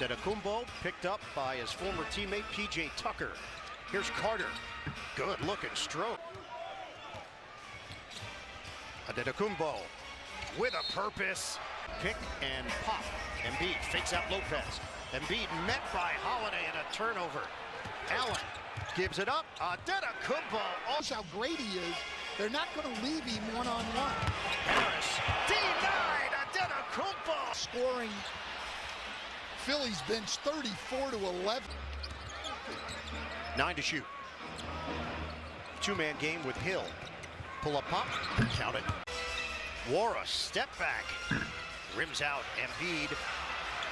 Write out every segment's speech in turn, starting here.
Antetokounmpo picked up by his former teammate P.J. Tucker. Here's Carter. Good looking stroke. Antetokounmpo with a purpose. Pick and pop. Embiid fakes out Lopez. Embiid met by Holiday and a turnover. Allen gives it up. Antetokounmpo. That's how great he is. They're not going to leave him one-on-one. Harris denied. Antetokounmpo scoring. Phillies bench 34-11. 9 to shoot. Two-man game with Hill. Pull up pop. Count it. Wara step back. Rims out. Embiid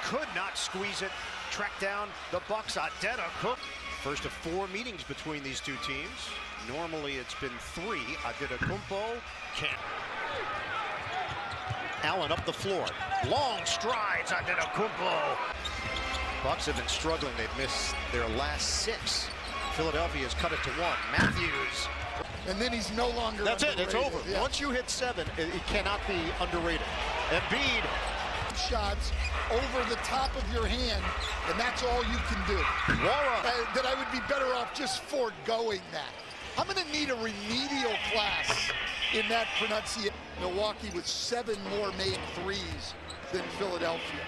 could not squeeze it. Track down the Bucks. Antetokounmpo. First of 4 meetings between these two teams. Normally it's been 3. Antetokounmpo can't. Allen up the floor. Long strides. Antetokounmpo. Bucks have been struggling. They've missed their last 6. Philadelphia has cut it to 1. Matthews. And then he's no longer That's underrated. It's over. Yeah. Once you hit 7, it cannot be underrated. Embiid. Shots over the top of your hand, and that's all you can do. Wara. That I would be better off just foregoing that. I'm going to need a remedial class in that pronunciation. Milwaukee with 7 more made threes than Philadelphia.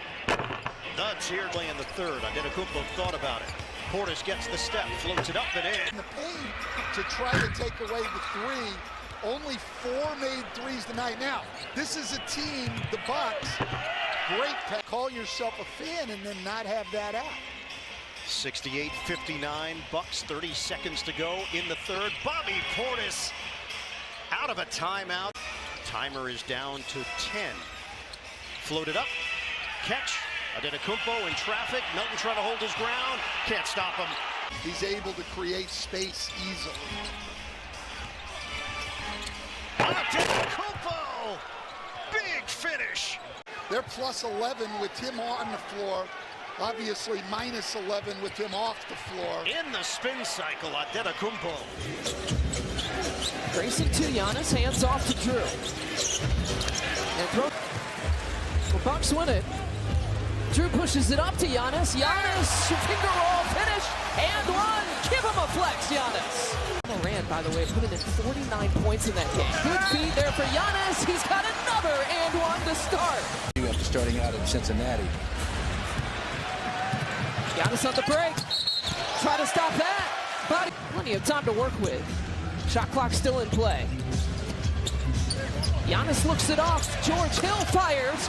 Nuts here in the third. Antetokounmpo thought about it. Portis gets the step, floats it up and in. In the paint to try to take away the 3. Only 4 made threes tonight. Now, this is a team, the Bucks, great pass. Call yourself a fan and then not have that out. 68-59, Bucks, 30 seconds to go in the third. Bobby Portis out of a timeout. Timer is down to 10. Floated up, catch. Antetokounmpo in traffic. Melton trying to hold his ground. Can't stop him. He's able to create space easily. Antetokounmpo! Big finish. They're plus 11 with him on the floor. Obviously minus 11 with him off the floor. In the spin cycle, Antetokounmpo. Grayson to Giannis, hands off to Drew. And the Bucks win it. Drew pushes it up to Giannis. Giannis, finger roll, finish, and 1. Give him a flex, Giannis. Morant, by the way, put in 49 points in that game. Good feed there for Giannis. He's got another and 1 to start. After starting out in Cincinnati. Giannis on the break. Try to stop that. But plenty of time to work with. Shot clock still in play. Giannis looks it off. George Hill fires.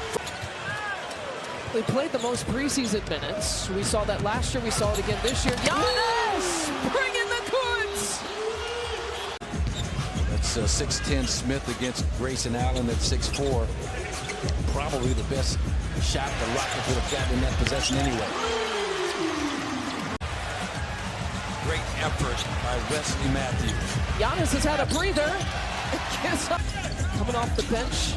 They played the most preseason minutes. We saw that last year. We saw it again this year. Giannis bringing the goods. That's 6'10" Smith against Grayson Allen at 6'4". Probably the best shot the Rockets would have gotten in that possession anyway. Great effort by Wesley Matthews. Giannis has had a breather. Coming off the bench.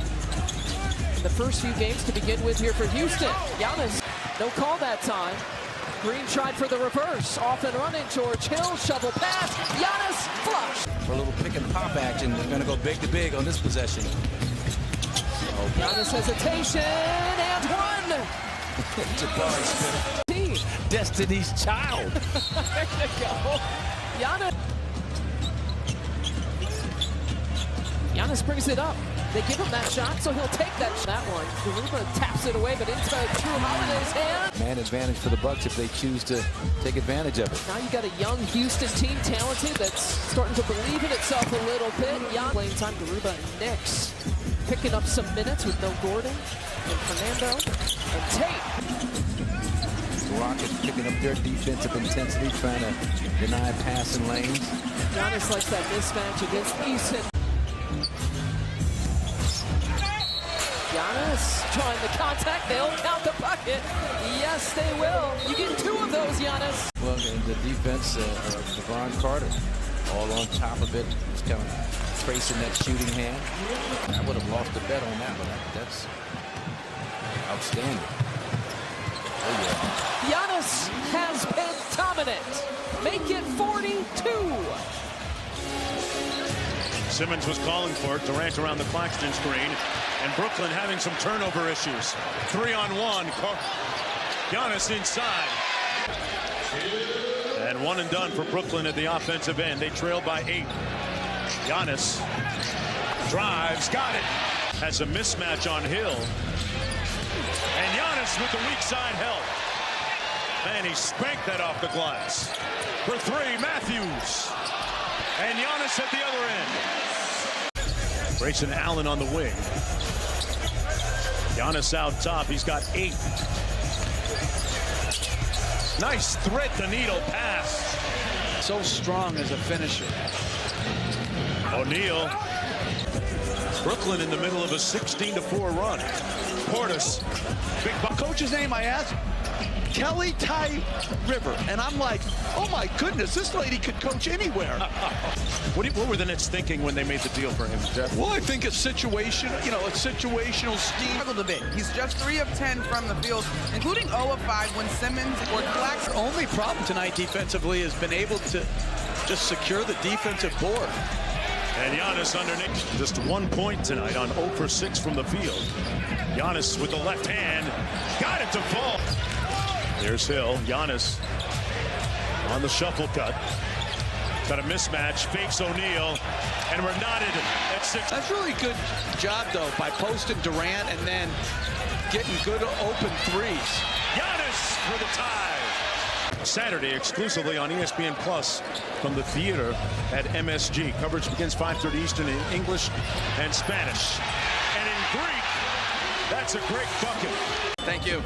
The first few games to begin with here for Houston. Giannis, no call that time. Green tried for the reverse. Off and running, George Hill, shovel pass. Giannis, flush. For a little pick and pop action, they're going to go big to big on this possession. Giannis hesitation, and 1. Jabari Smith. Destiny's Child. There you go. Giannis brings it up. They give him that shot, so he'll take that one. Garuba taps it away, but into Drew Holiday's hand. Man advantage for the Bucks if they choose to take advantage of it. Now you got a young Houston team, talented, that's starting to believe in itself a little bit. Playing time, Garuba and Knicks picking up some minutes with no Gordon and Fernando and Tate. The Rockets picking up their defensive intensity, trying to deny passing lanes. Giannis likes that mismatch against Eason. Giannis trying the contact. They'll count the bucket. Yes, they will. You get 2 of those, Giannis. Well, and the defense, Devon Carter, all on top of it. Just kind of tracing that shooting hand. I would have lost a bet on that one. That's outstanding. Oh, yeah. Giannis has been dominant. Make it 42. Simmons was calling for it. Durant around the Claxton screen. And Brooklyn having some turnover issues. 3-on-1. Giannis inside. And one and done for Brooklyn at the offensive end. They trail by 8. Giannis drives, got it. Has a mismatch on Hill. And Giannis with the weak side help. Man, he spanked that off the glass. For 3, Matthews. And Giannis at the other end. Grayson Allen on the wing. Giannis out top. He's got 8. Nice thread the needle pass. So strong as a finisher. O'Neal. Brooklyn in the middle of a 16-4 run. Portis. Big buck. Coach's name I asked, Kelly Ty River. And I'm like, oh my goodness, this lady could coach anywhere. What were the Nets thinking when they made the deal for him, Jeff? Well, I think it's situational, a situational scheme. Struggled a bit. He's just 3 of 10 from the field, including 0 of 5 when Simmons or Claxton. Our only problem tonight defensively has been able to just secure the defensive board. And Giannis underneath. Just 1 point tonight on 0 for 6 from the field. Giannis with the left hand. Got it to fall. There's Hill. Giannis on the shuffle cut. Got a mismatch. Fakes O'Neal. And we're knotted at 6. That's really good job, though, by posting Durant and then getting good open threes. Giannis for the tie. Saturday exclusively on ESPN Plus from the theater at MSG. Coverage begins 5:30 Eastern in English and Spanish. And in Greek, that's a great bucket. Thank you.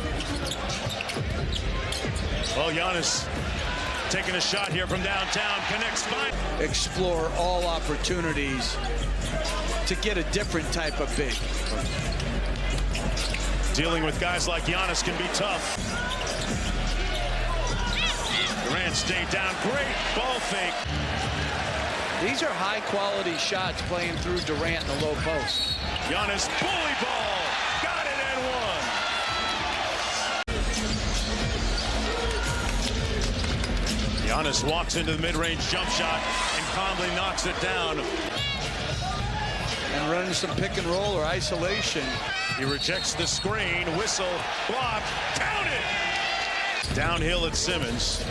Well, Giannis taking a shot here from downtown. Connects fine. Explore all opportunities to get a different type of big. Dealing with guys like Giannis can be tough. Durant stayed down. Great ball fake. These are high-quality shots playing through Durant in the low post. Giannis bully ball. Got it and one. Giannis walks into the mid-range jump shot and calmly knocks it down. And running some pick and roll or isolation. He rejects the screen. Whistle. Block. Count it. Downhill at Simmons.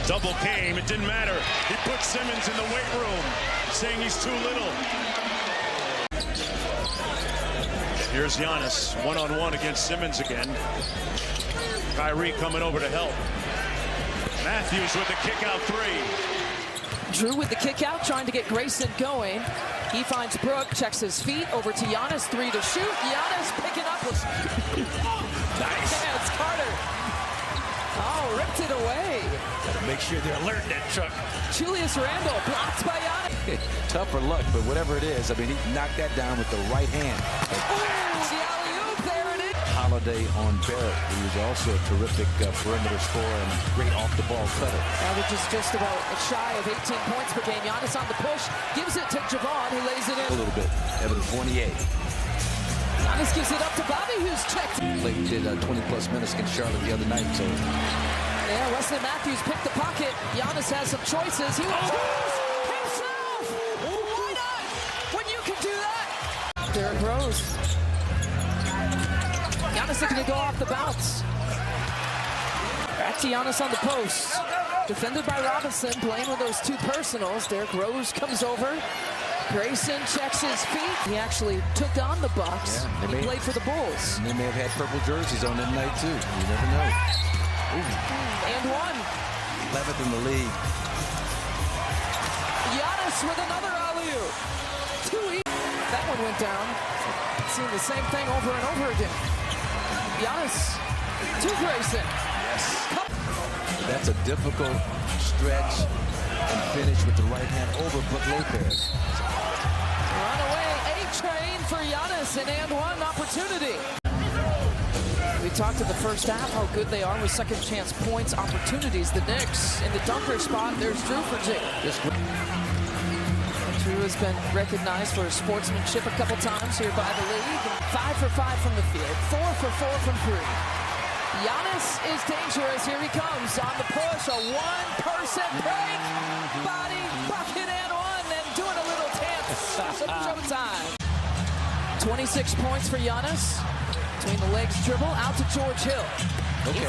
Double came. It didn't matter. He put Simmons in the weight room, saying he's too little. Here's Giannis, one-on-one against Simmons again. Kyrie coming over to help. Matthews with the kick-out 3. Drew with the kick out, trying to get Grayson going. He finds Brook, checks his feet, over to Giannis, 3 to shoot. Giannis picking up. Nice. Yeah, it's Carter. Oh, ripped it away. Gotta make sure they're alerting that truck. Julius Randle blocked by Giannis. Tougher luck, but whatever it is, I mean, he knocked that down with the right hand. Ooh, the alley-oop, there it is. Holiday on Barrett, who was also a terrific perimeter scorer and great off-the-ball cutter. Averages just about shy of 18 points per game. Giannis on the push, gives it to Javon, who lays it in. A little bit, Evan 28. Giannis gives it up to Bobby, who's checked. Did 20-plus minutes against Charlotte the other night, so. Yeah, Wesley Matthews picked the pocket. Giannis has some choices. He will choose himself. Why not? When you can do that. Derrick Rose. Giannis looking to go off the bounce. Back to Giannis on the post. Defended by Robinson, playing with those 2 personals. Derrick Rose comes over. Grayson checks his feet. He actually took on the Bucks. Yeah, and he played for the Bulls. And they may have had purple jerseys on that night, too. You never know. And one. 11th in the league. Giannis with another alley-oop. 2 each. That one went down. Seeing the same thing over and over again. Giannis to Grayson. Yes. That's a difficult stretch and finish with the right hand over Brook Lopez. Run away, A-train for Giannis, and one opportunity. We talked in the first half how good they are with second chance points, opportunities. The Knicks in the dunker spot. There's Drew for Jake. Drew has been recognized for his sportsmanship a couple times here by the league. 5 for 5 from the field, 4 for 4 from 3. Giannis is dangerous. Here he comes on the push. A one-person break. Body, bucket, and one. And doing a little dance. Some showtime. 26 points for Giannis. Between the legs dribble, out to George Hill. Okay.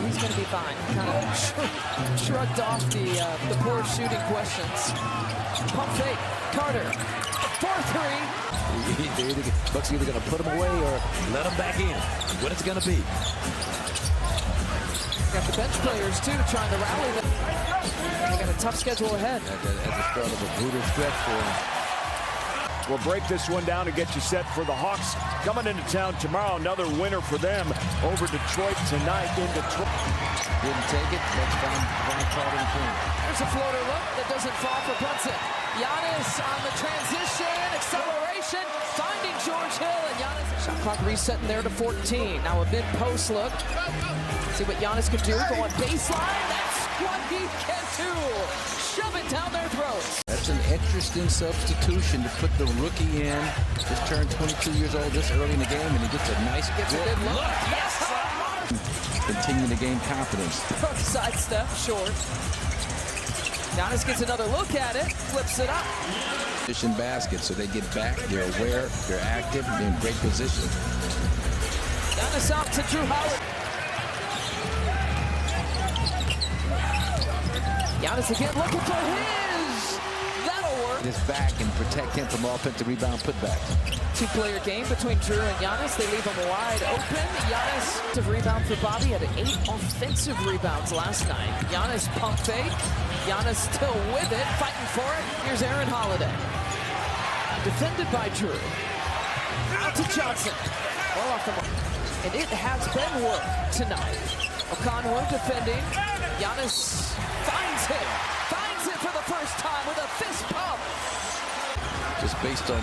He's going to be fine. Kind of shrugged off the poor shooting questions. Pump fake, Carter, 4-3. Bucks are either going to put him away or let him back in. What it's going to be. Got the bench players, too, trying to rally them. They got a tough schedule ahead. At the start of a brutal stretch for him. We'll break this one down and get you set for the Hawks coming into town tomorrow. Another winner for them over Detroit tonight in Detroit. Didn't take it. Let's find Von Carter in the corner. There's a floater look that doesn't fall for Brunson. Giannis on the transition, acceleration, finding George Hill, and Giannis. Shot clock resetting there to 14. Now a mid-post look. See what Giannis can do. Go on baseline. That's what he can do. Shove it down their throats. That's an interesting substitution to put the rookie in. Just turned 22 years old this early in the game, and he gets a nice Gets a good look. Yes! Continue to gain confidence. Sidestep, short. Giannis gets another look at it, flips it up. Position basket, so they get back, they're aware, they're active, they're in great position. Giannis out to Drew Howard. Giannis again looking for his. That'll work. His back and protect him from offensive rebound putbacks. Two-player game between Drew and Giannis. They leave him wide open. Giannis to rebound for Bobby. Had 8 offensive rebounds last night. Giannis pump fake. Giannis still with it, fighting for it. Here's Aaron Holiday. Defended by Drew. Out to Johnson. Well off the mark. And it has been work tonight. O'Connor defending. Giannis finds it. Finds it for the first time with a fist pump. Just based on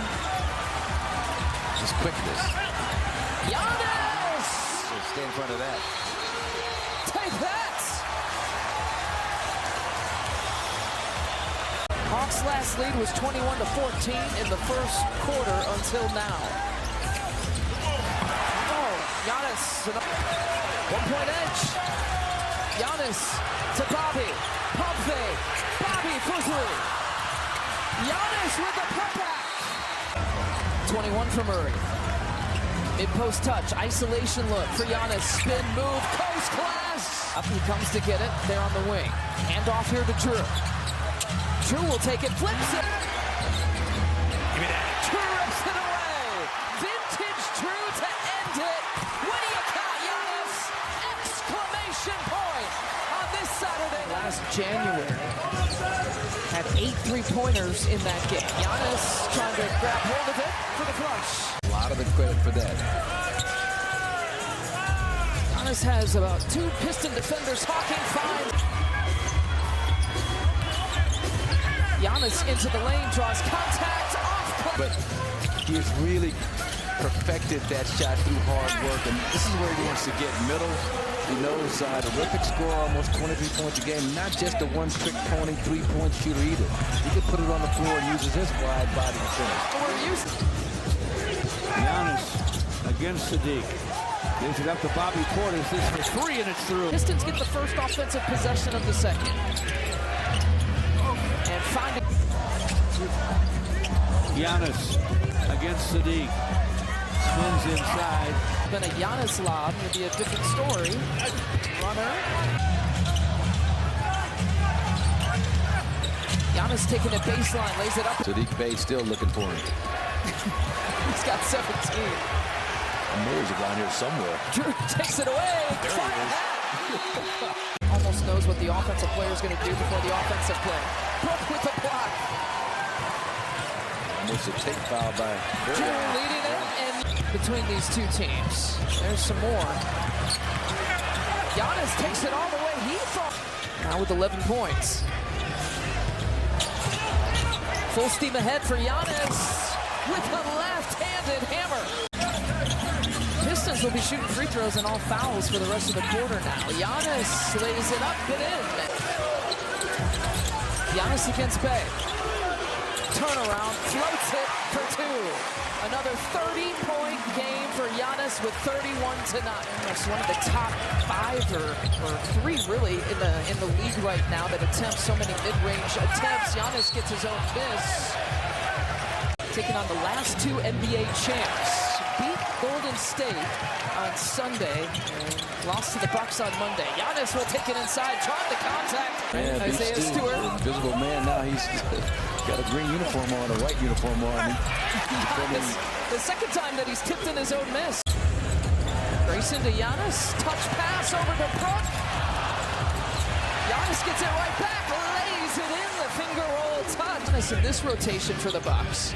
his quickness. Giannis! So stay in front of that. Take that! Hawks' last lead was 21-14 in the first quarter until now. Oh, Giannis, 1-point edge. Giannis to Bobby. Pump fake. Bobby for 3. Giannis with the putback. 21 for Murray. Mid-post touch. Isolation look for Giannis. Spin move. Coast class. Up he comes to get it. There on the wing. Hand off here to Drew. Drew will take it. Flips it. Give me that. Drew rips it away. Vintage Drew to end it. What do you got, Giannis? Exclamation point on this Saturday. Last January. Had 8 3-pointers in that game. Giannis trying to grab hold of it for the flush. A lot of the credit for that. Giannis has about 2 Piston defenders hawking 5. Giannis into the lane, draws contact, off. But he has really perfected that shot through hard work, and this is where he wants to get. Middle, he knows terrific score, almost 23 points a game. Not just a one-trick pony, 3-point shooter either. He can put it on the floor and uses his wide body to finish. Giannis against Sadiq. Gives it up to Bobby Portis. This for 3, and it's through. Pistons get the first offensive possession of the second. And finding Giannis against Sadiq. Spins inside. Been a Giannis lob. It'll be a different story. Runner. Giannis taking a baseline, lays it up. Sadiq Bey still looking for him. He's got 17. Murray's around here somewhere. Drew takes it away. Almost knows what the offensive player is going to do before the offensive play. Brook with the block. Almost a take foul by Drew leading it, and between these two teams, there's some more. Giannis takes it all the way. He thought now with 11 points. Full steam ahead for Giannis with a left-handed hammer. Pistons will be shooting free throws and all fouls for the rest of the quarter now. Giannis lays it up and in. Giannis against Bey. Turnaround, floats it for 2. Another 30-point game for Giannis with 31 tonight. That's one of the top 5 or 3 really in the league right now that attempts so many mid-range attempts. Giannis gets his own miss. Taking on the last 2 NBA champs. Beat Golden Golden State on Sunday and lost to the Bucks on Monday. Giannis will take it inside, trying to contact Isaiah Stewart. Invisible man now. He's got a green uniform on, a white uniform on. The second time that he's tipped in his own miss. Grayson to Giannis, touch pass over to Brook. Giannis gets it right back, lays it in, the finger roll touch. In this rotation for the Bucks.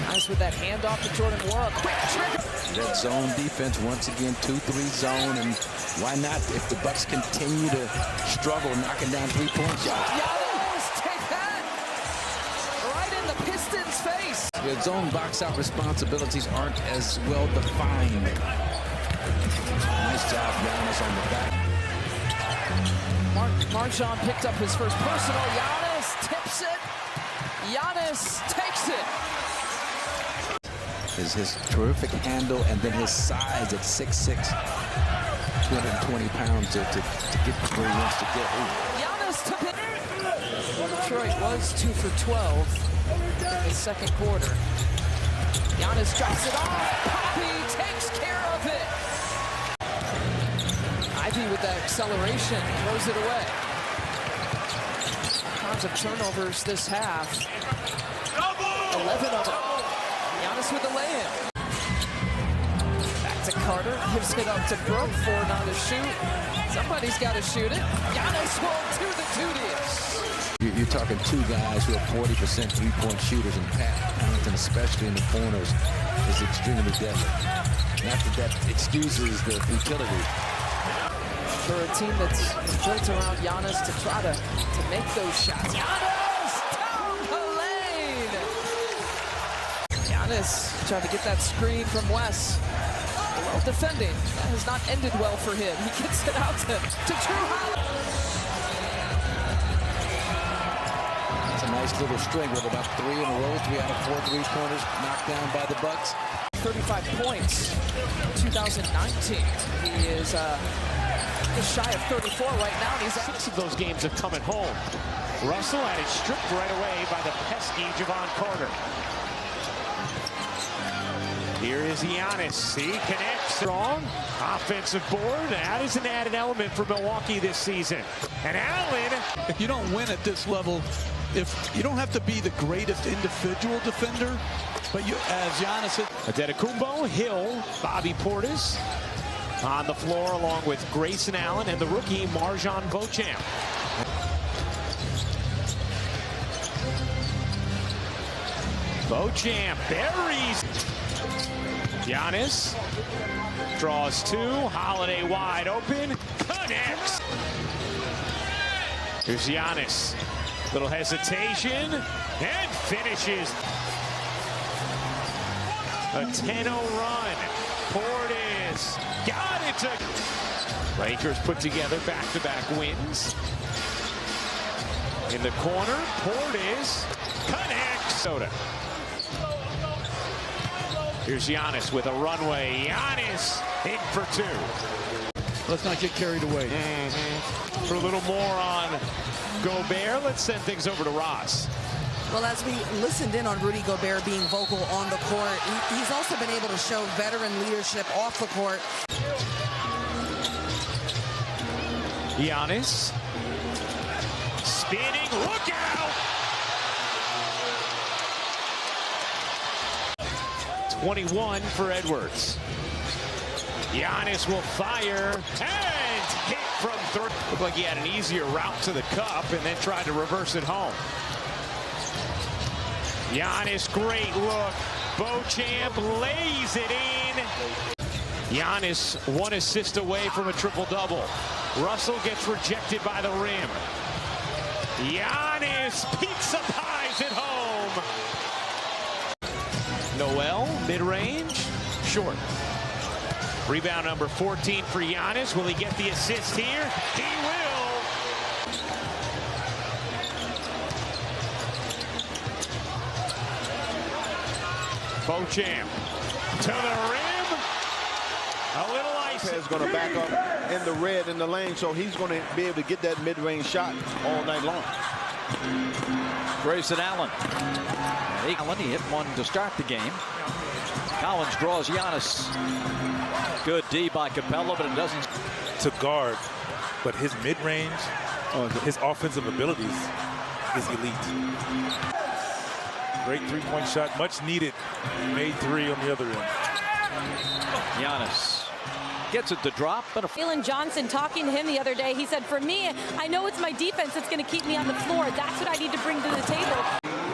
Giannis with that handoff to Jordan Wara, quick trigger. That zone defense once again, 2-3 zone, and why not if the Bucks continue to struggle knocking down three-point shots. Giannis, take that right in the Pistons' face. The zone box out responsibilities aren't as well defined. Nice job, Giannis on the back. Marjan picked up his first personal. Giannis tips it. Giannis takes it. His terrific handle and then his size at 6'6", 220 pounds to get where he wants to get. Giannis took it. Detroit was 2 for 12 in the second quarter. Giannis drops it off. Poppy takes care of it. Ivy with that acceleration throws it away. Tons of turnovers this half. 11 of them. Giannis with the lay-in. Back to Carter, gives it up to Brook. 4 now to shoot. Somebody's got to shoot it. Giannis will do the duties. You're talking two guys who are 40% three-point shooters, and Pat Connaughton, especially in the corners, is extremely deadly. Not that that excuses the futility. For a team that's built around Giannis to try to make those shots. Giannis down the lane. Giannis trying to get that screen from Wes. Well defending. That has not ended well for him. He gets it out to Drew Holiday. It's a nice little string with about 3 in a row. 3 out of 4 three-pointers knocked down by the Bucks. 35 points in 2019. He is just shy of 34 right now. And he's 6 of those games have come at home. Russell had it stripped right away by the pesky Javon Carter. Here is Giannis. He connects. Strong offensive board. That is an added element for Milwaukee this season. And Allen. If you don't win at this level, if you don't have to be the greatest individual defender, but you, as Giannis is. Antetokounmpo, Hill, Bobby Portis on the floor along with Grayson Allen and the rookie Marjan Beauchamp. Beauchamp buries. Giannis draws 2. Holiday wide open. Connects. Here's Giannis. Little hesitation and finishes. A 10-0 run. Portis got it to. Lakers put together back-to-back wins. In the corner, Portis connects. Soda. Here's Giannis with a runway. Giannis in for 2. Let's not get carried away. For a little more on Gobert, let's send things over to Ross. Well, as we listened in on Rudy Gobert being vocal on the court, he's also been able to show veteran leadership off the court. Giannis spinning, look out! 21 for Edwards. Giannis will fire and hit from 3. Looked like he had an easier route to the cup and then tried to reverse it home. Giannis, great look. Beauchamp lays it in. Giannis 1 assist away from a triple-double. Russell gets rejected by the rim. Giannis pizza pies it home. Noel, mid-range, short. Rebound number 14 for Giannis. Will he get the assist here? He will. Beauchamp to the rim. A little ice. Is going to back up in the red in the lane, so he's going to be able to get that mid-range shot all night long. Grayson Allen. Allen, he hit one to start the game. Collins draws Giannis. Good D by Capella, but it doesn't. To guard, but his mid-range, his offensive abilities is elite. Great three-point shot, much needed. Made three on the other end. Giannis gets it to drop, but Jalen Johnson talking to him the other day, he said, for me, I know it's my defense that's going to keep me on the floor. That's what I need to bring to the table.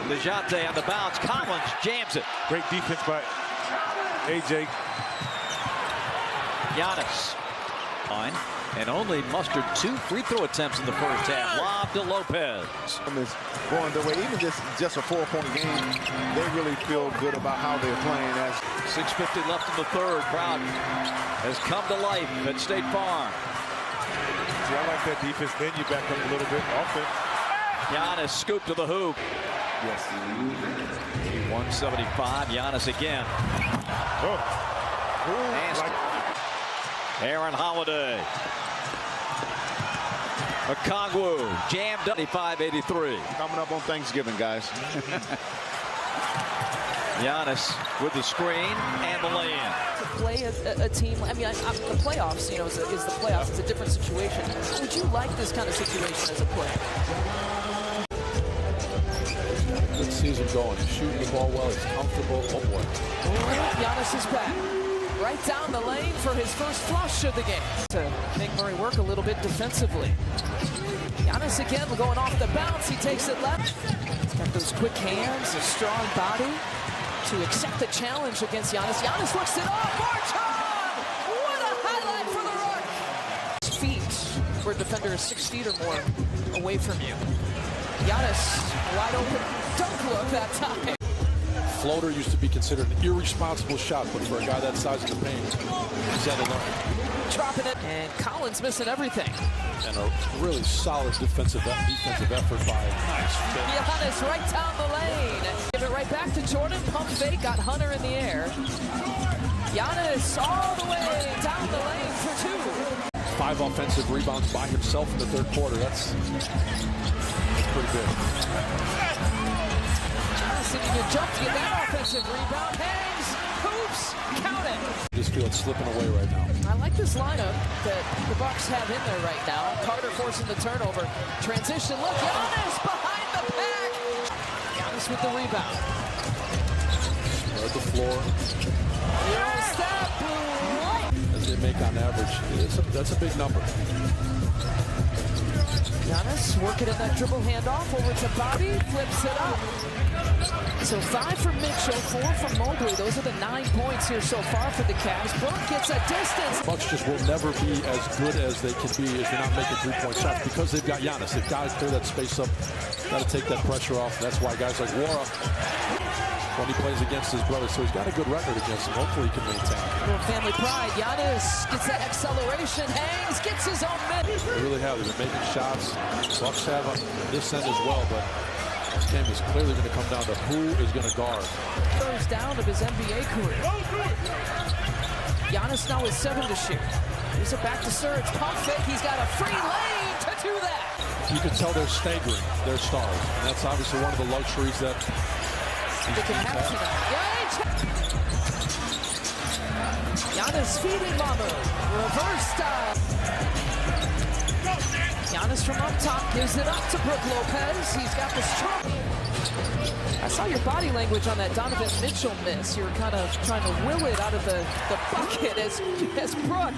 DeJounte on the bounce. Collins jams it. Great defense by AJ. Giannis. Fine. And only mustered 2 free throw attempts in the first half. Lob to Lopez. Going their way, even just a 4-point game, they really feel good about how they're playing. As 6:50 left in the third. Crowd has come to life at State Farm. See, I like that defense. Then you back up a little bit. Offense. Giannis scoop to the hoop. Yes. 175. Giannis again. Aaron Holiday. Okongwu jammed up. 85-83. Coming up on Thanksgiving, guys. Giannis with the screen and the lay-in. To play a team, I mean, the playoffs, you know, is the playoffs. It's a different situation. Would you like this kind of situation as a player? Good season going. He's shooting the ball well. He's comfortable. Oh boy. Giannis is back. Right down the lane for his first flush of the game. To make Murray work a little bit defensively. Giannis again going off the bounce. He takes it left. He's got those quick hands, a strong body to accept the challenge against Giannis. Giannis looks it off. Marchon! What a highlight for the Rook! Feet, where a defender is 6 feet or more away from you. Giannis, wide open dunk look that time. Floater used to be considered an irresponsible shot, but for a guy that size in the paint, he's had to learn. Dropping it, and Collins missing everything. And a really solid defensive effort by Giannis right down the lane. Give it right back to Jordan. Pump fake, got Hunter in the air. Giannis all the way down the lane for 2. 5 offensive rebounds by himself in the third quarter. That's pretty good. Johnson, you can jump to get that offensive rebound. Hangs, hoops, count it. This field's slipping away right now. I like this lineup that the Bucks have in there right now. Carter forcing the turnover. Transition look. Giannis behind the pack. Giannis with the rebound. Spread the floor. Euro step. As they make on average. That's a big number. Giannis working in that dribble handoff over to Bobby. Flips it up. So 5 from Mitchell, 4 from Mobley. Those are the 9 points here so far for the Cavs. Brook gets a distance. Bucks just will never be as good as they can be if they're not making 3-point shots because they've got Giannis. They've got to clear that space up. Got to take that pressure off. That's why guys like Wara, when he plays against his brother, so he's got a good record against him. Hopefully he can maintain. Little family pride. Giannis gets that acceleration, hangs, gets his own minute. They really have. They've been making shots. Bucks have on this end as well, but this game is clearly going to come down to who is going to guard. Throws down of his NBA career. Giannis now with 7 to shoot. He's it back to Serge. Pump fake. He's got a free lane to do that. You can tell they're staggering their stars. And that's obviously one of the luxuries that they can have tonight. Giannis feeding Mamu. Reverse style. Giannis from up top gives it up to Brook Lopez. He's got the strong. I saw your body language on that Donovan Mitchell miss. You were kind of trying to will it out of the bucket as Brook.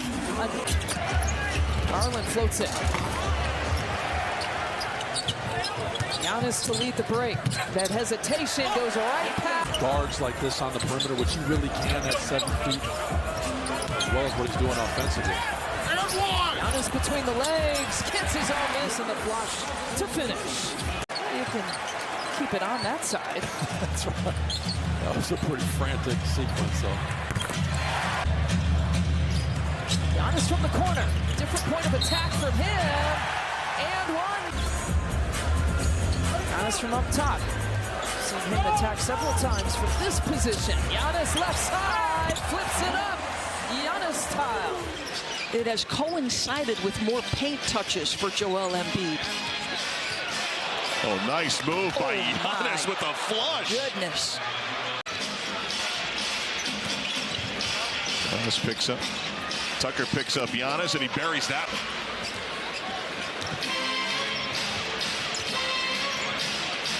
Garland floats it. Giannis to lead the break. That hesitation goes right past. Guards like this on the perimeter, which he really can at 7 feet, as well as what he's doing offensively. Giannis between the legs, gets his own miss and the flush to finish. You can keep it on that side. That's right. That was a pretty frantic sequence, though. Giannis from the corner. Different point of attack from him. And one. Giannis from up top. Seen him attack several times from this position. Giannis left side, flips it up. Giannis style. It has coincided with more paint touches for Joel Embiid. Oh, nice move by Giannis with a flush. Goodness. Giannis picks up. Tucker picks up Giannis, and he buries that.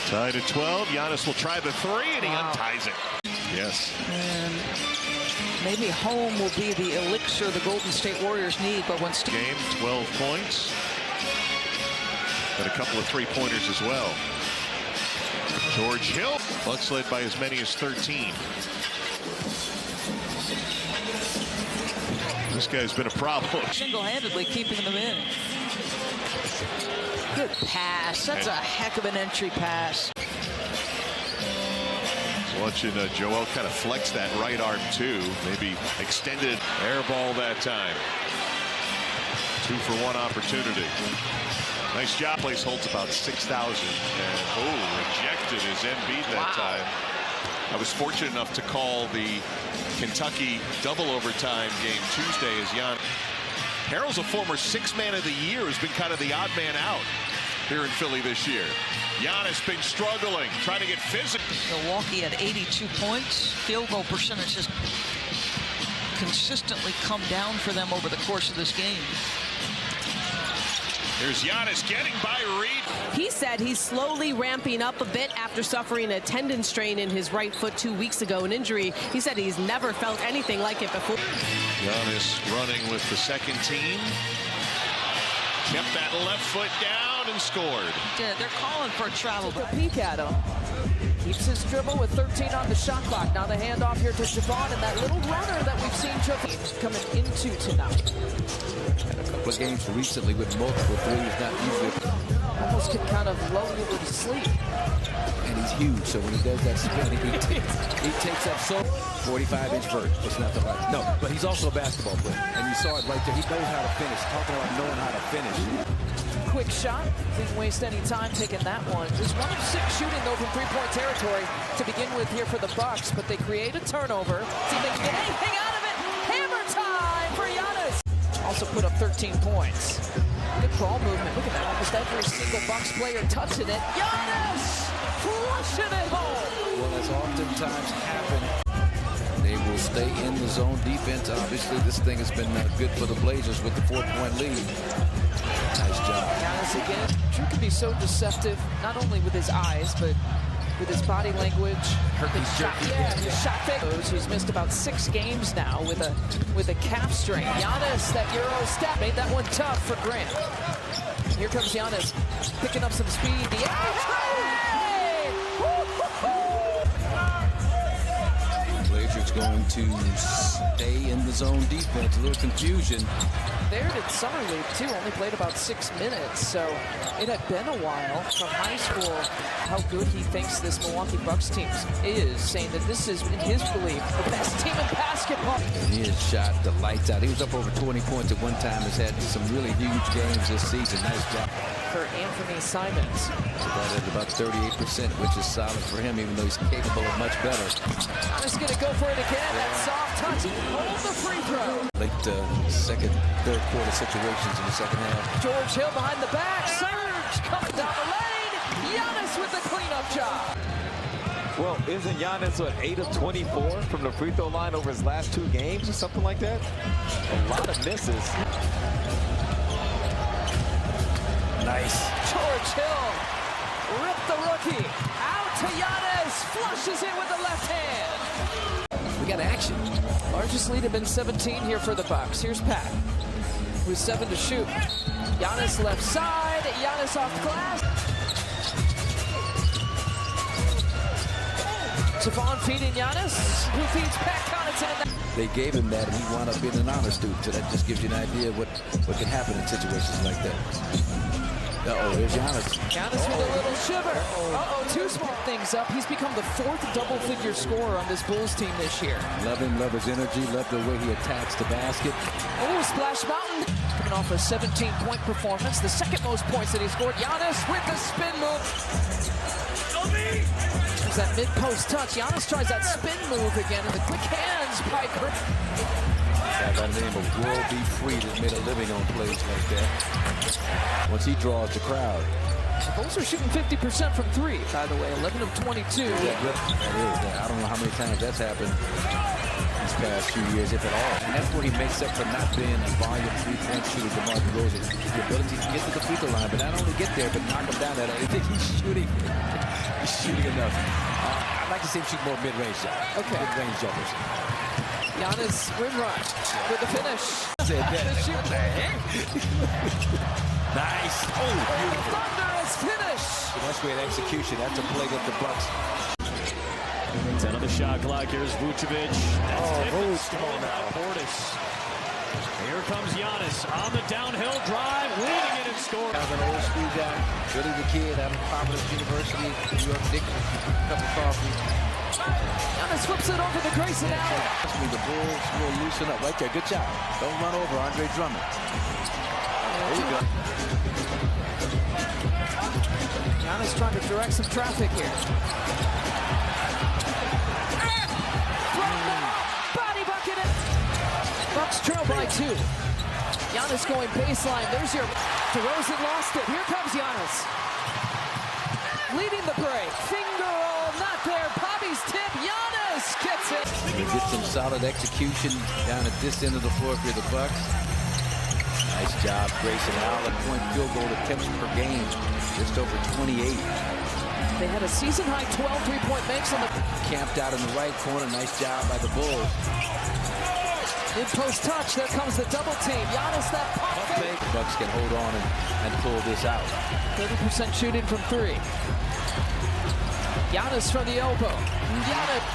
Tied at 12. Giannis will try the three, and he unties it. Yes. And maybe home will be the elixir the Golden State Warriors need, but once game, 12 points. And a couple of three-pointers as well. George Hill. Bucks led by as many as 13. This guy's been a problem. Single-handedly keeping them in. Good pass. That's a heck of an entry pass. Watching Joel kind of flex that right arm too. Maybe extended air ball that time. 2-for-1 opportunity. Nice job. Place holds about 6,000. And rejected as Embiid that time. I was fortunate enough to call the Kentucky double overtime game Tuesday as Giannis. Harrell's a former six-man of the year, who's been kind of the odd man out here in Philly this year. Giannis been struggling, trying to get physical. Milwaukee had 82 points. Field goal percentage has consistently come down for them over the course of this game. Here's Giannis getting by Reed. He said he's slowly ramping up a bit after suffering a tendon strain in his right foot 2 weeks ago, an injury. He said he's never felt anything like it before. Giannis running with the second team. Kept that left foot down and scored. Yeah, they're calling for a travel. Took a peek at him. Keeps his dribble with 13 on the shot clock. Now the handoff here to Javon, and that little runner that we've seen coming into tonight. Had a couple of games recently with multiple threes, not easy. Almost can kind of lull you to sleep. And he's huge, so when he does that spin, he takes up so 45-inch vert. It's nothing like no, but he's also a basketball player, and you saw it right there. He knows how to finish. Talking about knowing how to finish. Quick shot, didn't waste any time taking that one. Just 1 of 6 shooting though from three-point territory to begin with here for the Bucks, but they create a turnover. See if they can get anything out of it. Hammer time for Giannis. Also put up 13 points. Good ball movement. Look at that. Almost every single Bucks player touching it. Giannis flushing it home. Well, as oftentimes happen, they will stay in the zone defense. Obviously, this thing has been good for the Blazers with the 4-point lead. Nice job. Giannis again. Drew can be so deceptive, not only with his eyes, but with his body language. His shot fake. He's missed about 6 games now with a calf strain. Giannis, that Euro step, made that one tough for Grant. Here comes Giannis, picking up some speed. The Blazers going to stay in the zone defense. A little confusion. There did Summer League too, only played about 6 minutes, so it had been a while from high school how good he thinks this Milwaukee Bucks team is, saying that this is, in his belief, the best team in basketball. And he has shot the lights out. He was up over 20 points at one time, has had some really huge games this season. Nice job. For Anthony Simons. So that is about 38%, which is solid for him, even though he's capable of much better. Giannis gonna go for it again. That soft touch. Hold the free throw. Late second, third quarter situations in the second half. George Hill behind the back. Surge coming down the lane. Giannis with the cleanup job. Well, isn't Giannis 8 of 24 from the free throw line over his last 2 games or something like that? A lot of misses. Nice. George Hill ripped the rookie out to Giannis. Flushes it with the left hand. We got action. Largest lead had been 17 here for the Bucks. Here's Pat with 7 to shoot. Giannis left side. Giannis off glass. Javon feeding Giannis, who feeds Pat Connaughton. They gave him that, and he wound up being an honor student. So that just gives you an idea of what can happen in situations like that. Uh-oh, there's Giannis. Giannis with a little shiver. Two small things up. He's become the 4th double-figure scorer on this Bulls team this year. Love him, love his energy, love the way he attacks the basket. Oh, Splash Mountain. Coming off a 17-point performance, the 2nd most points that he scored. Giannis with the spin move. There's that mid-post touch. Giannis tries that spin move again, and the quick hands by Grant. Guy by the name of World Be Free that made a living on plays like that. Once he draws the crowd. The Bulls are shooting 50% from 3, by the way, 11 of 22. That is. I don't know how many times that's happened. these past few years, if at all. And that's where he makes up for not being a volume three-point shooter, DeMar DeRozan. The ability to get to the free throw line, but not only get there, but knock him down. I think he's shooting. He's shooting enough. I'd like to see him shoot more mid-range shots. Okay. Mid-range jumpers. Giannis rim run with the finish. Said that. What the heck? Nice. Oh, beautiful. Thunderous finish. So that's great execution. That's a play that the Bucks. 10 on the shot clock. Here's Vucevic. That's come on now. Portis. Here comes Giannis on the downhill drive, leading it and scoring. Kind of an old school guy. Billy the Kid out of Providence University, New York Knicks, cup of coffee. Giannis flips it over to Grayson Allen. The Bulls will loosen up right there. Good job. Don't run over Andre Drummond. There you go. Giannis trying to direct some traffic here. Body bucket it. Bucks trail by 2. Giannis going baseline. There's your DeRozan lost it. Here comes Giannis. Leading the break. Finger roll, not there. Bobby's tip. Giannis gets it. You get some solid execution down at this end of the floor for the Bucks. Nice job, Grayson Allen. Point field goal attempts per game, just over 28. They had a season-high 12 three-point makes on the... Camped out in the right corner. Nice job by the Bulls. Mid-post touch. There comes the double team. Giannis, that pump fake. The Bucks can hold on and pull this out. 30% shooting from 3. Giannis from the elbow. Giannis.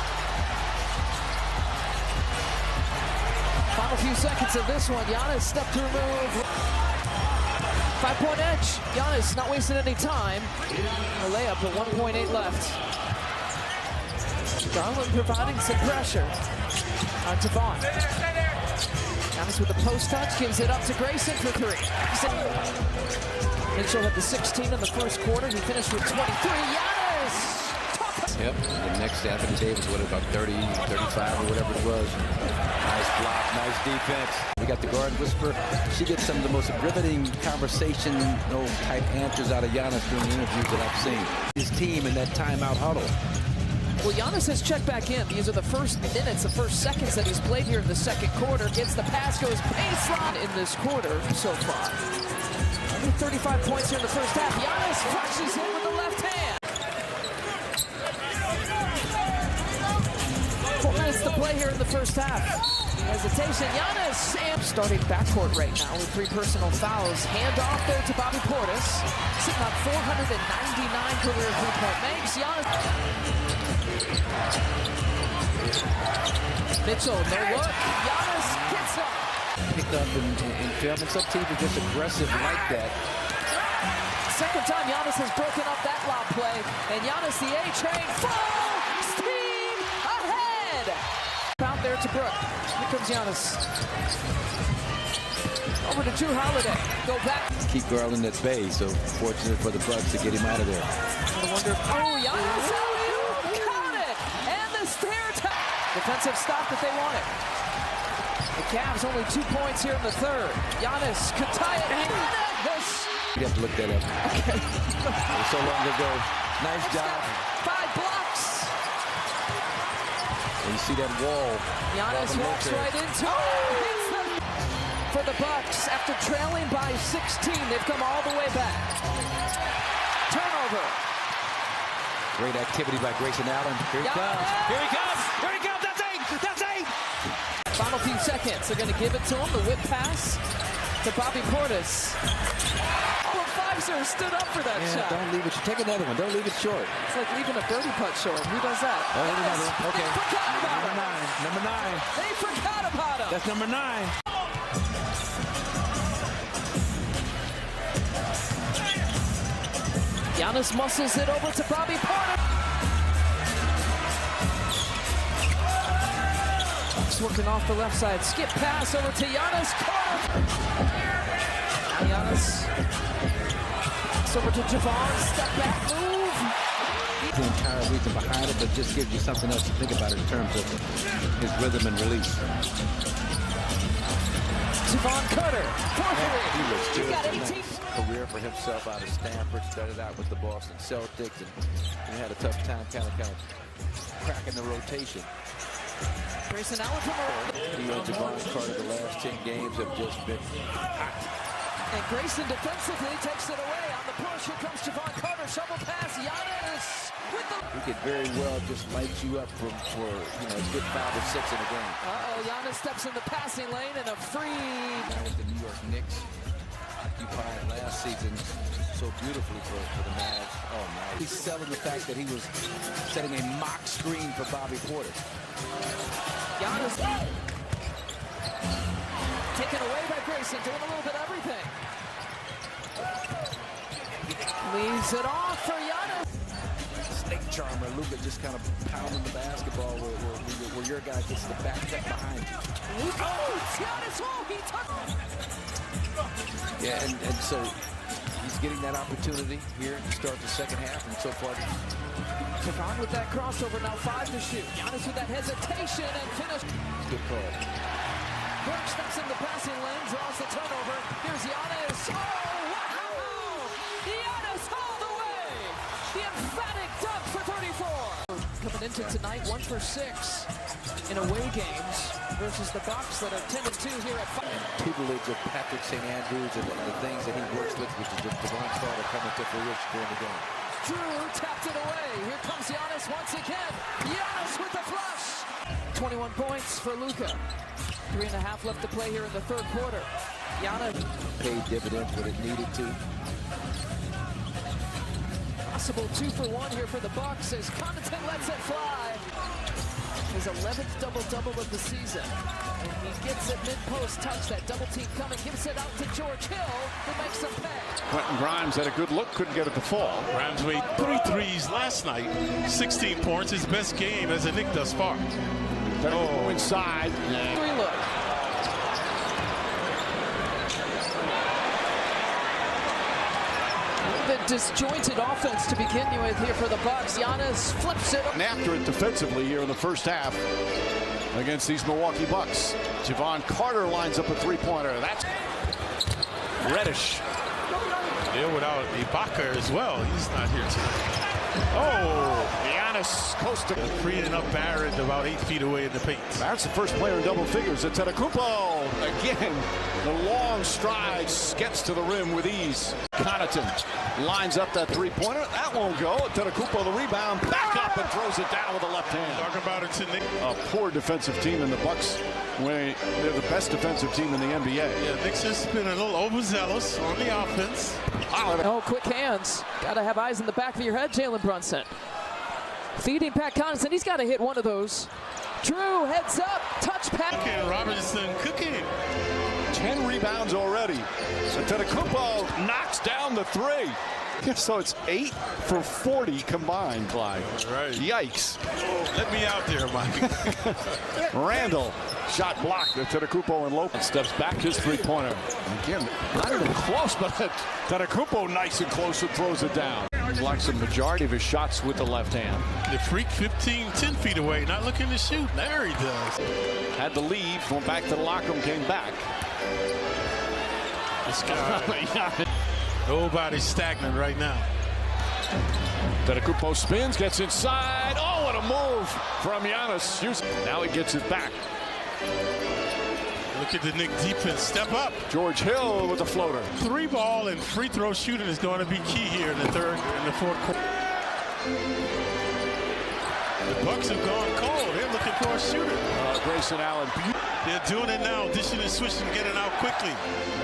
Final few seconds of this one. Giannis step through move. 5-point edge. Giannis not wasting any time. A layup with 1.8 left. Garland providing some pressure on Devon. Giannis with the post touch, gives it up to Grayson for 3. Mitchell had the 16 in the first quarter. He finished with 23. Giannis! Yep, the next Anthony Davis, what, about 30, 35 or whatever it was. Nice block, nice defense. We got the guard whisper. She gets some of the most riveting conversation, type answers out of Giannis during the interviews that I've seen. His team in that timeout huddle. Well, Giannis has checked back in. These are the first minutes, the first seconds that he's played here in the second quarter. Gets the pass, goes baseline in this quarter so far. Only 35 points here in the first half. Giannis flashes in with the left hand. 4 minutes to play here in the first half. Hesitation, Giannis, and starting backcourt right now with 3 personal fouls. Hand off there to Bobby Portis. Sitting on 499 career three-point makes. Giannis. Mitchell, no look. Giannis gets up. Picked up in film, and some teams are just aggressive like that. Second time Giannis has broken up that lob play, and Giannis the A-train full steam ahead. Out there to Brook. Here comes Giannis. Over to Drew Holiday. Go back. Keep Garland at bay, so fortunate for the Bucks to get him out of there. I wonder. Oh, Giannis alley-oop, caught it, and the stair tap. Defensive stop that they wanted. The Cavs only 2 points here in the third. Giannis could tie it. Giannis. You have to look that up. Okay. It was so long ago. Nice job. 5 blocks. And you see that wall. Giannis walks right into it. For the Bucks, after trailing by 16, they've come all the way back. Turnover. Great activity by Grayson Allen. Here he comes. Here he comes. Here he comes. That's 8. That's 8. Final few seconds. They're going to give it to him. The whip pass to Bobby Portis. Oh, Pfizer stood up for that shot. Don't leave it. Take another one. Don't leave it short. It's like leaving a birdie putt short. Who does that? Oh, yes. Okay. They forgot about number 9. Number 9. They forgot about him. That's number 9. Giannis muscles it over to Bobby Portis. Bucks working off the left side. Skip pass over to Giannis. Carter. Giannis. It's over to Javon. Step back move. The entire reason behind it, but just gives you something else to think about in terms of his rhythm and release. Javon Carter. He got 18. Career for himself out of Stanford. Started out with the Boston Celtics and he had a tough time kind of cracking the rotation. Grayson Allen from Javon Carter, the last 10 games have just been hot. And Grayson defensively takes it away. On the push, here comes Javon Carter. Shovel pass. Giannis with the... He could very well just light you up for a good 5 or 6 in a game. Giannis steps in the passing lane and a free. Now with the New York Knicks occupied last season so beautifully for the Mavs. Oh, nice. He's selling the fact that he was setting a mock screen for Bobby Portis. Giannis taken away by Grayson, doing a little bit of everything. Leaves it off for Giannis. Snake charmer, Luka just kind of pounding the basketball where your guy gets the back step behind you. Giannis, he took. Yeah, and so he's getting that opportunity here to start the second half, and so far. Javon with that crossover, now 5 to shoot. Giannis with that hesitation and finish. Good call. Burke steps in the passing lane, draws the turnover. Here's Giannis. Oh, wow! Giannis all the way! The emphatic dunk for 34. Coming into tonight, 1 for 6 in away games versus the Bucks that are 10-2 here at 5. Tutelage of Patrick St. Andrews and the things that he works with, which is Javon Carter coming to fruition during the game. Drew tapped it away. Here comes Giannis once again. Giannis with the flush. 21 points for Luka. 3.5 left to play here in the third quarter. Giannis paid dividends when it needed to. Possible 2 for 1 here for the Bucks as Connaughton lets it fly. His 11th double-double of the season. And he gets it mid-post touch. That double team coming. Gives it out to George Hill, who makes some pay. Quentin Grimes had a good look, couldn't get it to fall. Grimes made 3 threes last night. 16 points, his best game as a Knick thus far. Oh, inside. 3 look. The disjointed offense to begin with here for the Bucks. Giannis flips it. And after it defensively here in the first half against these Milwaukee Bucks. Javon Carter lines up a 3-pointer. That's Reddish. They're without Ibaka as well. He's not here tonight. Oh, Giannis coast to freeing up Barrett about 8 feet away in the paint. Barrett's the first player in double figures. Antetokounmpo again. The long strides gets to the rim with ease. Connaughton lines up that 3-pointer. That won't go. Antetokounmpo the rebound, back up and throws it down with the left hand. Talk about it to Nick. A poor defensive team in the Bucks. They're the best defensive team in the NBA. Yeah, Nick's just been a little overzealous on the offense. Oh, quick hands. Got to have eyes in the back of your head, Jalen Brunson. Feeding Pat Connaughton. He's got to hit one of those. Drew heads up. Touch pass. Okay, Robinson cooking. 10 rebounds already. Antetokounmpo knocks down the 3. So it's 8 for 40 combined, Clyde. Right. Yikes. Let me out there, Mike. Randall. Shot blocked. Antetokounmpo and Lopez steps back his 3-pointer. Again, not even close, but Antetokounmpo nice and close and throws it down. Blocks the majority of his shots with the left hand. The freak 10 feet away, not looking to shoot. There he does. Had to leave, went back to the locker room, came back. This guy. Nobody's stagnant right now. Antetokounmpo spins, gets inside. Oh, what a move from Giannis. Now he gets it back. Look at the Knick defense. Step up. George Hill with a floater. 3-ball and free throw shooting is going to be key here in the third and the fourth quarter. The Bucks have gone cold. They're looking for a shooter. Grayson Allen. They're doing it now, dishing and switching, getting out quickly.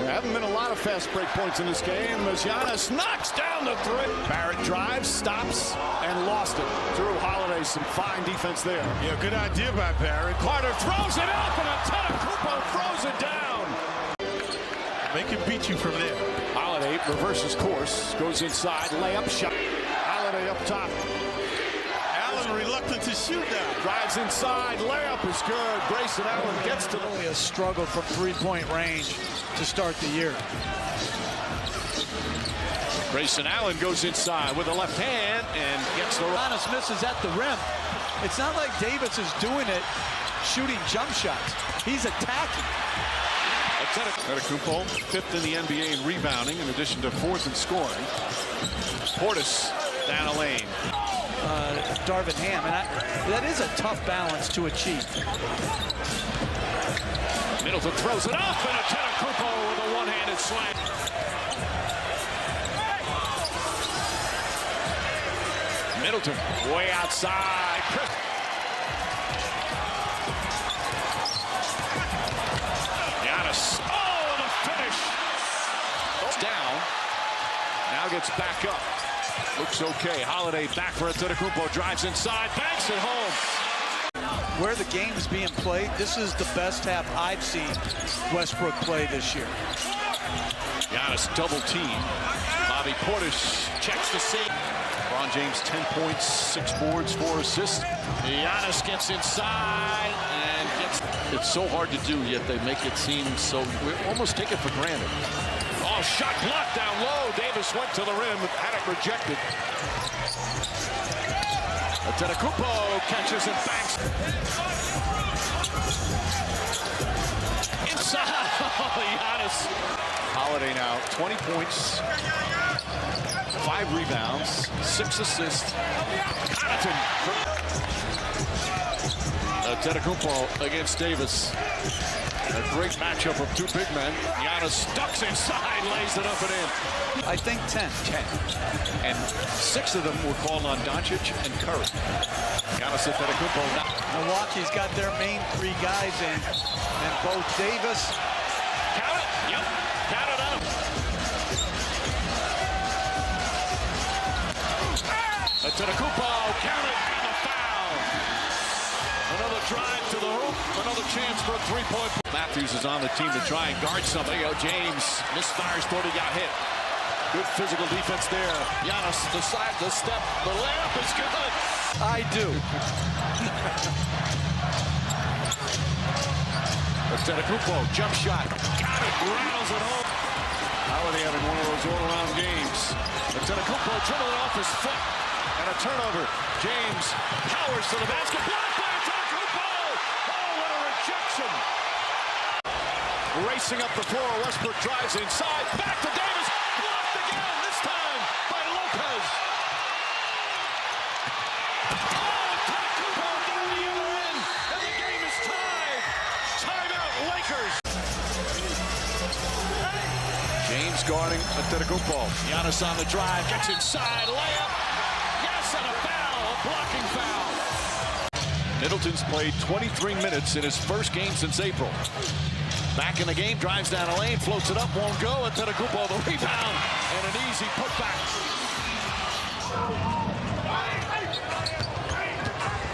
There haven't been a lot of fast break points in this game as Giannis knocks down the 3. Barrett drives, stops, and lost it. Drew Holiday, some fine defense there. Yeah, good idea by Barrett. Carter throws it up, and Antetokounmpo throws it down. Make him beat you from there. Holiday reverses course, goes inside, layup shot. Holiday up top. Allen reluctant to shoot now. Drives inside, layup is good. Grayson Allen gets to really has struggled from 3-point range to start the year. Grayson Allen goes inside with a left hand and gets the Giannis misses at the rim. It's not like Davis is doing it, shooting jump shots. He's attacking. Antetokounmpo, 5th in the NBA in rebounding, in addition to 4th in scoring. Portis down a lane. Darvin Ham, and that is a tough balance to achieve. Middleton throws it up, and Antetokounmpo with a one-handed slam. Middleton way outside. Giannis. Oh, the finish. It's down. Now gets back up. Looks okay. Holiday back for Antetokounmpo. Drives inside. Banks it home. Where the game is being played, this is the best half I've seen Westbrook play this year. Giannis double team. Bobby Portis checks the seam. LeBron James 10 points, 6 boards, 4 assists. Giannis gets inside and gets. It's so hard to do, yet they make it seem so. We almost take it for granted. Oh, shot blocked down low. Davis went to the rim, had it rejected. Antetokounmpo catches and banks. Inside. Giannis. Holiday now, 20 points, 5 rebounds, 6 assists. Connaughton. Antetokounmpo against Davis. A great matchup of 2 big men. Giannis ducks inside, lays it up and in. I think 10. And 6 of them were called on Doncic and Curry. Giannis Antetokounmpo. Milwaukee's got their main 3 guys in, and both Davis. Count it. Yep. Count it up. Antetokounmpo. Count it. And a foul. Another drive to the hoop. Another chance for a 3-point. Matthews is on the team to try and guard somebody. Oh, James misfires toward he got hit. Good physical defense there. Giannis, the side, the step, the layup is good. I do. Antetokounmpo, jump shot. Got it. Rattles it home. Holiday having one of those all-around games. Antetokounmpo dribbling off his foot. And a turnover. James powers to the basket. Blocked by Antetokounmpo. Oh, what a rejection. Racing up the floor. Westbrook drives inside. Back to Davis. Blocked again. This time by Lopez. Oh, Antetokounmpo down the other end. And the game is tied. Timeout, Lakers. James guarding Antetokounmpo. Giannis on the drive. Gets inside. Layup. Yes, and a foul. A blocking foul. Middleton's played 23 minutes in his first game since April. Back in the game, drives down a lane, floats it up, won't go. Antetokounmpo, the rebound, and an easy putback.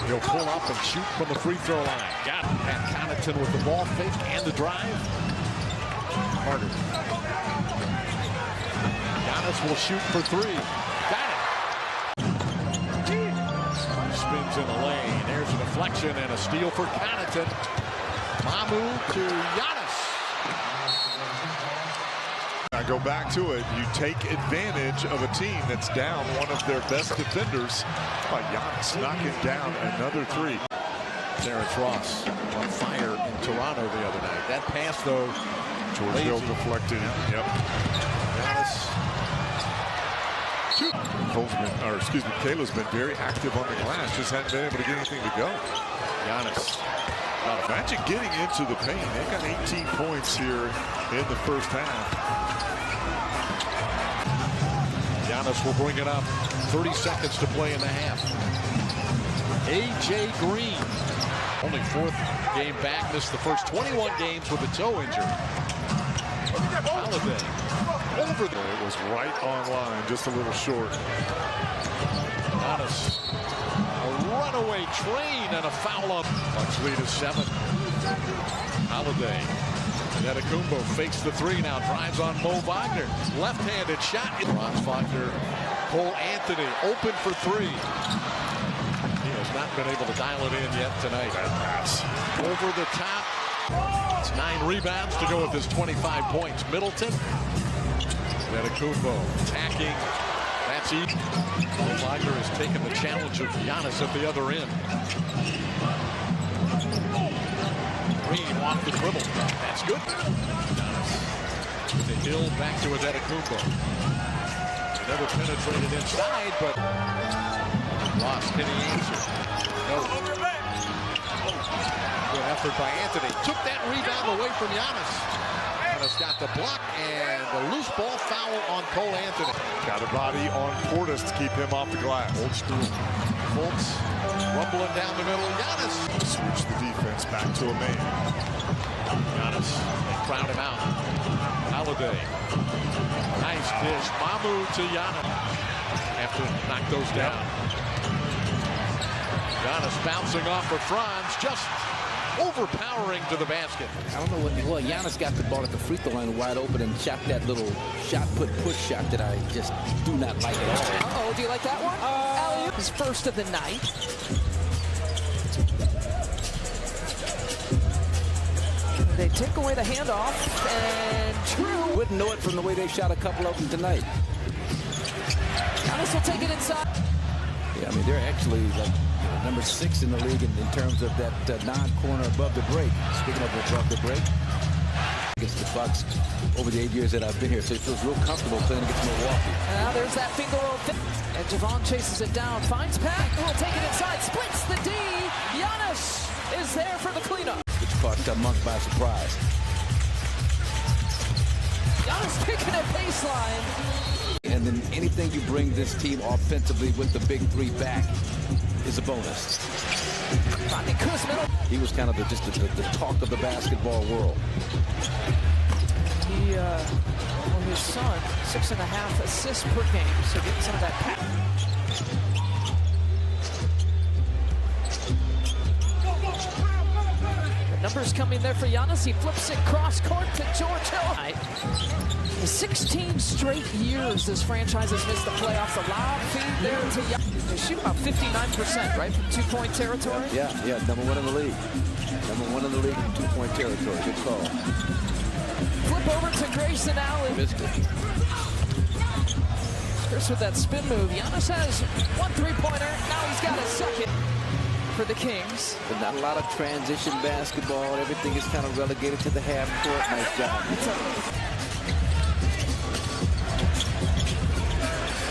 He'll pull up and shoot from the free throw line. Got it. Pat Connaughton with the ball fake and the drive. Carter. Giannis will shoot for 3. Got it. Spins in the lane. There's a deflection and a steal for Connaughton. Mamu to Giannis. I go back to it. You take advantage of a team that's down one of their best defenders by Giannis knocking down another 3. Terrence Ross on fire in Toronto the other night. That pass, though, George Hill deflected. Yep. Giannis. Caleb's been very active on the glass. Just hadn't been able to get anything to go. Giannis. Imagine getting into the paint. They got 18 points here in the first half. Giannis will bring it up. 30 seconds to play in the half. A.J. Green. Only 4th game back. Missed the first 21 games with a toe injury. Holiday. Over there. It was right on line. Just a little short. Giannis. A runaway train and a foul up. Bucks lead is 7. Holiday. Antetokounmpo fakes the 3 now. Drives on Mo Wagner. Left-handed shot. Franz Wagner. Cole Anthony open for 3. He has not been able to dial it in yet tonight. Over the top. It's 9 rebounds to go with his 25 points. Middleton. Antetokounmpo attacking. That's easy. Mo Wagner has taken the challenge of Giannis at the other end. Green off the dribble. That's good. The Hill back to Antetokounmpo. Never penetrated inside, but Ross, can he answer? No. Good effort by Anthony. Took that rebound away from Giannis. Giannis got the block and the loose ball foul on Cole Anthony. Got a body on Portis to keep him off the glass. Old school. Fultz rumbling down the middle. Giannis. Switch the defense back to a man. Giannis, they crowd him out. Holiday. Nice dish. Mamu to Giannis. Have to knock those down. Giannis bouncing off of Franz, just overpowering to the basket. I don't know what. Well, Giannis got the ball at the free throw line wide open and shot that little shot put push shot that I just do not like at all. Uh-oh, do you like that one? Alley-oop. His first of the night. They take away the handoff, and Drew wouldn't know it from the way they shot a couple of them tonight. Giannis will take it inside. Yeah, I mean, they're actually like number 6 in the league in terms of that non-corner above the break. Speaking of above the break, against the Bucks over the 8 years that I've been here, so he feels real comfortable playing against Milwaukee. Now there's that finger roll, and Javon chases it down, finds Pat, who will take it inside, splits the D. Giannis is there for the cleanup. Which caught Monk by surprise. Giannis picking at baseline. And then anything you bring this team offensively with the big 3 back is a bonus. He was kind of just the talk of the basketball world. He, his son, 6.5 assists per game, so getting some of that pass. The numbers coming there for Giannis. He flips it cross court to George Hill. 16 straight years this franchise has missed the playoffs. A loud feed there to Giannis. They shoot about 59%, right, from 2-point territory? Yeah, number 1 in the league. Number 1 in the league from 2-point territory. Good call. Flip over to Grayson Allen. Missed it. Chris with that spin move. Giannis has 1 3-pointer. Now he's got a second for the Kings. But not a lot of transition basketball. Everything is kind of relegated to the half court. Nice job.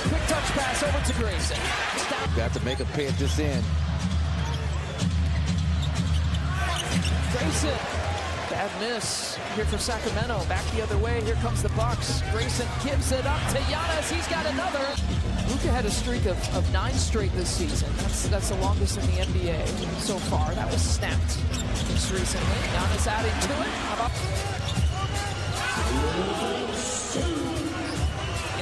Quick touch pass over to Grayson. Got to make a pay at this end. Grayson, bad miss here for Sacramento. Back the other way. Here comes the Bucks. Grayson gives it up to Giannis. He's got another. Luka had a streak of 9 straight this season. That's the longest in the NBA so far. That was snapped just recently. Giannis adding to it. How about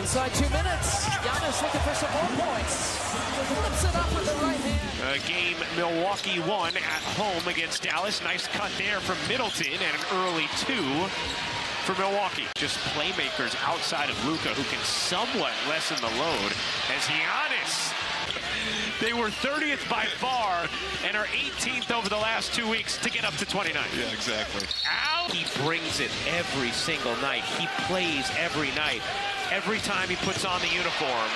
inside 2 minutes? Giannis looking for some more points. Flips it up with the right hand. Game Milwaukee won at home against Dallas. Nice cut there from Middleton and an early 2 for Milwaukee. Just playmakers outside of Luka who can somewhat lessen the load as Giannis. They were 30th by far and are 18th over the last 2 weeks to get up to 29. Yeah, exactly. He brings it every single night. He plays every night. Every time he puts on the uniform.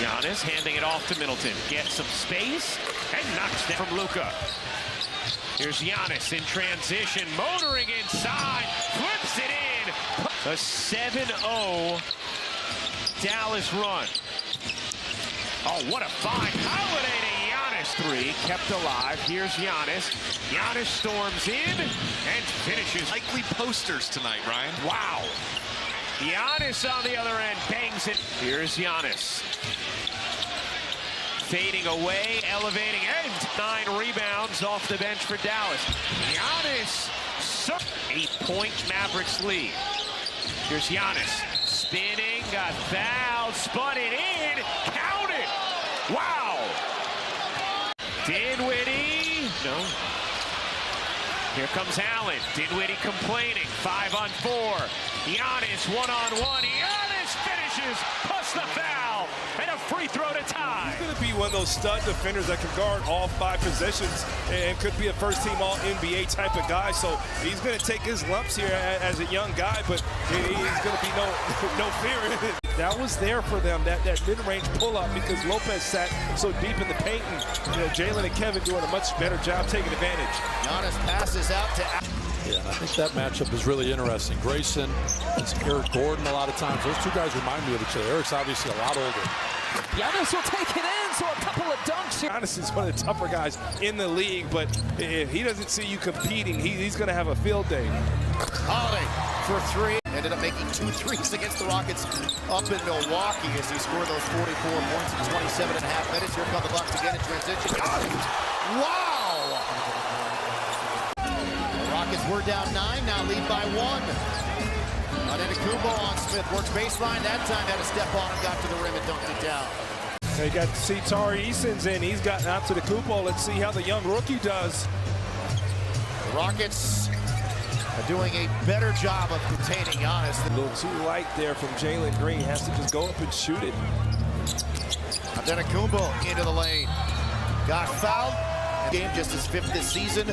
Giannis handing it off to Middleton. Gets some space and knocks down from Luka. Here's Giannis in transition, motoring inside, flips it in. A 7-0 Dallas run. Oh, what a find. Holiday to Giannis. 3 kept alive. Here's Giannis. Giannis storms in and finishes. Likely posters tonight, Ryan. Wow. Giannis on the other end bangs it. Here's Giannis. Fading away, elevating, and 9 rebounds off the bench for Dallas. Giannis, 8-point Mavericks lead. Here's Giannis, spinning, got fouled, spun it in, count it! Wow! Dinwiddie, no. Here comes Allen, Dinwiddie complaining, 5-on-4. Giannis, 1-on-1, Giannis finishes, plus the foul, and a free throw to tie. He's going to be one of those stud defenders that can guard all 5 possessions and could be a first-team All-NBA type of guy. So he's going to take his lumps here as a young guy, but he's going to be no fear in it. That was there for them, that mid-range pull-up, because Lopez sat so deep in the paint, and Jalen and Kevin doing a much better job taking advantage. Giannis passes out to Yeah, and I think that matchup is really interesting. Grayson and Eric Gordon a lot of times. Those two guys remind me of each other. Eric's obviously a lot older. Giannis will take it in, so a couple of dunks here. Giannis is one of the tougher guys in the league, but if he doesn't see you competing, he's going to have a field day. Holiday for three. Ended up making 2 threes against the Rockets up in Milwaukee as he scored those 44 points in 27.5 minutes. Here come the Bucks again in transition. Wow! The Rockets were down 9, now lead by 1. Antetokounmpo on Smith, works baseline. That time had a step on him, got to the rim and dunked it down. They got to see Tari Eason's in. He's gotten out to the Antetokounmpo. Let's see how the young rookie does. The Rockets are doing a better job of containing Giannis. A little too light there from Jalen Green. Has to just go up and shoot it. Antetokounmpo into the lane. Got fouled. Game just his 5th this season.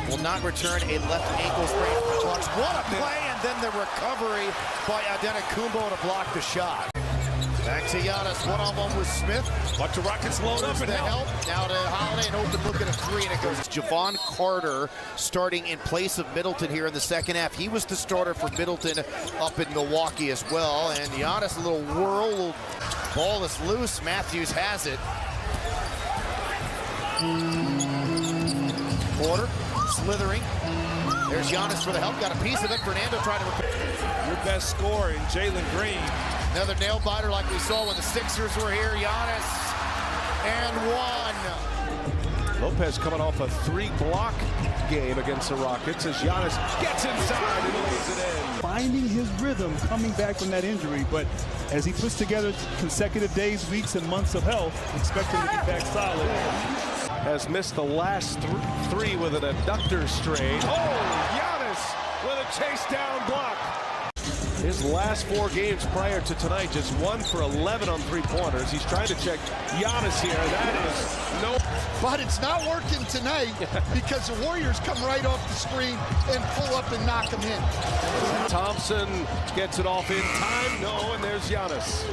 Will not return a left ankle sprain for the Bucks. What a play, and then the recovery by Antetokounmpo to block the shot. Back to Giannis, one-on-one with Smith. But the Rockets load up and help. Now to Holiday, an open look at a 3, and it goes. Javon Carter starting in place of Middleton here in the second half. He was the starter for Middleton up in Milwaukee as well. And Giannis, a little whirl, ball is loose. Matthews has it. Porter slithering. There's Giannis for the help. Got a piece of it. Fernando trying to recover. Your best scorer in Jalen Green. Another nail biter like we saw when the Sixers were here. Giannis and 1. Lopez coming off a 3-block game against the Rockets as Giannis gets inside and lays it in. Finding his rhythm coming back from that injury, but as he puts together consecutive days, weeks, and months of health, expect him to be back solid. Has missed the last 3 with an adductor strain. Oh, Giannis with a chase down block. His last 4 games prior to tonight, just 1 for 11 on 3-pointers. He's trying to check Giannis here. That is no. But it's not working tonight because the Warriors come right off the screen and pull up and knock him in. Thompson gets it off in time. No, and there's Giannis.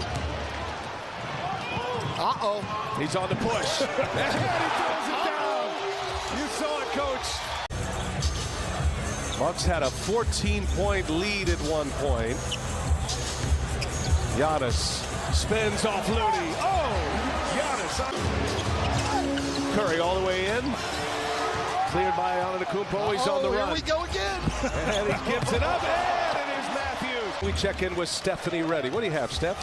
Uh-oh. He's on the push. And he throws it down. You saw it, Coach. Bucks had a 14-point lead at one point. Giannis spins off Looney. Oh, Giannis. Curry all the way in. Cleared by Antetokounmpo. He's on the run. Here we go again. And he gives it up. And it is Matthews. We check in with Stephanie Reddy. What do you have, Steph?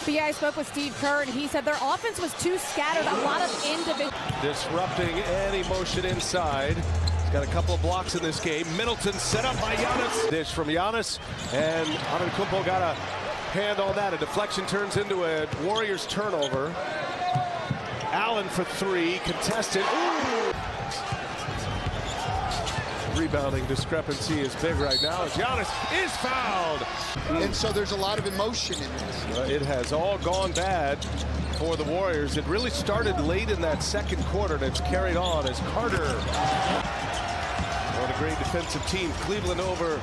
But yeah, I spoke with Steve Kerr, and he said their offense was too scattered. A lot of individual. Disrupting any motion inside. He's got a couple of blocks in this game. Middleton set up by Giannis. Dish from Giannis, and Antetokounmpo got a hand on that. A deflection turns into a Warriors turnover. Allen for 3, contested. Ooh! Rebounding discrepancy is big right now as Giannis is fouled. And so there's a lot of emotion in this. It has all gone bad for the Warriors. It really started late in that second quarter, and it's carried on as Carter. What a great defensive team. Cleveland over,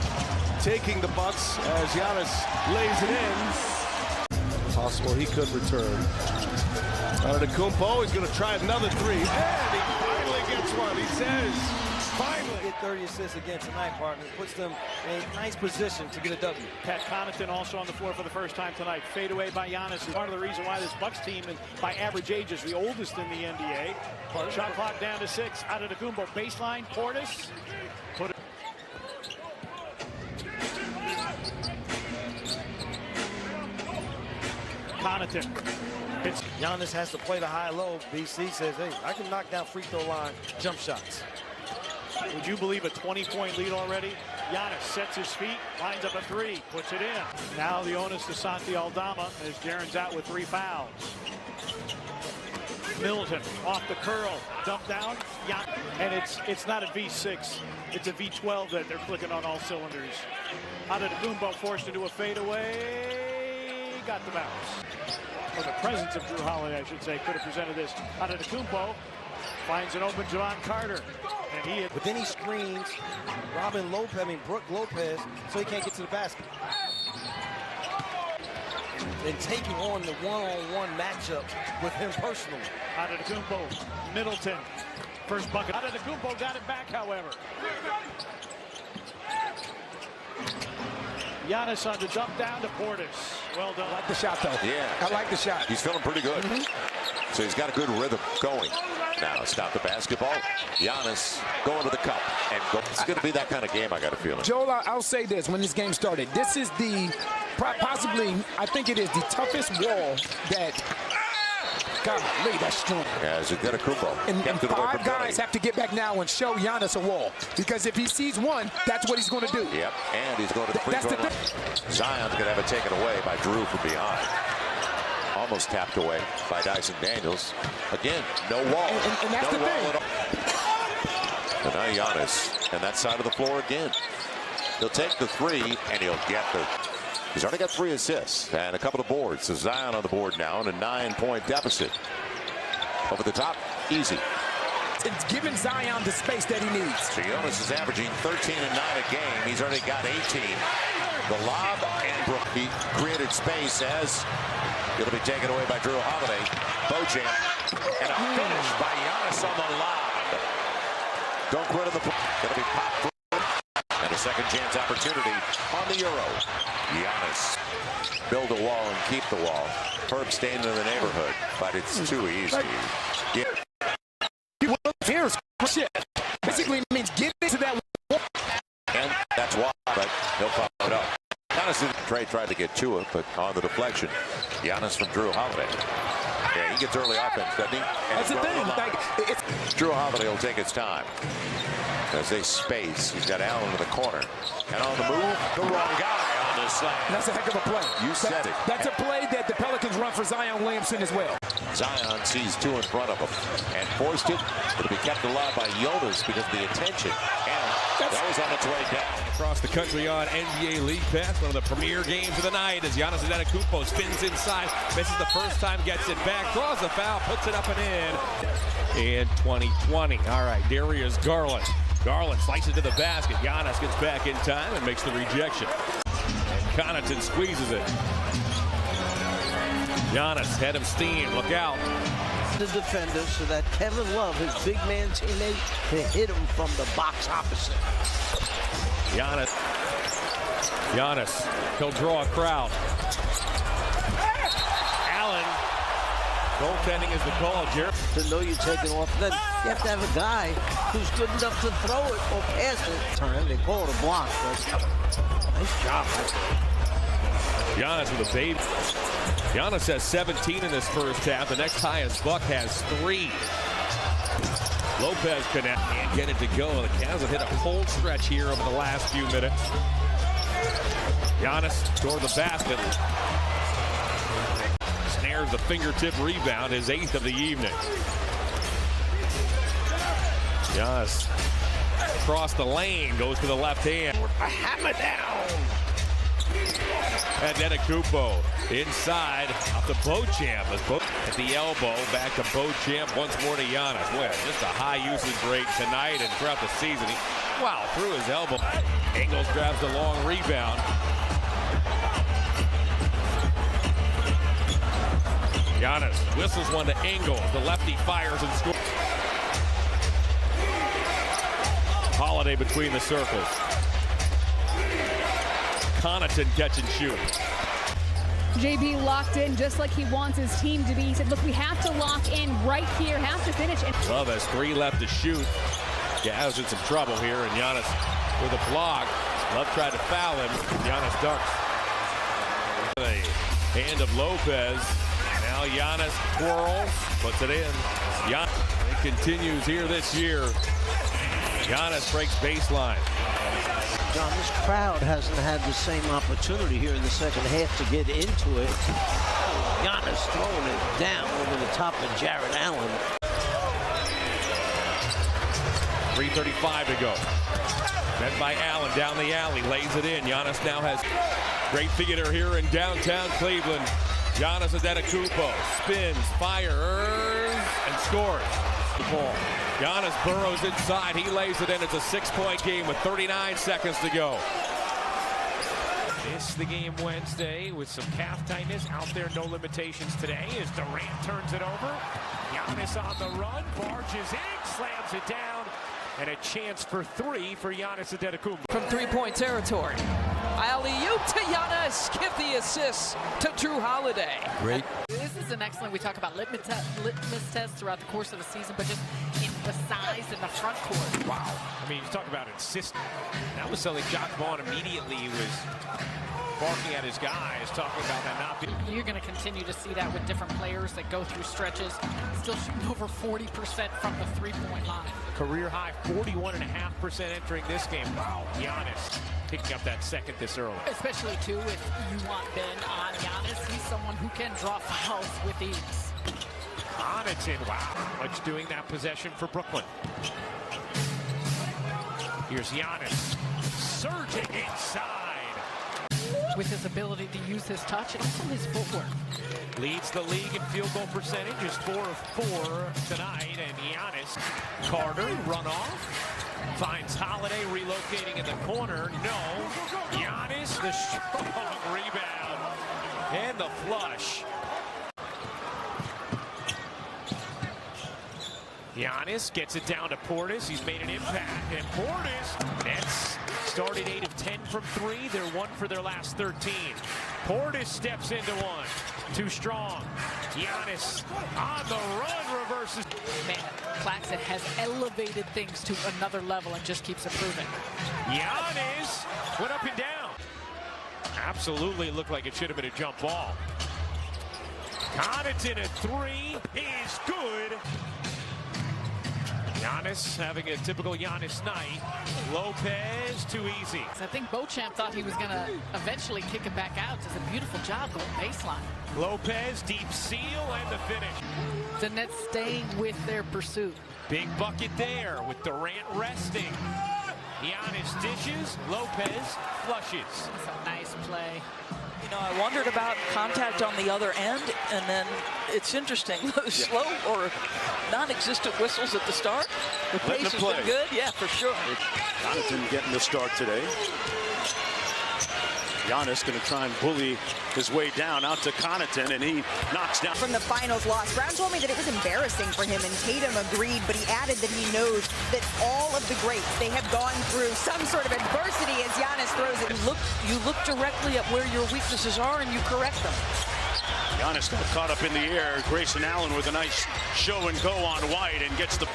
taking the Bucks as Giannis lays it in. Possible he could return. Antetokounmpo, he's going to try another 3, and he finally gets one. He says, finally. Get 30 assists again tonight, partner. Puts them in a nice position to get a W. Pat Connaughton also on the floor for the first time tonight. Fade away by Giannis is part of the reason why this Bucks team, and by average age, is the oldest in the NBA. Shot clock down to 6. Antetokounmpo baseline. Portis. Put it. Connaughton. It's Giannis has to play the high-low. BC says, hey, I can knock down free throw line jump shots. Would you believe a 20-point lead already? Giannis sets his feet, lines up a 3, puts it in. Now the onus to Santi Aldama as Jaren's out with 3 fouls. Middleton off the curl, dump down, and it's not a V6, it's a V12 that they're clicking on all cylinders. Antetokounmpo forced into a fadeaway, got the bounce. Or the presence of Drew Holiday, I should say, could have presented this. Antetokounmpo finds an open Javon Carter. And but then he screens Brook Lopez, so he can't get to the basket. And taking on the one-on-one matchup with him personally. Antetokounmpo, Middleton, first bucket. Antetokounmpo got it back, however. Giannis on the dump down to Portis. Well done. I like the shot, though. Yeah. I like the shot. He's feeling pretty good. So he's got a good rhythm going. Now, stop the basketball. Giannis going to the cup. And it's going to be that kind of game, I got a feeling. Joel, I'll say this when this game started. This is possibly, I think it is the toughest wall that, golly, that's strong. Yeah, it's Antetokounmpo. And 5 guys have to get back now and show Giannis a wall. Because if he sees one, that's what he's going to do. Yep, and he's going to the free throw line. Zion's going to have it taken away by Drew from behind. Almost tapped away by Dyson Daniels. Again, no wall. And that's no the wall thing. at all. And now Giannis, and that side of the floor again. He'll take the 3, and he'll get the... He's already got 3 assists and a couple of boards. So Zion on the board now in a 9-point deficit. Over the top, easy. It's giving Zion the space that he needs. So Giannis is averaging 13 and 9 a game. He's already got 18. The lob, and he created space as it'll be taken away by Drew Holiday. Beauchamp, and a finish by Giannis on the lob. Don't quit on the play. It'll be popped. And a second chance opportunity on the Euro. Giannis, build a wall and keep the wall. Herb staying in the neighborhood, but it's too easy. Yeah. Here's shit. Basically means get into that wall. And that's why, but he'll follow it up. Trey tried to get to it, but on the deflection. Giannis from Drew Holiday. Yeah, he gets early offense, doesn't he? And that's the thing. Drew Holiday will take his time. As they space, he's got Allen in the corner. And on the move, the wrong guy on this side. That's a heck of a play. You said it. That's a play that the Pelicans run for Zion Williamson as well. Zion sees 2 in front of him and forced it. It'll be kept alive by Jonas because of the attention. And that was on its way down. Across the country on NBA League Pass, one of the premier games of the night as Giannis Antetokounmpo spins inside, misses the first time, gets it back, draws the foul, puts it up and in 2020. All right, Darius Garland. Garland slices to the basket. Giannis gets back in time and makes the rejection. And Connaughton squeezes it. Giannis, head of steam, look out. The defender so that Kevin Love, his big man teammate, can hit him from the box opposite. Giannis, he'll draw a crowd. Allen, goaltending is the call, Jared. To know you're taking off, then you have to have a guy who's good enough to throw it or pass it. Time they call it a block, but nice job. Giannis with a baby. Giannis has 17 in this first half. The next highest Buck has 3. Lopez can't get it to go. The Cavs have hit a cold stretch here over the last few minutes. Giannis toward the basket. Snares the fingertip rebound, his 8th of the evening. Giannis across the lane, goes to the left hand. A hammer down. Antetokounmpo inside off the Beauchamp. At the elbow, back to Beauchamp, once more to Giannis. Well, just a high usage rate tonight and throughout the season. Wow, through his elbow. Ingles grabs the long rebound. Giannis whistles one to Ingles. The lefty fires and scores. Holiday between the circles. Connaughton catch and shoot. JB locked in just like he wants his team to be. He said, look, we have to lock in right here, have to finish. Love has 3 left to shoot. Gav's in some trouble here, and Giannis with a block. Love tried to foul him. Giannis dunks. The hand of Lopez. Now Giannis twirls, puts it in. Giannis, it continues here this year. Giannis breaks baseline. John, this crowd hasn't had the same opportunity here in the second half to get into it. Giannis throwing it down over the top of Jared Allen. 3:35 to go. Met by Allen down the alley, lays it in. Giannis now has great theater here in downtown Cleveland. Giannis Antetokounmpo spins, fires, and scores the ball. Giannis burrows inside. He lays it in. It's a 6-point game with 39 seconds to go. Miss the game Wednesday with some calf tightness. Out there, no limitations today as Durant turns it over. Giannis on the run, barges in, slams it down, and a chance for 3 for Giannis Antetokounmpo. From 3-point territory. Alley-oop to Giannis. Give the assist to Drew Holiday. Great. This is an excellent, we talk about litmus tests throughout the course of the season, but just in the size in the front court. Wow. I mean, you talk about insist. That was something Jock Vaughn immediately was barking at his guys, talking about that not being. You're going to continue to see that with different players that go through stretches, still shooting over 40% from the three-point line. Career high 41.5% entering this game. Wow. Giannis picking up that second this early. Especially, too, if you want Ben on Giannis. He's someone who can draw fouls with ease. Connaughton, wow. Much doing that possession for Brooklyn. Here's Giannis surging inside. With his ability to use his touch and also his footwork. Leads the league in field goal percentage, is 4 of 4 tonight, and Giannis. Carter, run off, finds Holiday relocating in the corner, no. Giannis, the strong rebound, and the flush. Giannis gets it down to Portis. He's made an impact, and Portis, Nets started 8 of 10 from 3. They're 1 for their last 13. Portis steps into one. Too strong. Giannis on the run, reverses. Man, Claxton has elevated things to another level and just keeps improving. Giannis went up and down. Absolutely looked like it should have been a jump ball. Connaughton at 3 is good. Giannis having a typical Giannis night. Lopez, too easy. I think Beauchamp thought he was going to eventually kick it back out. Does a beautiful job going baseline. Lopez, deep seal, and the finish. The Nets staying with their pursuit. Big bucket there with Durant resting. Giannis dishes, Lopez flushes. That's a nice play. You know, I wondered about contact on the other end, and then it's interesting. Those slow or non-existent whistles at the start. The pace has been good, yeah, for sure. Connaughton getting the start today. Giannis going to try and bully his way down out to Connaughton, and he knocks down. From the finals loss, Brown told me that it was embarrassing for him, and Tatum agreed, but he added that he knows that all of the greats, they have gone through some sort of adversity as Giannis throws it. You look directly at where your weaknesses are, and you correct them. Giannis got caught up in the air. Grayson Allen with a nice show and go on White, and gets the...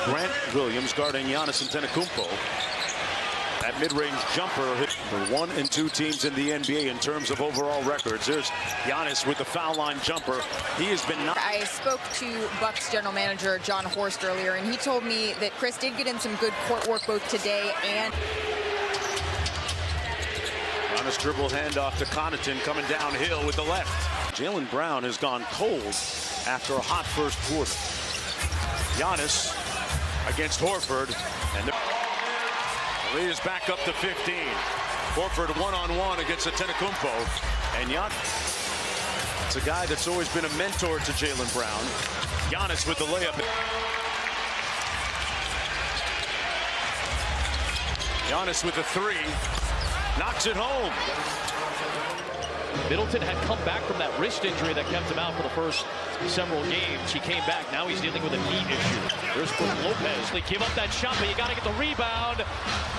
Grant Williams guarding Giannis Antetokounmpo. That mid-range jumper hit for 1 and 2 teams in the NBA in terms of overall records. There's Giannis with the foul line jumper. He has been... I spoke to Bucks general manager John Horst earlier, and he told me that Chris did get in some good court work both today and... Giannis dribble handoff to Connaughton coming downhill with the left. Jaylen Brown has gone cold after a hot first quarter. Giannis against Horford, and the lead is back up to 15. Horford one-on-one against Antetokounmpo, and Giannis, it's a guy that's always been a mentor to Jaylen Brown. Giannis with the layup. Giannis with the 3, knocks it home. Middleton had come back from that wrist injury that kept him out for the first several games. He came back. Now he's dealing with a knee issue. There's Lopez. They give up that shot, but you got to get the rebound.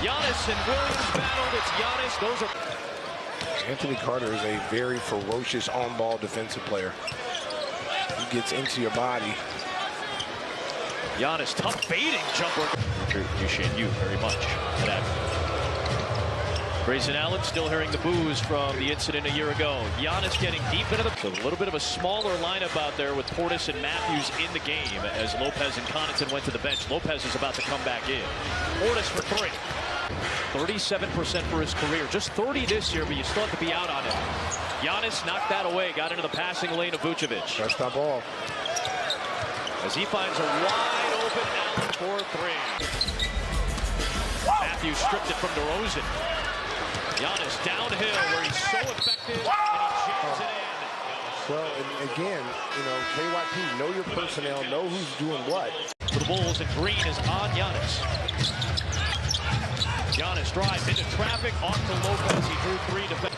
Giannis and Williams battled. It's Giannis. Those are... Anthony Carter is a very ferocious on-ball defensive player. He gets into your body. Giannis, tough fading jumper. Appreciate you very much for that. Grayson Allen still hearing the boos from the incident a year ago. Giannis getting deep into a little bit of a smaller lineup out there with Portis and Matthews in the game as Lopez and Connaughton went to the bench. Lopez is about to come back in. Portis for 3. 37% for his career. Just 30 this year, but you still have to be out on him. Giannis knocked that away. Got into the passing lane of Vucevic. That's that ball. As he finds a wide open Allen for 3. Matthews stripped it from DeRozan. Giannis downhill where he's so effective and he jams it in. Well, and again, you know, KYP, know your personnel, know who's doing what. For the Bulls, and Green is on Giannis. Giannis drives into traffic, off to Lopez. He drew 3 defenders.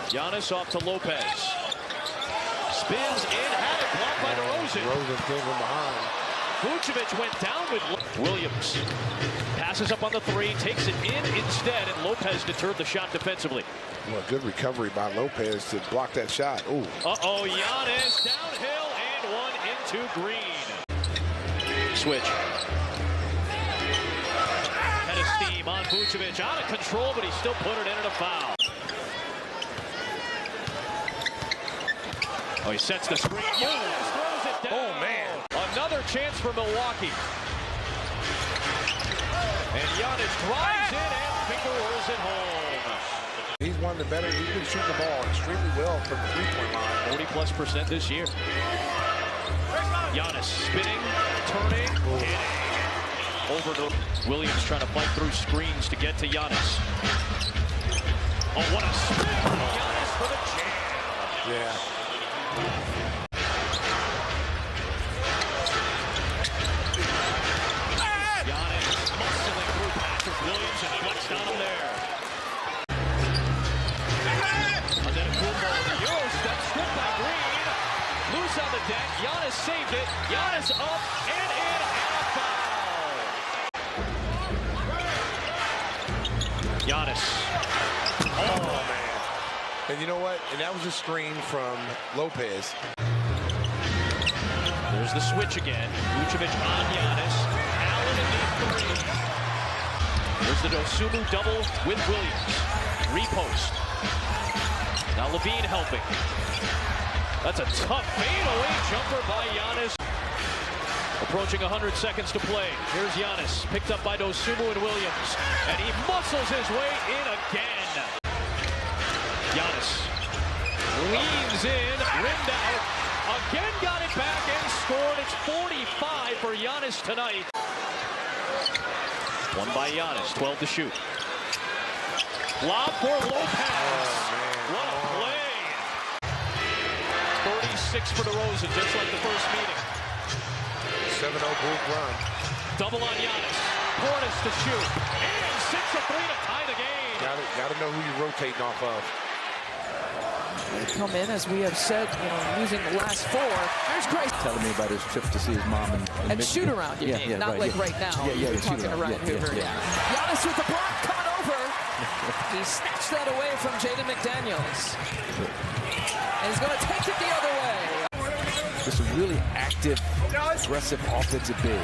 Giannis off to Lopez. Spins in, had it blocked by DeRozan. DeRozan came from behind. Vucevic went down with Williams. Passes up on the 3, takes it in instead. instead, and Lopez deterred the shot defensively. Well, good recovery by Lopez to block that shot. Ooh. Uh-oh, Giannis downhill and one into Green. Switch. Head of steam on Vucevic. Out of control, but he still put it in and a foul. Oh, he sets the screen. Giannis throws it down. Oh, man. Another chance for Milwaukee. And Giannis drives in and finger rolls it home. He's one of the better. He's been shooting the ball extremely well from the three-point line. 40+% this year. Giannis spinning, turning, hitting. Over to Williams trying to fight through screens to get to Giannis. Oh, what a spin! Giannis for the jam. Yeah. Giannis muscling through Patrick Williams and shuts down him there. Antetokounmpo, the Euro step, stripped by Green. Loose on the deck. Giannis saved it. Giannis up and in and a foul. Giannis. Oh, man. And you know what? And that was a screen from Lopez. There's the switch again. Vucevic on Giannis. Allen in deep three. There's the Dosunmu double with Williams. Repost. Now Levine helping. That's a tough fadeaway jumper by Giannis. Approaching 100 seconds to play. Here's Giannis, picked up by Dosunmu and Williams. And he muscles his way in again. Giannis leans in, rimmed out. Again got it back and scored. It's 45 for Giannis tonight. One by Giannis, 12 to shoot. Lob for Lopez. What a play. 36 for DeRozan, just like the first meeting. 7-0 Bulls run. Double on Giannis. Portis to shoot. And 6 of 3 to tie the game. Got to know who you're rotating off of. They come in, as we have said, using the last 4. There's Grace. Telling me about his trip to see his mom and shoot around, you mean, not like right now. Yeah, We're talking around Hoover. Giannis with the block coming over. He snatched that away from Jaden McDaniels. And he's going to take it the other way. Just a really active, aggressive offensive big.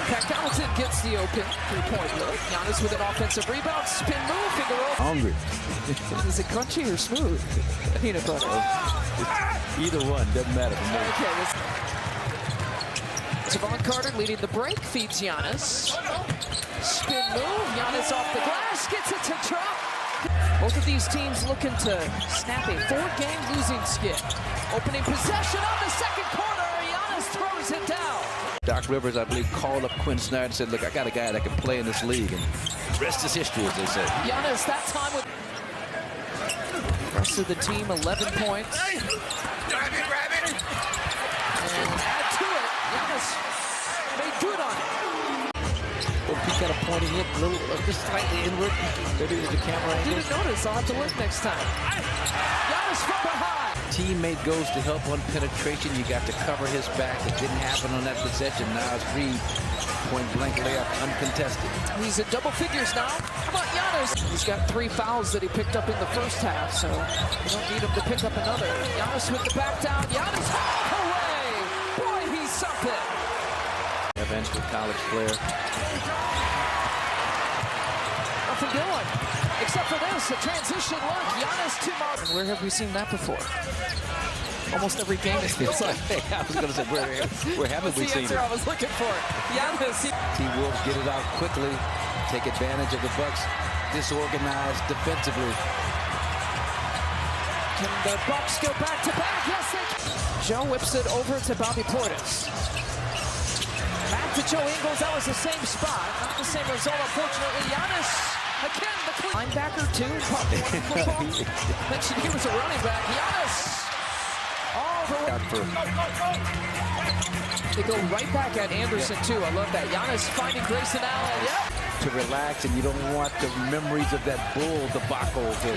Pat Connaughton gets the open three-point look. Giannis with an offensive rebound, spin move, finger roll. Hungry. Is it crunchy or smooth? Peanut butter. Either one, doesn't matter for me. Okay, Javon Carter leading the break, feeds Giannis. Spin move, Giannis off the glass, gets it to drop. Both of these teams looking to snap a 4-game losing skid. Opening possession of the second quarter, Giannis throws it down. Doc Rivers, I believe, called up Quinn Snyder and said, look, I got a guy that can play in this league, and the rest is history, as they say. Giannis, that time with rest of the team, 11 points. And add to it, Giannis made good on it. Well, he got a pointing it, a little, just slightly inward. Maybe with the camera angle. Didn't notice, I'll have to look next time. Giannis from behind. Teammate goes to help on penetration. You got to cover his back. It didn't happen on that possession. Now it's Reed, point blank layup, uncontested. He's at double figures now. How about Giannis? He's got 3 fouls that he picked up in the first half, so you don't need him to pick up another. Giannis with the back down. Giannis all the way. Boy, he's something. Eventual college player. Nothing doing. Except for this, a transition look. Giannis to Martin. Where have we seen that before? Almost every game, it feels like. I was going to say, where haven't we seen it? I was looking for. Giannis. T-Wolves get it out quickly, take advantage of the Bucks, disorganized defensively. Can the Bucks go back-to-back? Yes, they can. Joe whips it over to Bobby Portis. Back to Joe Ingles. That was the same spot. Not the same result, unfortunately. Giannis, again, the clean linebacker, too. Football. Mentioned he was a running back. Giannis. All the way. They go right back at Anderson, too. I love that. Giannis finding Grayson Allen. Yep. To relax, and you don't want the memories of that bull debacle to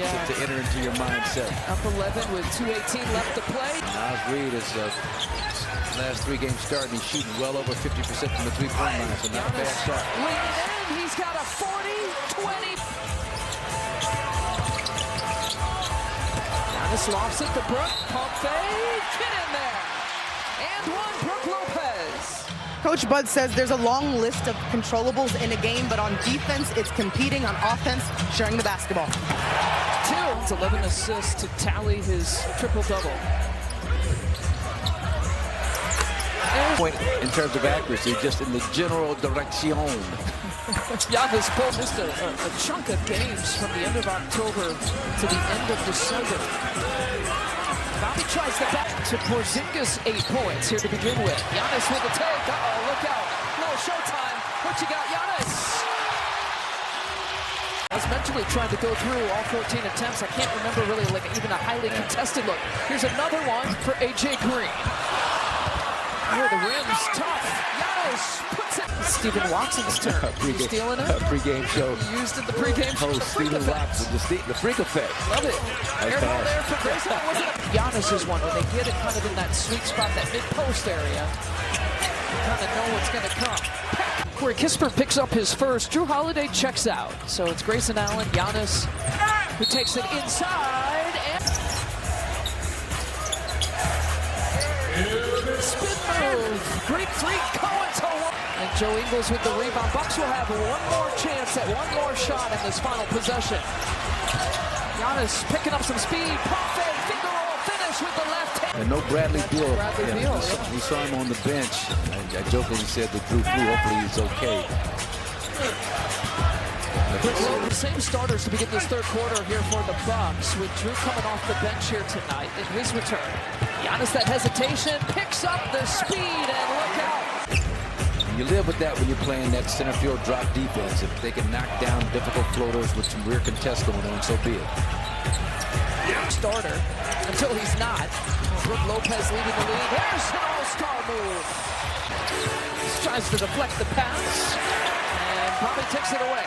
enter into your mindset. Up 11 with 2:18 left to play. Nas Reed is last 3 games starting. He's shooting well over 50% from the 3-point line, so not a bad shot. Leaning in, he's got a 40-20. Giannis lofts it to Brook. Pump fake. Get in there. And one, Brook Lopez. Coach Bud says there's a long list of controllables in a game, but on defense, it's competing. On offense, sharing the basketball. 2. It's 11 assists to tally his triple-double. Point in terms of accuracy, just in the general direction. Giannis pulled just a chunk of games from the end of October to the end of December. Bobby tries to back to Porzingis, 8 points here to begin with. Giannis with the take. Uh-oh, look out. Little showtime. What you got, Giannis? I was mentally trying to go through all 14 attempts. I can't remember really like even a highly contested look. Here's another one for A.J. Green. Oh, the rim's tough. Giannis puts it. Stephen Watson's turn. You stealing it? Pre-game show. You used it the pre-game show. Host Stephen Watson, the freak effect. Love it. Air ball there for Grayson. Giannis is one when they get it kind of in that sweet spot, that mid-post area. You kind of know what's going to come. Corey Kispert picks up his first. Drew Holiday checks out. So it's Grayson Allen, Giannis, who takes it inside. And spin move. Greek freak going to one. And Joe Ingles with the rebound. Bucks will have one more chance at one more shot in this final possession. Giannis picking up some speed. Pump fake, finger roll, finish with the left hand. And no Bradley Beal. Beal. We saw him on the bench. I jokingly said that Drew flew. Hopefully he's okay. The same starters to begin this third quarter here for the Bucks, with Drew coming off the bench here tonight in his return. Giannis, that hesitation, picks up the speed, and look out. You live with that when you're playing that center field drop defense. If they can knock down difficult floaters with some rear contest going on, so be it. Starter until he's not. Brook Lopez leading the lead. There's an all-star move. He tries to deflect the pass, and probably takes it away.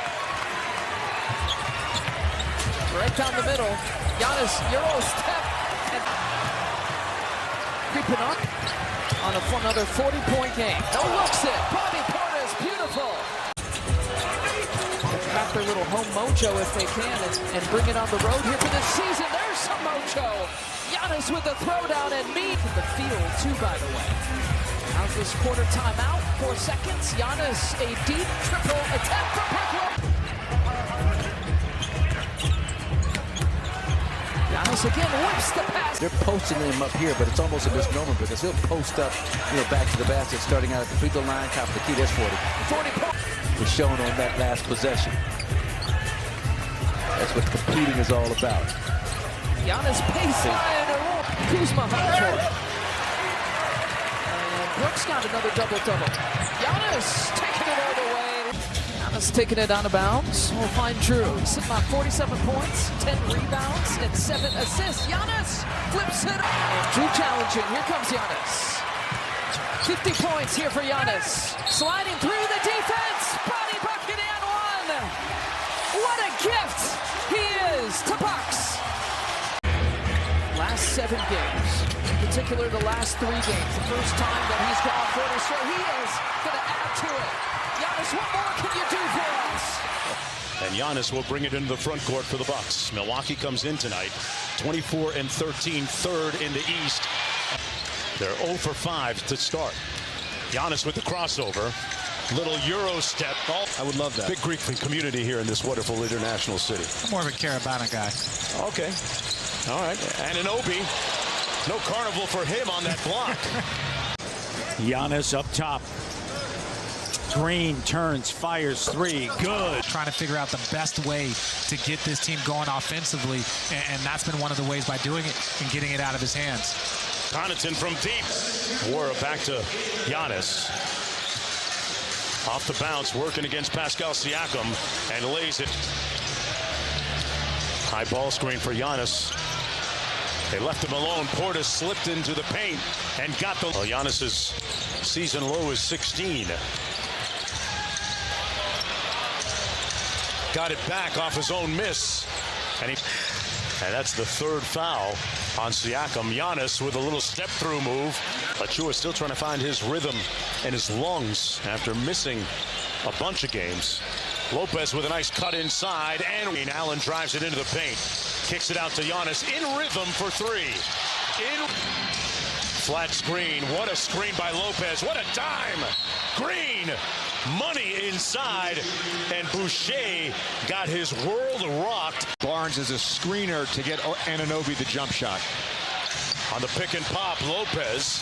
Right down the middle. Giannis, Euro step. And creeping up on another 40-point game. No looks it. Bobby Portis, beautiful. Got their little home mojo if they can and bring it on the road here for this season. There's some mojo. Giannis with the throwdown and meet in the field too, by the way. How's this quarter timeout? 4 seconds. Giannis, a deep triple attempt for Brook. Giannis again whips the pass. They're posting him up here, but it's almost a misnomer because he'll post up, back to the basket, starting out at the free throw line, top of the key. There's 40. 40 points. Was shown on that last possession. That's what competing is all about. Giannis baseline. Kuzma hung for it. And Brooks got another double-double. Giannis taking it all the way. Giannis taking it out of bounds. We'll find Drew. Sitting on 47 points, 10 rebounds, and 7 assists. Giannis flips it up. And Drew challenging. Here comes Giannis. 50 points here for Giannis. Sliding through the defense. Body bucket and one. What a gift he is to Bucks. Last 7 games, in particular the last 3 games, the first time that he's gone 40, so he is going to add to it. Giannis, what more can you do for us? And Giannis will bring it into the front court for the Bucks. Milwaukee comes in tonight, 24-13, third in the East. They're 0 for 5 to start. Giannis with the crossover. Little Euro step. Oh, I would love that. Big Greek community here in this wonderful international city. I'm more of a Carabana guy. Okay. All right. And an Obi. No carnival for him on that block. Giannis up top. Green turns, fires 3. Good. Trying to figure out the best way to get this team going offensively, and that's been one of the ways by doing it and getting it out of his hands. Connaughton from deep. Wara back to Giannis. Off the bounce, working against Pascal Siakam, and lays it. High ball screen for Giannis. They left him alone. Portis slipped into the paint and got the... Well, Giannis's season low is 16. Got it back off his own miss. And that's the 3rd foul on Siakam. Giannis with a little step-through move. Achua still trying to find his rhythm and his lungs after missing a bunch of games. Lopez with a nice cut inside, and Allen drives it into the paint. Kicks it out to Giannis in rhythm for three. Flat screen. What a screen by Lopez. What a dime. Green. Money inside. And Boucher got his world rocked. Barnes is a screener to get Anunoby the jump shot. On the pick and pop, Lopez.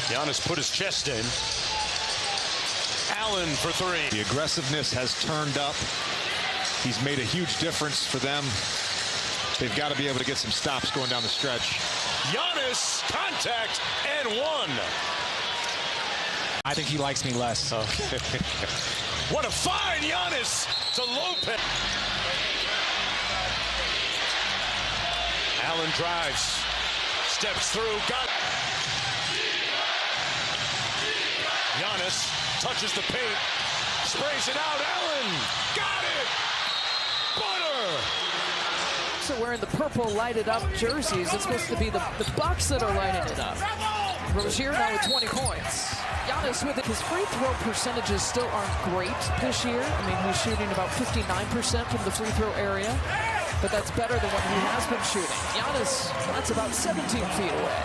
Giannis put his chest in. Allen for three. The aggressiveness has turned up. He's made a huge difference for them. They've got to be able to get some stops going down the stretch. Giannis, contact, and one. I think he likes me less. Okay. What a fine Giannis to Lopez. Allen drives, steps through, got Giannis touches the paint, sprays it out. Allen got it. Butter. So wearing the purple lighted up jerseys, it's supposed to be the Bucks that are lighting it up. Rozier now with 20 points. Giannis with it. His free throw percentages still aren't great this year. I mean, he's shooting about 59% from the free throw area, but that's better than what he has been shooting. Giannis, that's about 17 feet away.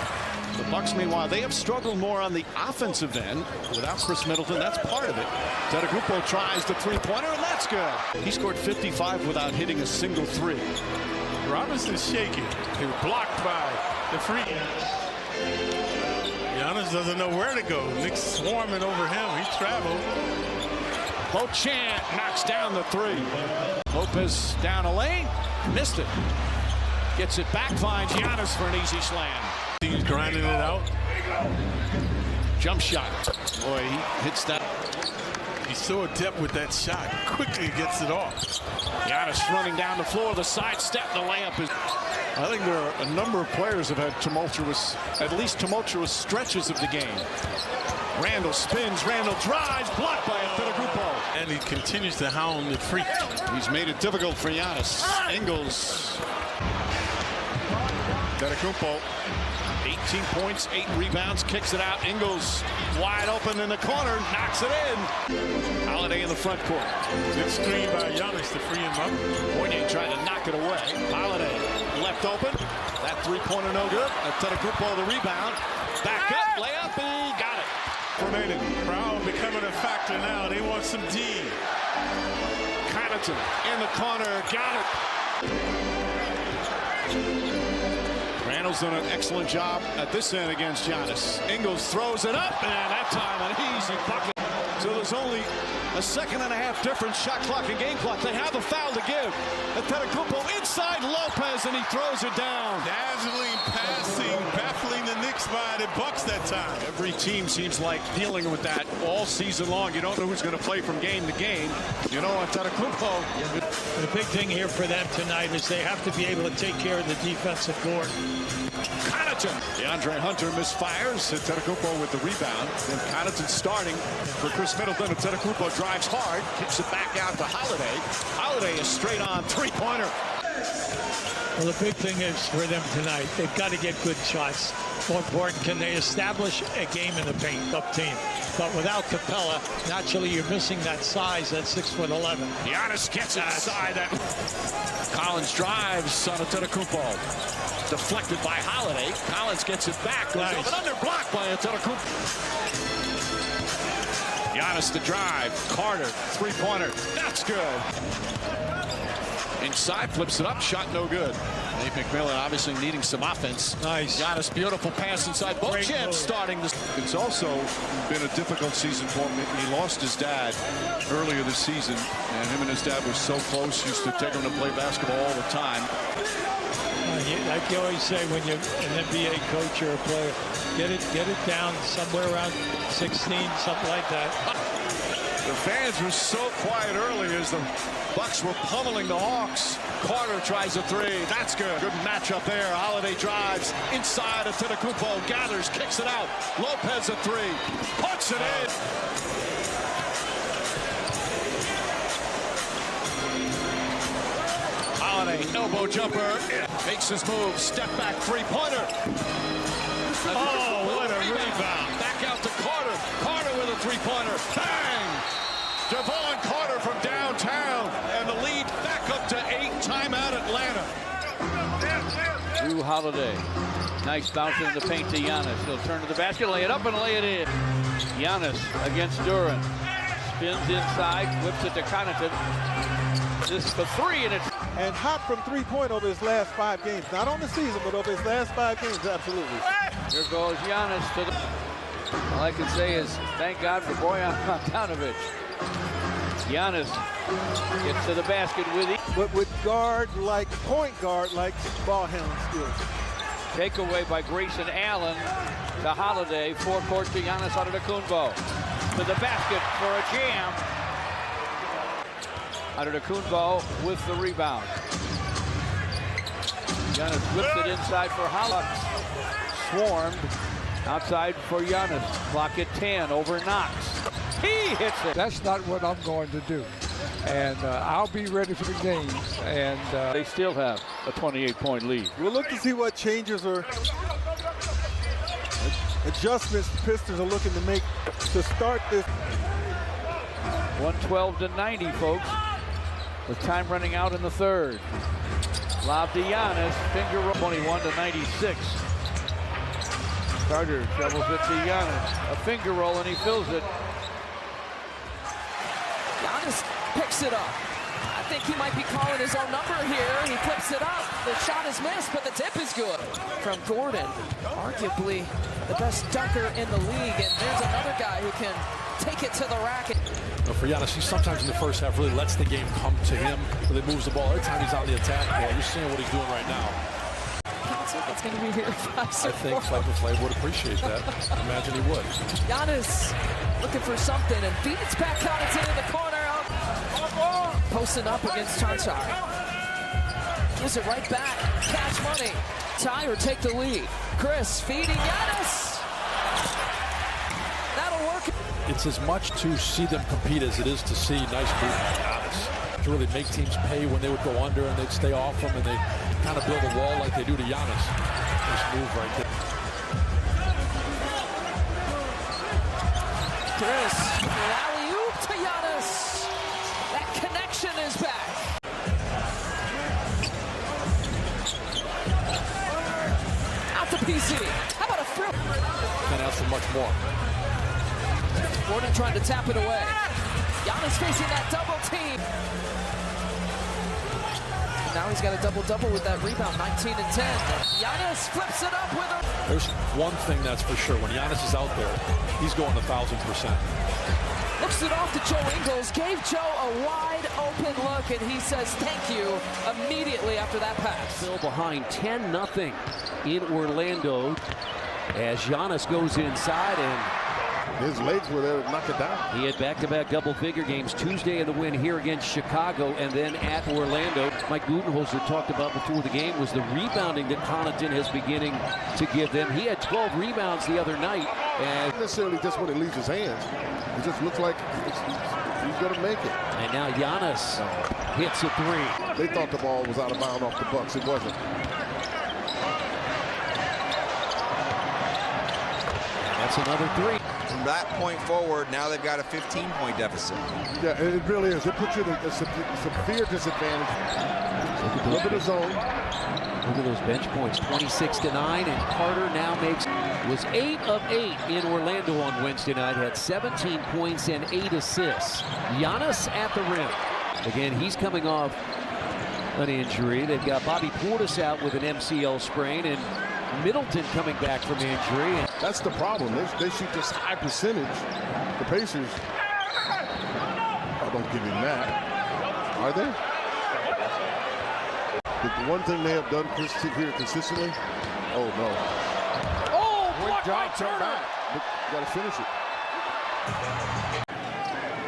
The Bucks, meanwhile, they have struggled more on the offensive end without Chris Middleton. That's part of it. Antetokounmpo tries the three-pointer, and that's good. He scored 55 without hitting a single three. Robinson's shaking. He was blocked by the free. Giannis doesn't know where to go. Knicks swarming over him. He traveled. Beauchamp knocks down the three. Lopez down a lane. Missed it. Gets it back, finds Giannis for an easy slam. He's grinding it out. Jump shot. Boy, he hits that. He's so adept with that shot. Quickly gets it off. Giannis running down the floor. The side step. The layup is. I think there are a number of players have had at least tumultuous stretches of the game. Randall spins. Randall drives. Blocked by Antetokounmpo. And he continues to hound the freak. He's made it difficult for Giannis. Ingles. Antetokounmpo. 18 points, 8 rebounds, kicks it out. Ingles wide open in the corner, knocks it in. Holiday in the front court. Good screen by Giannis to free him up. Fournier trying to knock it away. Holiday left open. That three-pointer no good. Antetokounmpo the rebound. Back up, layup, he got it. Remaining. Crowd becoming a factor now. They want some D. Connaughton in the corner, got it. Randall's done an excellent job at this end against Giannis. Ingles throws it up, and that time an easy bucket. So there's only a second and a half difference, shot clock and game clock. They have a foul to give. Antetokounmpo inside Lopez, and he throws it down. Dazzling passing, baffling the Knicks by the Bucks that time. Every team seems like dealing with that all season long. You don't know who's going to play from game to game. You know, Antetokounmpo. The big thing here for them tonight is they have to be able to take care of the defensive board. Connaughton. DeAndre Hunter misfires. Antetokounmpo with the rebound. Then Connaughton starting for Chris Middleton. Antetokounmpo drives hard. Kicks it back out to Holiday. Holiday is straight on three-pointer. Well, the big thing is for them tonight, they've got to get good shots. More important, can they establish a game in the paint, up team? But without Capella, naturally you're missing that size at 6'11". Giannis gets inside that. Collins drives on Antetokounmpo. Deflected by Holiday. Collins gets it back. Goes up and under, blocked by Antetokounmpo. Giannis the drive. Carter, three-pointer. That's good. Inside, flips it up. Shot no good. Nate McMillan obviously needing some offense. Nice. Giannis, beautiful pass inside. Beauchamp starting this. It's also been a difficult season for him. He lost his dad earlier this season, and him and his dad were so close. Used to take him to play basketball all the time. Like you always say, when you're an NBA coach or a player, get it down somewhere around 16, something like that. The fans were so quiet early as the Bucks were pummeling the Hawks. Carter tries a three. That's good. Good matchup there. Holiday drives inside. Antetokounmpo gathers, kicks it out. Lopez a three. Puts it in. Holiday, elbow jumper. Makes his move. Step back three-pointer. Oh, what a rebound. Back out to Carter. Carter with a three-pointer. Bang! Devon Carter from downtown. And the lead back up to 8. Holiday. Nice bounce in the paint to Giannis. He'll turn to the basket, lay it up, and lay it in. Giannis against Duran. Spins inside, whips it to Connaughton. This for three, and it's... And hot from three-point over his last 5 games. Not on the season, but over his last 5 games, absolutely. Here goes Giannis to the... All I can say is thank God for Bojan Bogdanovic. Giannis gets to the basket with it. But with point guard like ball handling skills. Takeaway by Grayson Allen to Holiday. Forecourt to Giannis Antetokounmpo. To the basket for a jam. Antetokounmpo with the rebound. Giannis whips it inside for Holiday. Swarmed outside for Giannis. Clock at 10 over Knox. He hits it. That's not what I'm going to do. And I'll be ready for the games. And they still have a 28-point lead. We'll look to see what changes or adjustments the Pistons are looking to make to start this. 112-90, folks. With time running out in the third. Lob to Giannis. Finger roll. 21-96. Carter shovels it to Giannis. A finger roll, and he fills it. Giannis picks it up. I think he might be calling his own number here. He flips it up. The shot is missed, but the tip is good. From Gordon, arguably the best dunker in the league. And there's another guy who can take it to the rack. For Giannis, he sometimes in the first half really lets the game come to him. But he moves the ball every time he's on the attack. Well, you're seeing what he's doing right now. That's going to be here. I think Flavor Flav would appreciate that. Imagine he would. Giannis looking for something and feeds back Connaughton in the corner. Posting up against Tonchar. Gives it right back. Cash money. Tie or take the lead. Chris feeding Giannis. That'll work. It's as much to see them compete as it is to see nice movement by Giannis. To really make teams pay when they would go under and they'd stay off them and they kind of build a wall like they do to Giannis. Nice move right there. Chris, alley-oop to Giannis. That connection is back. Out to PC. How about a flip? Can't ask for much more. Gordon trying to tap it away. Giannis facing that double team. Now he's got a double-double with that rebound, 19 and 10. Giannis flips it up with a... There's one thing that's for sure. When Giannis is out there, he's going 1,000%. Looks it off to Joe Ingles. Gave Joe a wide-open look, and he says thank you immediately after that pass. Still behind 10-0 in Orlando as Giannis goes inside and... His legs were there to knock it down. He had back-to-back double-figure games Tuesday in the win here against Chicago and then at Orlando. Mike Budenholzer talked about before the game was the rebounding that Connaughton is beginning to give them. He had 12 rebounds the other night. And not necessarily just when it leaves his hands. It just looks like he's going to make it. And now Giannis hits a three. They thought the ball was out of bounds off the Bucks. It wasn't. That's another three. From that point forward, now they've got a 15-point deficit. Yeah, it really is. It puts you in a severe disadvantage. Look at the zone. Look at those bench points, 26-9, and Carter now was 8 of 8 in Orlando on Wednesday night, had 17 points and 8 assists. Giannis at the rim. Again, he's coming off an injury. They've got Bobby Portis out with an MCL sprain, and Middleton coming back from injury. That's the problem. They shoot this high percentage. The Pacers, I don't give him that. Are they? The one thing they have done here consistently. Oh no! Oh, great job, turn back. But you got to finish it.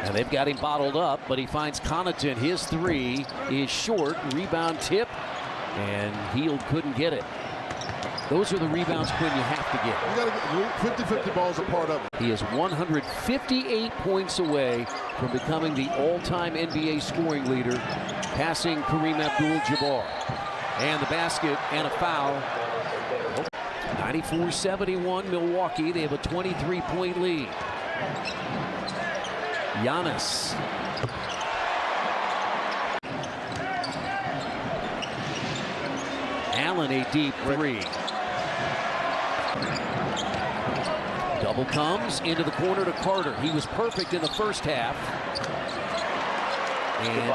And they've got him bottled up, but he finds Connaughton. His three is short. Rebound tip, and Hield couldn't get it. Those are the rebounds, Quinn, you have to get. You got to get 50-50 balls a part of it. He is 158 points away from becoming the all-time NBA scoring leader, passing Kareem Abdul-Jabbar. And the basket and a foul. 94-71 Milwaukee. They have a 23-point lead. Giannis. Allen a deep three. Double comes into the corner to Carter. He was perfect in the first half. And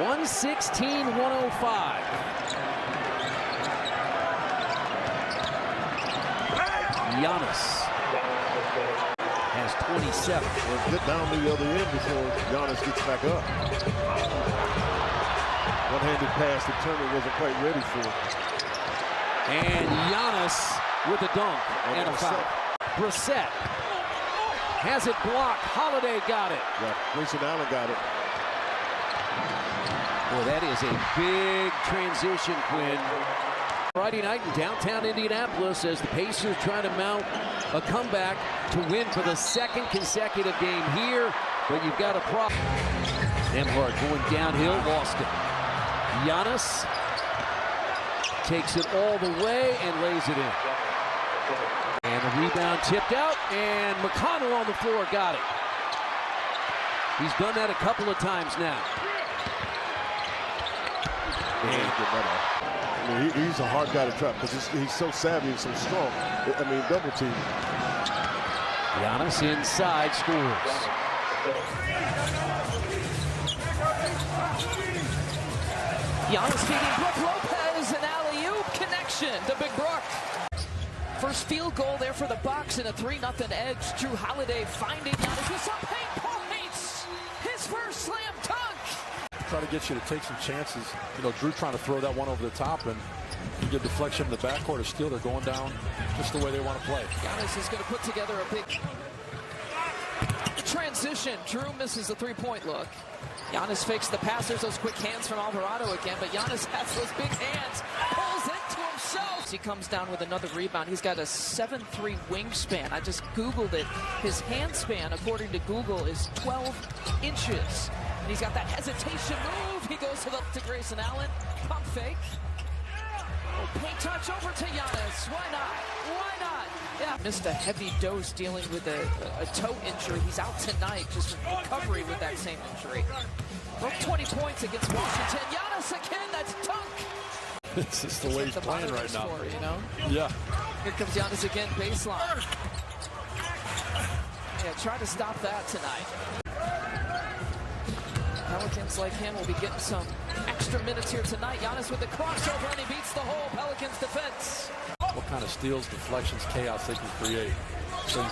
116-105. Giannis has 27. Well, get down to the other end before Giannis gets back up. One-handed pass that Turner wasn't quite ready for. And Giannis with a dunk and a foul. Brissett has it blocked. Holiday got it. Yeah, Grayson Allen got it. Boy, that is a big transition, Quinn. Friday night in downtown Indianapolis as the Pacers try to mount a comeback to win for the second consecutive game here, but you've got a problem. Nembhard going downhill, lost it. Giannis takes it all the way and lays it in. And the rebound tipped out, and McConnell on the floor got it. He's done that a couple of times now. I mean, he's a hard guy to trap because he's so savvy and so strong. I mean, double team. Giannis inside scores. Giannis feeding Brook Lopez, an alley-oop connection to Big Brook. First field goal there for the Bucks and a 3-0 edge. Drew Holiday finding Giannis with some paint points. His first slam dunk. Try to get you to take some chances. You know, Drew trying to throw that one over the top, and you get deflection in the backcourt. Or still, they're going down just the way they want to play. Giannis is going to put together a big transition. Drew misses the three-point look. Giannis fakes the pass. There's those quick hands from Alvarado again, but Giannis has those big hands. Pulls into himself. He comes down with another rebound. He's got a 7'3" wingspan. I just Googled it. His hand span, according to Google, is 12 inches. And he's got that hesitation move. He goes to Grayson Allen. Pump fake. Oh, paint touch over to Giannis. Why not? Why not? Yeah. Missed a heavy dose dealing with a toe injury. He's out tonight, just recovery with that same injury. Broke 20 points against Washington. Giannis again, that's dunk. It's just the way he's playing right now. Score, you know? Yeah. Here comes Giannis again, baseline. Yeah, try to stop that tonight. Pelicans like him will be getting some extra minutes here tonight. Giannis with the crossover, and he beats the whole Pelicans defense. What kind of steals, deflections, chaos they can create. So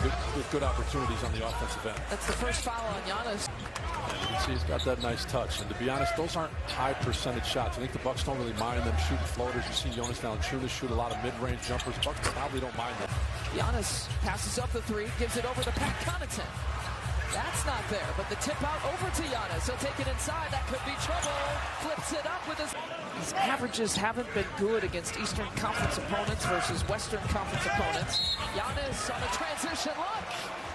good opportunities on the offensive end. That's the first foul on Giannis. And you can see he's got that nice touch. And to be honest, those aren't high percentage shots. I think the Bucks don't really mind them shooting floaters. You see Jonas Valanciunas shoot a lot of mid-range jumpers. Bucks probably don't mind them. Giannis passes up the three, gives it over to Pat Connaughton. That's not there, but the tip out over to Giannis. He'll take it inside. That could be trouble. Flips it up with his... His averages haven't been good against Eastern Conference opponents versus Western Conference opponents. Giannis on a transition look.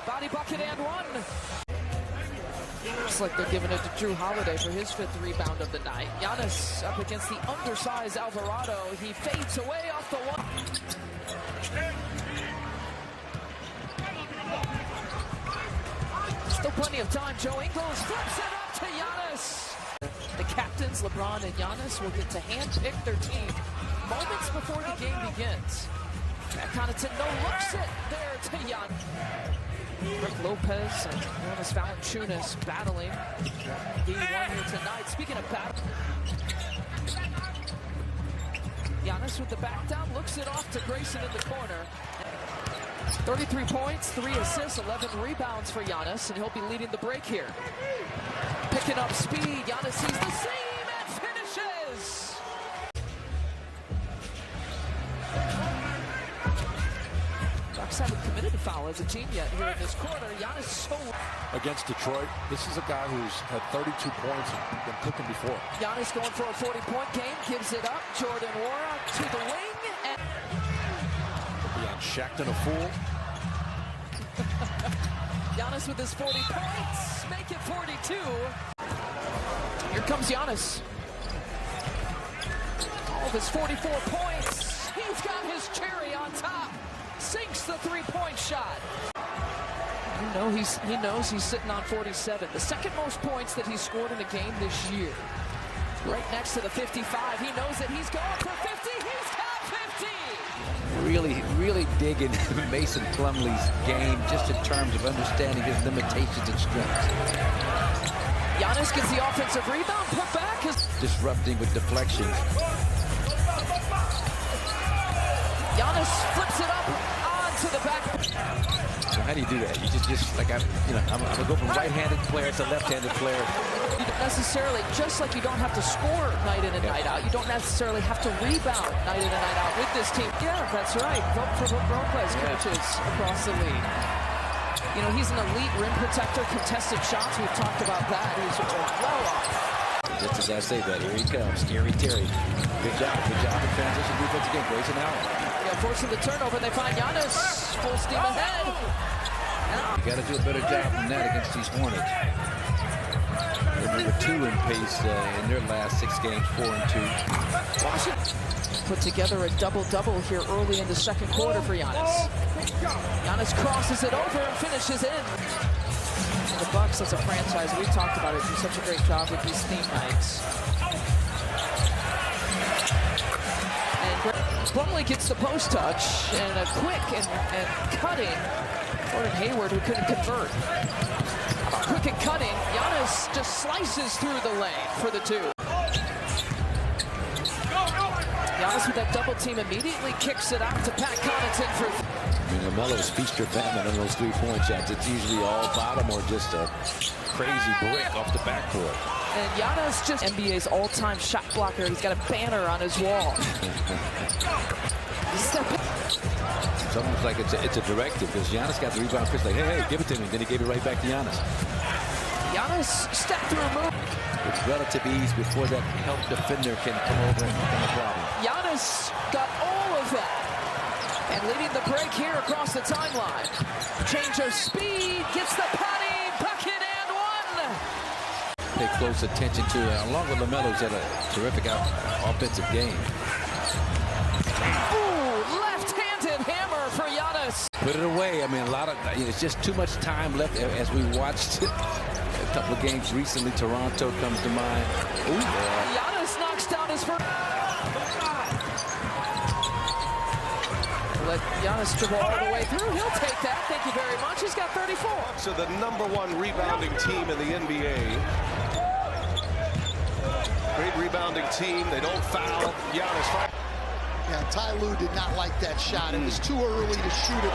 Body bucket and one. Looks like they're giving it to Drew Holiday for his 5th rebound of the night. Giannis up against the undersized Alvarado. He fades away off the one. Still plenty of time. Joe Ingles flips it up to Giannis. The captains, LeBron and Giannis, will get to handpick their team moments before the game begins. Connaughton no-looks it there to Giannis. Brook Lopez and Jonas Valanciunas battling. Game 1 here tonight. Speaking of battle, Giannis with the back down, looks it off to Grayson in the corner. 33 points, 3 assists, 11 rebounds for Giannis, and he'll be leading the break here. Picking up speed, Giannis sees the seam and finishes! Bucks haven't committed a foul as a team yet here in this quarter. Giannis so... Against Detroit, this is a guy who's had 32 points and been cooking before. Giannis going for a 40-point game, gives it up. Jordan Nwora to the wing, and... Shacked and a fool. Giannis with his 40 points, make it 42. Here comes Giannis. All of his 44 points. He's got his cherry on top. Sinks the three-point shot. You know, he knows he's sitting on 47. The second most points that he's scored in a game this year. Right next to the 55. He knows that he's going for 50. really digging Mason Plumlee's game just in terms of understanding his limitations and strengths. Giannis gets the offensive rebound, put back. Disrupting with deflection. Giannis flips it up onto the back. So how do you do that? You just like I'm gonna go from right-handed player to left-handed player. You don't necessarily, just like you don't have to score night in and night out, you don't necessarily have to rebound night in and night out with this team. Yeah, that's right. Vote for role plays coaches across the league. You know, he's an elite rim protector, contested shots. We've talked about that. He's well off. Just as I say that, here he comes, Scary Terry. Good job in transition defense again, Grayson Allen. Yeah, forcing the turnover, they find Giannis full steam ahead. You got to do a better job than that against these Hornets. They're number 2 in pace in their last 6 games, 4-2. Washington put together a double-double here early in the second quarter for Giannis. Giannis crosses it over and finishes in. The Bucks as a franchise, we talked about it, do such a great job with these theme nights. And Plumlee gets the post touch and a quick and cutting Gordon Hayward, who couldn't convert. Quick and cutting, Giannis just slices through the lane for the 2. Giannis with that double team immediately kicks it out to Pat Connaughton for... I mean, LaMelo's feast or famine on those 3-point shots. It's usually all bottom or just a crazy brick off the backboard. And Giannis just NBA's all-time shot blocker. He's got a banner on his wall. It's almost like it's a directive because Giannis got the rebound. Chris like, hey, give it to me. Then he gave it right back to Giannis. Giannis step through move. With relative ease before that help defender can come over and become a problem. Giannis got all of that. And leading the break here across the timeline. Change of speed, gets the patty, bucket and 1. Pay close attention to, along with LaMelo's had a terrific offensive game. Ooh, left-handed hammer for Giannis. Put it away. I mean, it's just too much time left as we watched a couple of games recently. Toronto comes to mind. Ooh, Giannis knocks down his first. Let Giannis dribble all the way through. He'll take that. Thank you very much. He's got 34. So the #1 rebounding team in the NBA. Great rebounding team. They don't foul. Giannis. Yeah, Ty Lue did not like that shot. It was too early to shoot it.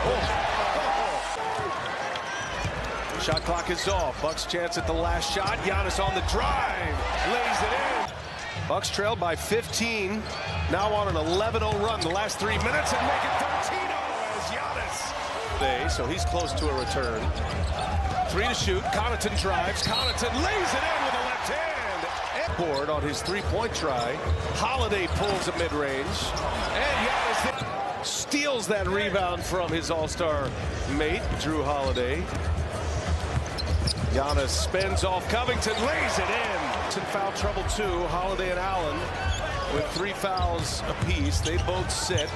Shot clock is off. Bucks chance at the last shot. Giannis on the drive. Lays it in. Bucks trailed by 15. Now on an 11-0 run the last 3 minutes and make it 13-0 as Giannis. So he's close to a return. 3 to shoot. Connaughton drives. Connaughton lays it in with a left hand. And board on his 3-point try. Holiday pulls a mid-range. And Giannis steals that rebound from his all-star mate, Drew Holiday. Giannis spins off Covington, lays it in. It's in foul trouble too. Holiday and Allen with 3 fouls apiece. They both sit.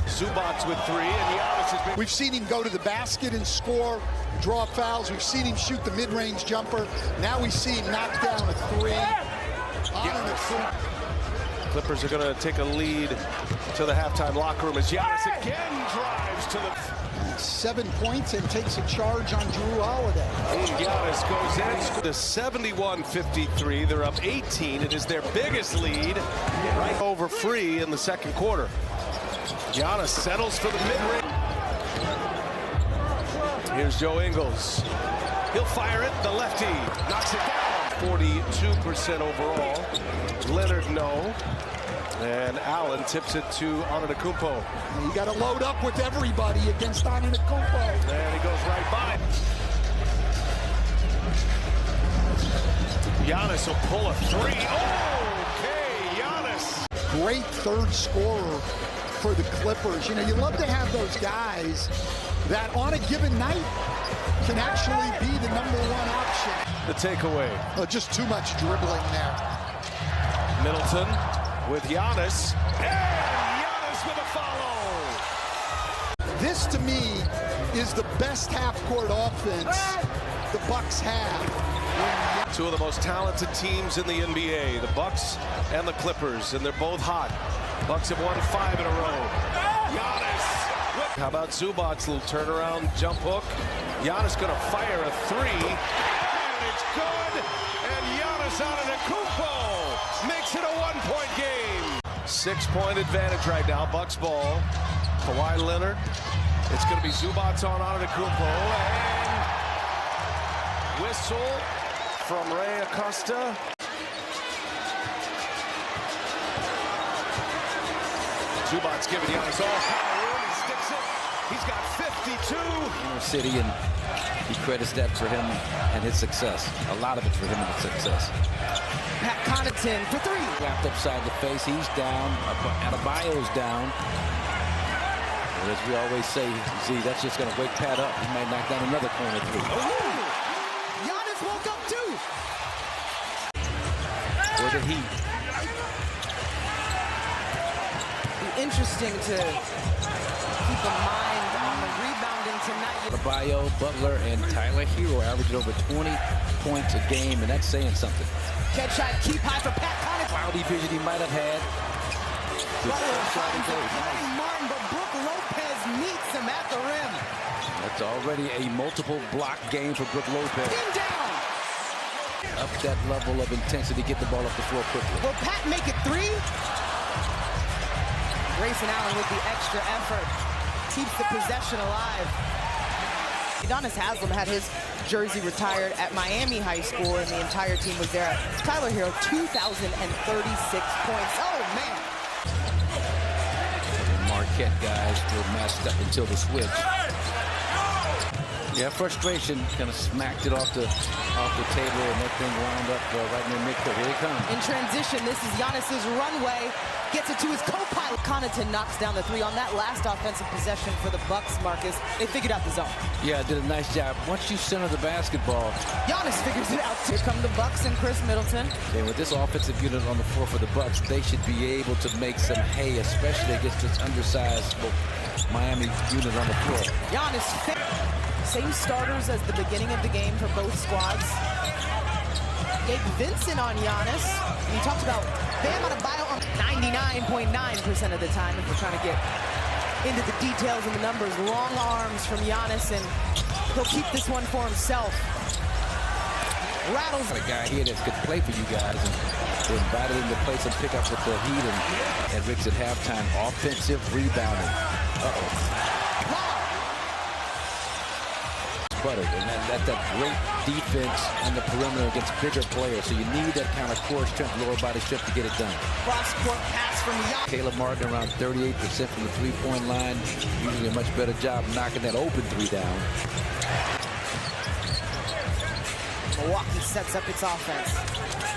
Zubac with 3, and Giannis has been... We've seen him go to the basket and score, draw fouls. We've seen him shoot the mid-range jumper. Now we see him knock down a 3. Clippers are going to take a lead to the halftime locker room as Giannis again drives to the... 7 points and takes a charge on Drew Holiday. And Giannis goes in to 71-53. They're up 18. It is their biggest lead. Right over free in the second quarter. Giannis settles for the mid-range. Here's Joe Ingles. He'll fire it. The lefty knocks it down. 42% overall. Leonard, no. And Allen tips it to Antetokounmpo. You got to load up with everybody against Antetokounmpo. And he goes right by. Giannis will pull a 3. Okay, Giannis. Great third scorer for the Clippers. You know, you love to have those guys that on a given night can actually be the #1 option. The takeaway. Oh, just too much dribbling there. Middleton with Giannis, and Giannis with a follow. This, to me, is the best half-court offense the Bucks have. 2 of the most talented teams in the NBA, the Bucks and the Clippers, and they're both hot. Bucks have won 5 in a row. Giannis. How about Zubac's little turnaround jump hook? Giannis going to fire a three. And it's good. And Giannis Antetokounmpo makes it a one-point game. 6-point advantage right now. Bucks ball. Kawhi Leonard. It's going to be Zubac's on Antetokounmpo. And whistle from Ray Acosta. Zubac's giving Giannis all kind of room. He sticks it. He's got 52. Inner City, and he credits that for him and his success. A lot of it for him and his success. Pat Connaughton for three. Wrapped upside the face. He's down. Adebayo's down. But as we always say, Z, that's just going to wake Pat up. He might knock down another corner three. Giannis woke up too. For the Heat. Interesting to keep in mind on the rebounding tonight. Adebayo, Butler, and Tyler Hero averaging over 20 points a game, and that's saying something. Catch shot, keep high for Pat Connaughton. Cloudy vision he might have had. Martin, but Brook Lopez meets him at the rim. That's already a multiple block game for Brook Lopez. Pin down. Up that level of intensity, get the ball up the floor quickly. Will Pat make it three? Grayson Allen with the extra effort keeps the possession alive. Udonis Haslem had his jersey retired at Miami High School, and the entire team was there. Tyler Hero, 2,036 points. Oh, man. The Marquette guys were messed up until the switch. Yeah, frustration kind of smacked it off the table, and that thing wound up right in the midcourt. Here it comes. In transition, this is Giannis's runway. Gets it to his co-pilot. Connaughton knocks down the three on that last offensive possession for the Bucks, Marcus. They figured out the zone. Yeah, did a nice job. Once you center the basketball, Giannis figures it out. Here come the Bucks and Chris Middleton. And with this offensive unit on the floor for the Bucks, they should be able to make some hay, especially against this undersized Miami unit on the floor. Giannis, same starters as the beginning of the game for both squads. Gabe Vincent on Giannis. We talked about Bam Adebayo on 99.9% of the time, if we're trying to get into the details and the numbers. Long arms from Giannis, and he'll keep this one for himself. Rattles. Got a guy here that could play for you guys, and they invited him to play some pickup with the Heat, and Rick's at halftime. Offensive rebounding. Buttered, and that's that great defense on the perimeter against bigger players. So you need that kind of core strength, lower body strength to get it done. Cross-court pass from Giannis. Caleb Martin around 38% from the three-point line. Usually a much better job knocking that open three down. Milwaukee sets up its offense.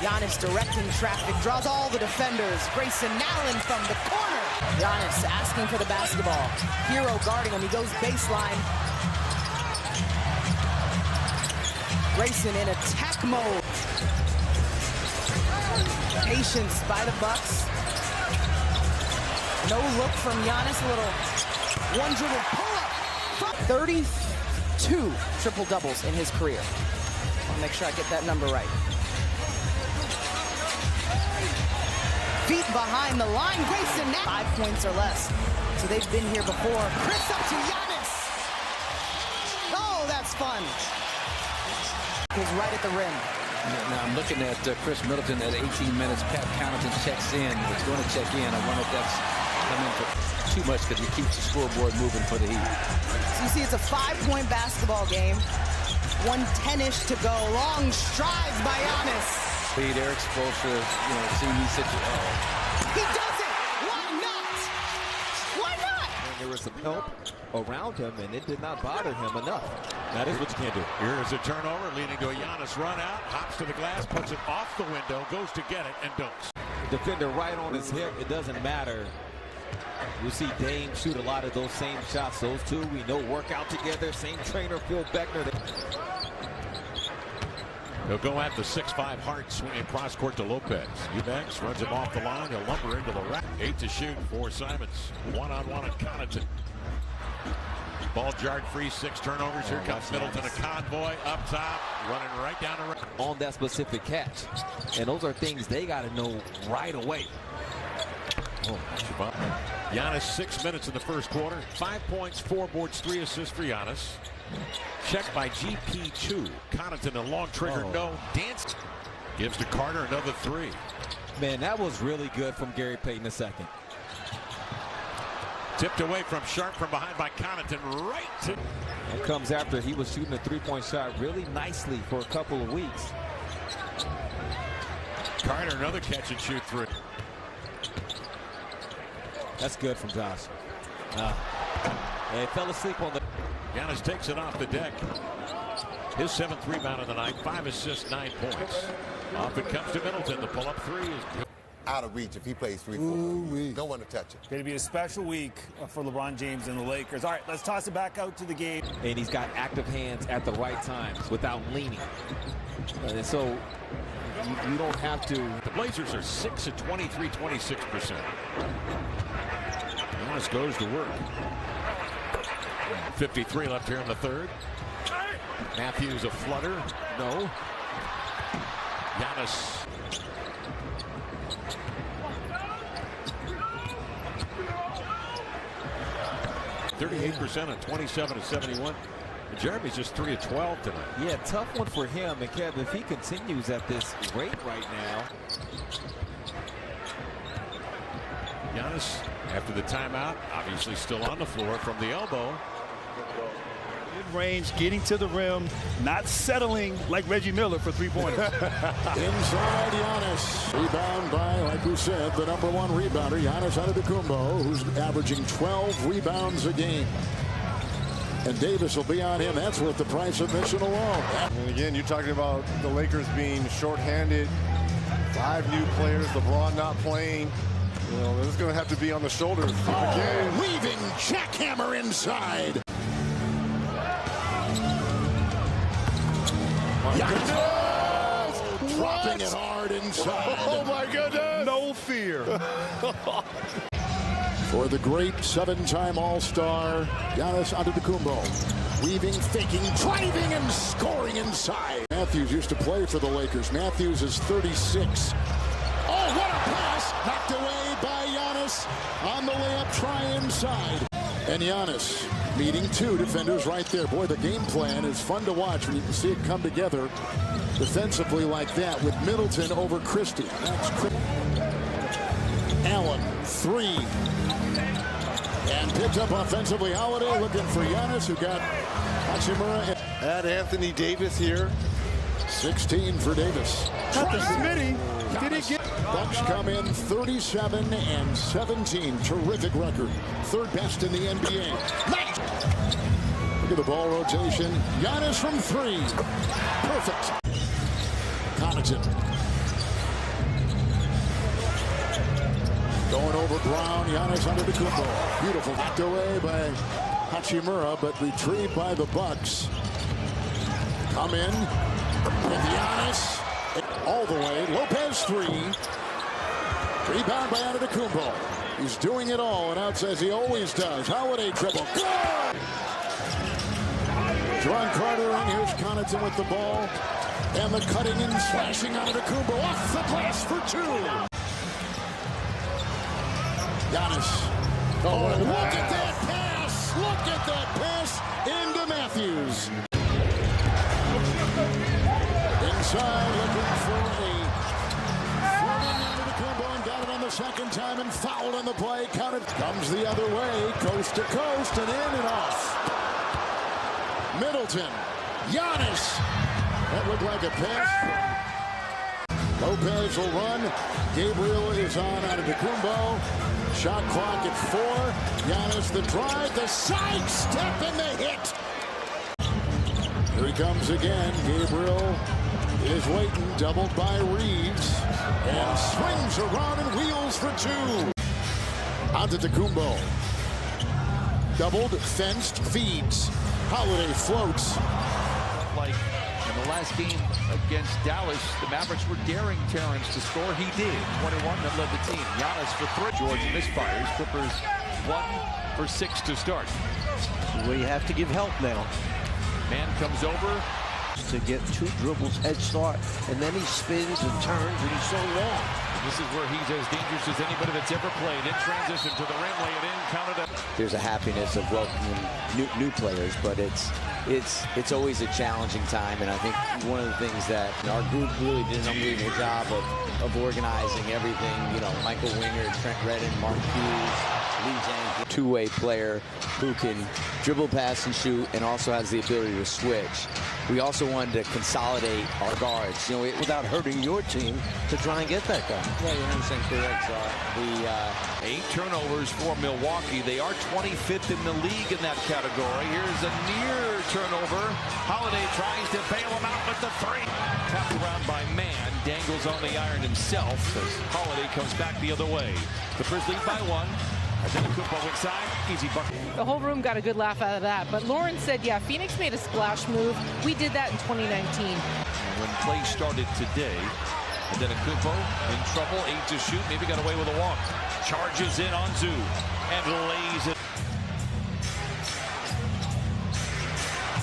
Giannis directing traffic, draws all the defenders. Grayson Allen from the corner. Giannis asking for the basketball. Hero guarding him. He goes baseline. Grayson in attack mode. Patience by the Bucks. No look from Giannis. A little one dribble pull-up. 32 triple-doubles in his career. I want to make sure I get that number right. Feet behind the line. Grayson now 5 points or less. So they've been here before. Chris up to Giannis. Oh, that's fun. Goes right at the rim. Now I'm looking at Chris Middleton at 18 minutes. Pat Connaughton checks in. It's going to check in. I wonder if that's coming for too much because he keeps the scoreboard moving for the Heat. So you see it's a 5-point basketball game. 1:10-ish to go. Long strides by Giannis. Lead Eric Spoelstra, seeing these situations. He does it! Why not? Why not? And there was some help around him, and it did not bother him enough. That is what you can't do. Here is a turnover, leading to a Giannis run out, hops to the glass, puts it off the window, goes to get it, and dunks. Defender right on his hip. It doesn't matter. You'll see Dame shoot a lot of those same shots. Those two, we know, work out together. Same trainer, Phil Beckner. He'll go at the 6'5" Hart, swinging cross court to Lopez. Eubanks runs him off the line. He'll lumber into the rack. 8 to shoot for Simons. One-on-one at Connaughton. Ball jarred free, 6 turnovers. Here comes Middleton, a convoy up top, running right down the rim. On that specific catch. And those are things they got to know right away. Giannis 6 minutes in the first quarter. 5 points, 4 boards, 3 assists for Giannis. Checked by GP2. Connaughton, a long trigger, no. Dance. Gives to Carter another 3. Man, that was really good from Gary Payton II. Tipped away from Sharp from behind by Connaughton. Right to. That comes after he was shooting a three-point shot really nicely for a couple of weeks. Carter, another catch and shoot 3. That's good from Josh. He fell asleep on the. Giannis takes it off the deck. His 7th rebound of the night, 5 assists, 9 points. Off it comes to Middleton. The pull-up 3 is good. Out of reach if he plays 3-4. No one to touch it. Going to be a special week for LeBron James and the Lakers. All right, let's toss it back out to the game. And he's got active hands at the right times without leaning. And so you don't have to. The Blazers are 6 at 23, 26%. Giannis goes to work. 53 left here in the third. Matthews a flutter. No. Giannis. %, on 27 of 71. And Jeremy's just 3 of 12 tonight. Yeah, tough one for him. And Kev, if he continues at this rate right now. Giannis, after the timeout, obviously still on the floor from the elbow. Mid-range, getting to the rim, not settling like Reggie Miller for three-pointers. Inside Giannis. Rebound by, like we said, the #1 rebounder, Giannis Antetokounmpo, who's averaging 12 rebounds a game. And Davis will be on him. That's worth the price of admission alone. And again, you're talking about the Lakers being shorthanded. 5 new players, LeBron not playing. You know, this is going to have to be on the shoulders. Again, weaving jackhammer inside. Giannis dropping it hard inside. Oh my goodness! No fear. For the great 7-time All-Star, Giannis Antetokounmpo. Weaving, faking, driving, and scoring inside. Matthews used to play for the Lakers. Matthews is 36. Oh, what a pass! Knocked away by Giannis on the layup try inside. And Giannis meeting 2 defenders right there. Boy, the game plan is fun to watch when you can see it come together defensively like that with Middleton over Christie. That's Allen, 3. And picked up offensively. Holiday looking for Giannis, who got Hachimura. Add Anthony Davis here. 16 for Davis. Not the Smitty. Did he get? Bucks come in 37 and 17. Terrific record. 3rd best in the NBA. Look at the ball rotation. Giannis from 3. Perfect. Connaughton. Going over Brown. Giannis Antetokounmpo. Beautiful. Knocked away by Hachimura, but retrieved by the Bucks. Come in with Giannis. All the way. Lopez 3. Rebound by Antetokounmpo. He's doing it all, and out says he always does. Holiday dribble. Good! John Carter in. Here's Connaughton with the ball. And the cutting and slashing Antetokounmpo off the glass for 2. Giannis. Oh, look at that pass! Look at that pass into Matthews. Inside, looking for a floating Antetokounmpo and got it on the 2nd time and fouled on the play. Counted. Comes the other way, coast to coast and in and off. Middleton. Giannis. That looked like a pass. Lopez will run. Gabriel is on Antetokounmpo. Shot clock at 4. Giannis the drive, the side step, and the hit. Here he comes again. Gabriel is waiting, doubled by Reeves, and swings around and wheels for 2. Antetokounmpo. Doubled, fenced, feeds. Holiday floats. Like in the last game against Dallas, the Mavericks were daring Terrence to score. He did. 21 that led the team. Giannis for 3. George misfires. Clippers 1 for 6 to start. We have to give help now. Man comes over to get 2 dribbles head start, and then he spins and turns, and he's so long. This is where he's as dangerous as anybody that's ever played. In transition to the rim, lay it in, counted up. There's a happiness of welcoming new players, but it's always a challenging time. And I think one of the things that our group really did an unbelievable job of organizing everything. You know, Michael Winger, Trent Redden, Mark Hughes, Lee Jenkins, two-way player who can dribble, pass, and shoot, and also has the ability to switch. We also wanted to consolidate our guards, you know, without hurting your team, to try and get that guy. Yeah, you're 100% correct. The 8 turnovers for Milwaukee. They are 25th in the league in that category. Here's a near turnover. Holiday tries to bail him out with the 3. Tapped around by Mann, dangles on the iron himself as Holiday comes back the other way. Clippers lead by 1. Antetokounmpo inside, easy bucket. The whole room got a good laugh out of that. But Lauren said, yeah, Phoenix made a splash move. We did that in 2019. And when play started today, Antetokounmpo in trouble, 8 to shoot, maybe got away with a walk. Charges in on Zoo and lays it.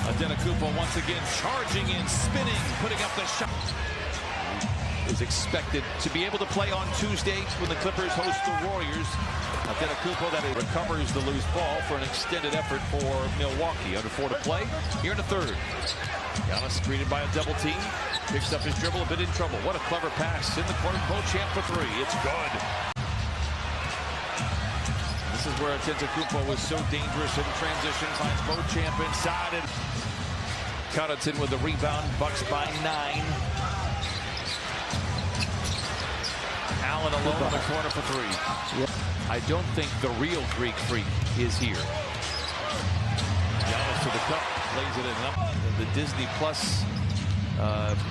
Antetokounmpo once again charging in, spinning, putting up the shot. Is expected to be able to play on Tuesday when the Clippers host the Warriors. Antetokounmpo that recovers the loose ball for an extended effort for Milwaukee. Under 4 to play here in the third. Giannis greeted by a double team. Picks up his dribble, a bit in trouble. What a clever pass in the corner. Beauchamp for 3. It's good. This is where Antetokounmpo was so dangerous in transition. Finds Beauchamp inside. And Connaughton with the rebound. Bucks by 9. Allen alone in the corner for 3. Yep. I don't think the real Greek freak is here. Giannis to the cup, lays it in up the Disney Plus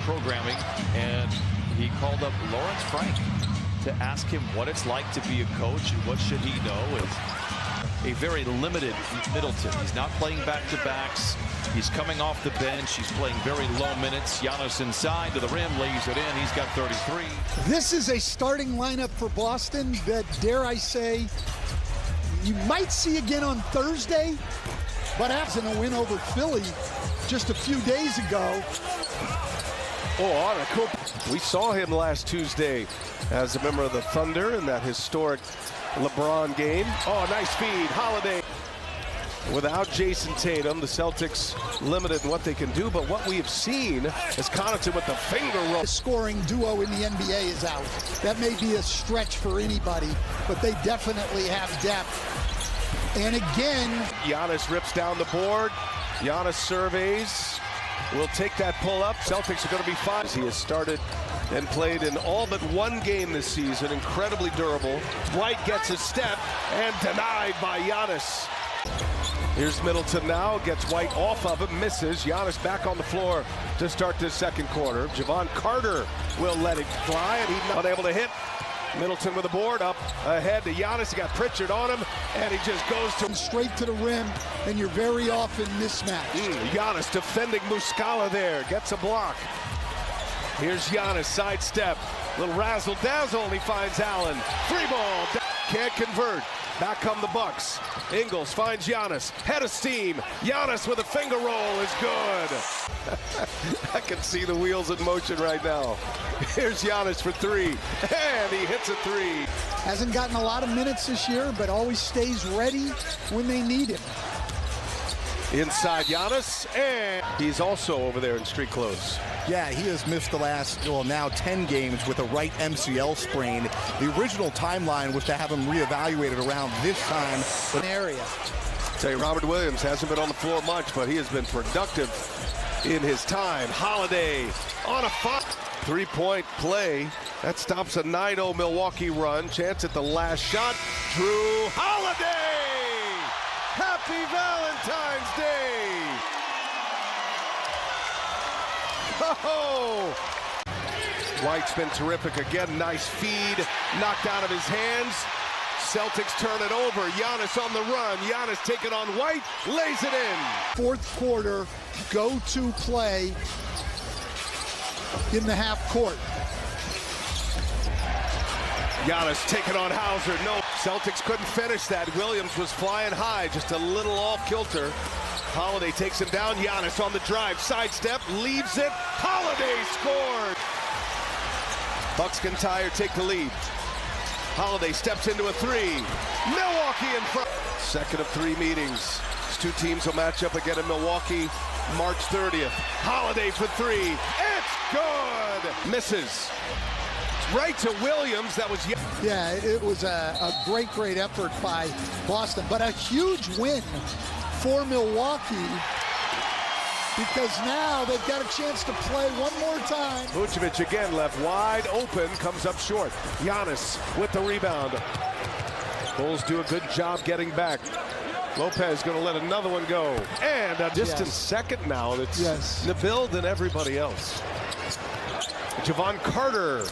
programming, and he called up Lawrence Frank to ask him what it's like to be a coach and what should he know. Is a very limited Middleton. He's not playing back-to-backs. He's coming off the bench. He's playing very low minutes. Giannis inside to the rim, lays it in. He's got 33. This is a starting lineup for Boston that, dare I say, you might see again on Thursday, but after a win over Philly just a few days ago. We saw him last Tuesday as a member of the Thunder in that historic LeBron game. Oh, nice feed. Holiday. Without Jason Tatum, the Celtics limited in what they can do, but what we have seen is Connaughton with the finger roll. The scoring duo in the NBA is out. That may be a stretch for anybody, but they definitely have depth. And again, Giannis rips down the board. Giannis surveys. Will take that pull up. Celtics are going to be fine. He has started and played in all but 1 game this season. Incredibly durable. White gets a step and denied by Giannis. Here's Middleton now, gets White off of him, misses. Giannis back on the floor to start this second quarter. Javon Carter will let it fly, and he's not able to hit. Middleton with the board, up ahead to Giannis. He got Pritchard on him, and he just goes to straight to the rim, and you're very often mismatched. Giannis defending Muscala there, gets a block. Here's Giannis, sidestep, little razzle-dazzle, and he finds Allen. 3-ball, can't convert. Back come the Bucks. Ingles finds Giannis. Head of steam. Giannis with a finger roll is good. I can see the wheels in motion right now. Here's Giannis for 3. And he hits a 3. Hasn't gotten a lot of minutes this year, but always stays ready when they need him. Inside Giannis, and he's also over there in street clothes. Yeah, he has missed the last, now 10 games with a right MCL sprain. The original timeline was to have him reevaluated around this time. But area. Tell you, Robert Williams hasn't been on the floor much, but he has been productive in his time. Holiday on a 3-point play. That stops a 9-0 Milwaukee run. Chance at the last shot. Drew Holiday! Happy Valentine's Day! Oh! White's been terrific again. Nice feed, knocked out of his hands. Celtics turn it over. Giannis on the run. Giannis taking on White, lays it in. Fourth quarter, go-to play in the half court. Giannis taking on Hauser. No, Celtics couldn't finish that. Williams was flying high, just a little off kilter. Holiday takes him down. Giannis on the drive, sidestep, leaves it. Holiday scored. Bucks can tie or take the lead. Holiday steps into a three. Milwaukee in front. Second of 3 meetings. These two teams will match up again in Milwaukee March 30th. Holiday for 3. It's good. Misses. Right to Williams. That was... Yeah, it was a great effort by Boston, but a huge win for Milwaukee because now they've got a chance to play one more time. Vucevic again left wide open, comes up short. Giannis with the rebound. Bulls do a good job getting back. Lopez going to let another one go. And a distant second now that's Nabil than everybody else. Javon Carter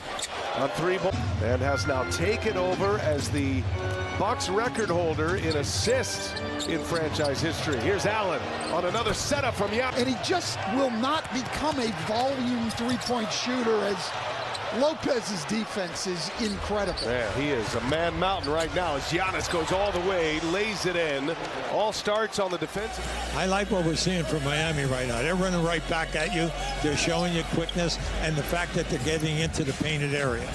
on 3 balls and has now taken over as the Bucks record holder in assists in franchise history. Here's Allen on another setup from Giannis. And he just will not become a volume three-point shooter as Lopez's defense is incredible. Yeah, he is a man mountain right now as Giannis goes all the way, lays it in. All starts on the defensive. I like what we're seeing from Miami right now. They're running right back at you. They're showing you quickness and the fact that they're getting into the painted area.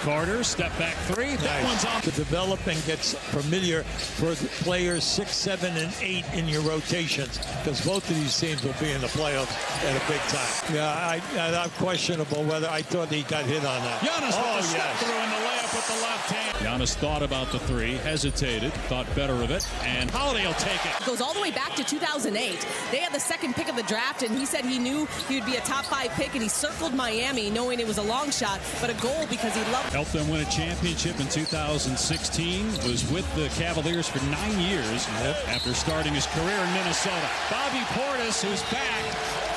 Carter, step back 3. That one's off. To develop and gets familiar for the players 6, 7, and 8 in your rotations, because both of these teams will be in the playoffs at a big time. Yeah, I'm questionable whether I thought he got hit on that. Giannis with the step through and the layup with the left hand. Giannis thought about the 3, hesitated, thought better of it, and Holiday will take it. Goes all the way back to 2008. They had the 2nd pick of the draft, and he said he knew he would be a top 5 pick, and he circled Miami knowing it was a long shot, but a goal because he loved. Helped them win a championship in 2016. Was with the Cavaliers for 9 years after starting his career in Minnesota. Bobby Portis, who's back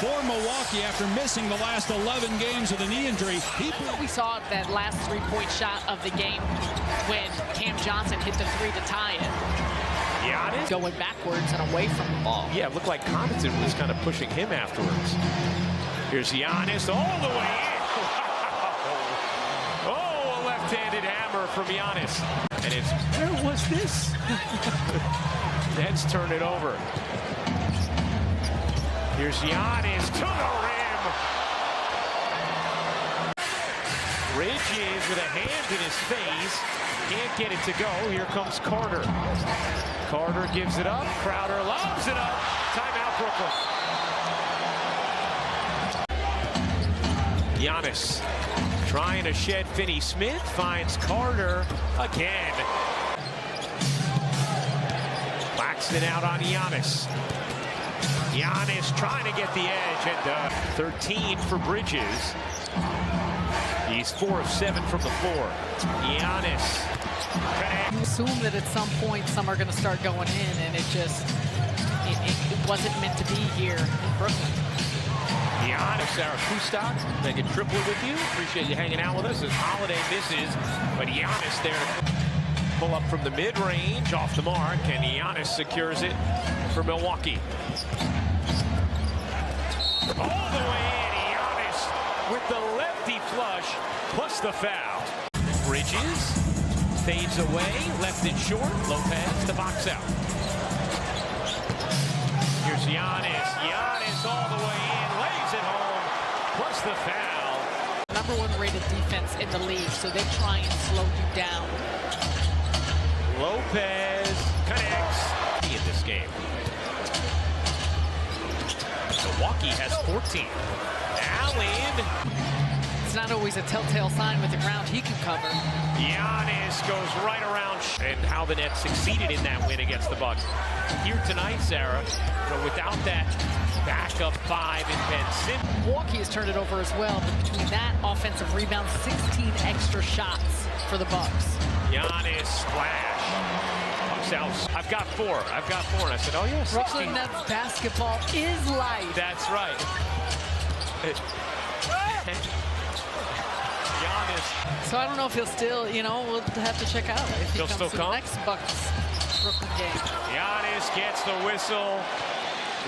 for Milwaukee after missing the last 11 games with a knee injury. We saw that last 3-point shot of the game when Cam Johnson hit the 3 to tie it. Giannis going backwards and away from the ball. Yeah, it looked like Connaughton was kind of pushing him afterwards. Here's Giannis all the way in. Left-handed hammer from Giannis. And it's, where was this? Nets turn it over. Here's Giannis to the rim. Bridges with a hand in his face. Can't get it to go. Here comes Carter. Carter gives it up. Crowder lobs it up. Timeout, Brooklyn. Giannis trying to shed Finney-Smith, finds Carter again. Claxton out on Giannis. Giannis trying to get the edge, and 13 for Bridges. He's 4 of 7 from the floor. Giannis. You assume that at some point some are going to start going in, and it wasn't meant to be here in Brooklyn. Giannis, Sarah Kustok, making triplet with you. Appreciate you hanging out with us as Holiday misses, but Giannis there to pull up from the mid-range, off the mark, and Giannis secures it for Milwaukee. All the way in, Giannis with the lefty flush, plus the foul. Bridges fades away, left it short. Lopez, the box out. Here's Giannis. Giannis all the way in, lays it home, plus the foul. #1 rated defense in the league, so they try and slow you down. Lopez connects in this game. Milwaukee has 14. Allen. It's not always a telltale sign with the ground he can cover. Giannis goes right around, and how the Nets succeeded in that win against the Bucks. Here tonight, Sarah, but without that backup 5 in Ben Simmons. Milwaukee has turned it over as well, but between that offensive rebound, 16 extra shots for the Bucks. Giannis splash. Bucks out. I've got 4. And I said, oh yeah, 16. Brooklyn Nets basketball is life. That's right. Giannis. So I don't know if he'll still, we'll have to check out if he comes to the next Bucks Brooklyn game. Giannis gets the whistle,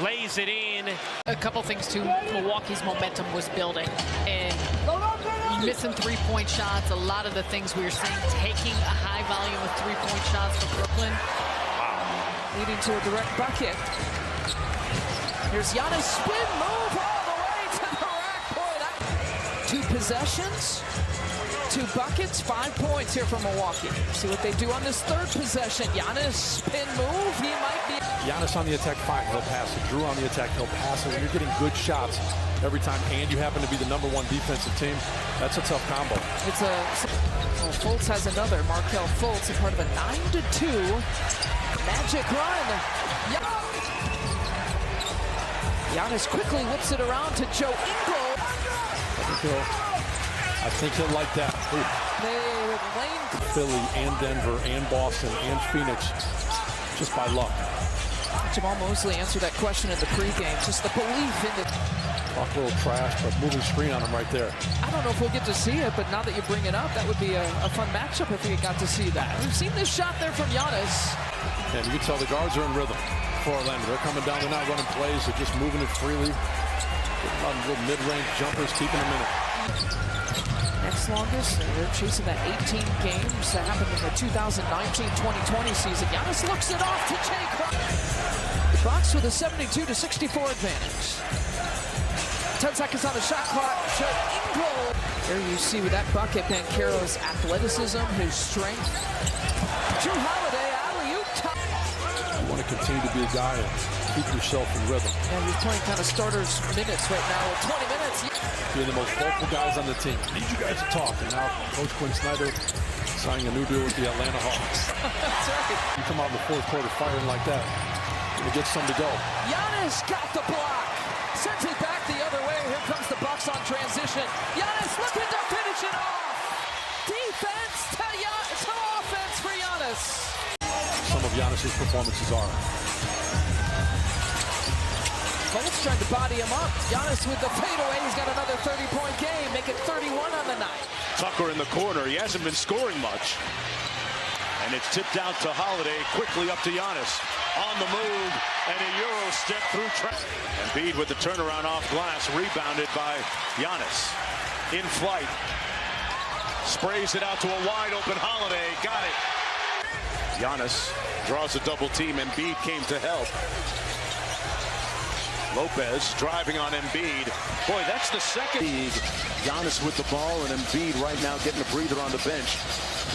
lays it in. A couple things too. Milwaukee's momentum was building, and missing 3-point shots. A lot of the things we were seeing, taking a high volume of 3-point shots from Brooklyn, leading to a direct bucket. Here's Giannis, spin move all the way to the rack. Boy, that 2 possessions, 2 buckets, 5 points here from Milwaukee. See what they do on this third possession. Giannis spin move. He might be. Giannis on the attack, fine. He'll pass it. Drew on the attack, he'll pass it. When you're getting good shots every time, and you happen to be the #1 defensive team, that's a tough combo. It's Fultz has another. Markelle Fultz, a part of a 9-2 magic run. Giannis quickly whips it around to Joe Ingles. I think he'll like that. Philly and Denver and Boston and Phoenix, just by luck. Jamal Mosley answered that question in the pregame. Just the belief in the... Talk a little trash, but moving screen on him right there. I don't know if we'll get to see it, but now that you bring it up, that would be a fun matchup if we got to see that. We've seen this shot there from Giannis. And you can tell the guards are in rhythm for Orlando. They're coming down. They're not running plays. They're just moving it freely. Getting on little mid-range jumpers, keeping them in it. Next longest, they're chasing that 18 games that happened in the 2019-2020 season. Giannis looks it off to Jay Crowder. The Bucks with a 72-64 advantage. 10 seconds on the shot clock. Joe Ingles. There you see with that bucket, Banchero's athleticism, his strength. Drew Holiday, alley-oop. You want to continue to be a guy and keep yourself in rhythm. And he's playing kind of starters minutes right now. 20 minutes. Being the most vocal guys on the team. I need you guys to talk. And now Coach Quinn Snyder signing a new deal with the Atlanta Hawks. That's right. You come out in the fourth quarter firing like that, and it gets some to go. Giannis got the block. Sends it back the other way. Here comes the Bucks on transition. Giannis looking to finish it off. Defense to offense for Giannis. Some of Giannis's performances are. Fultz trying to body him up. Giannis with the fadeaway. He's got another 30-point game. Make it 31 on the night. Tucker in the corner. He hasn't been scoring much. And it's tipped out to Holiday. Quickly up to Giannis. On the move. And a Euro step through traffic. Embiid with the turnaround off glass. Rebounded by Giannis. In flight. Sprays it out to a wide open Holiday. Got it. Giannis draws a double team. Embiid came to help. Lopez driving on Embiid. Boy, that's the second. Giannis with the ball and Embiid right now getting a breather on the bench.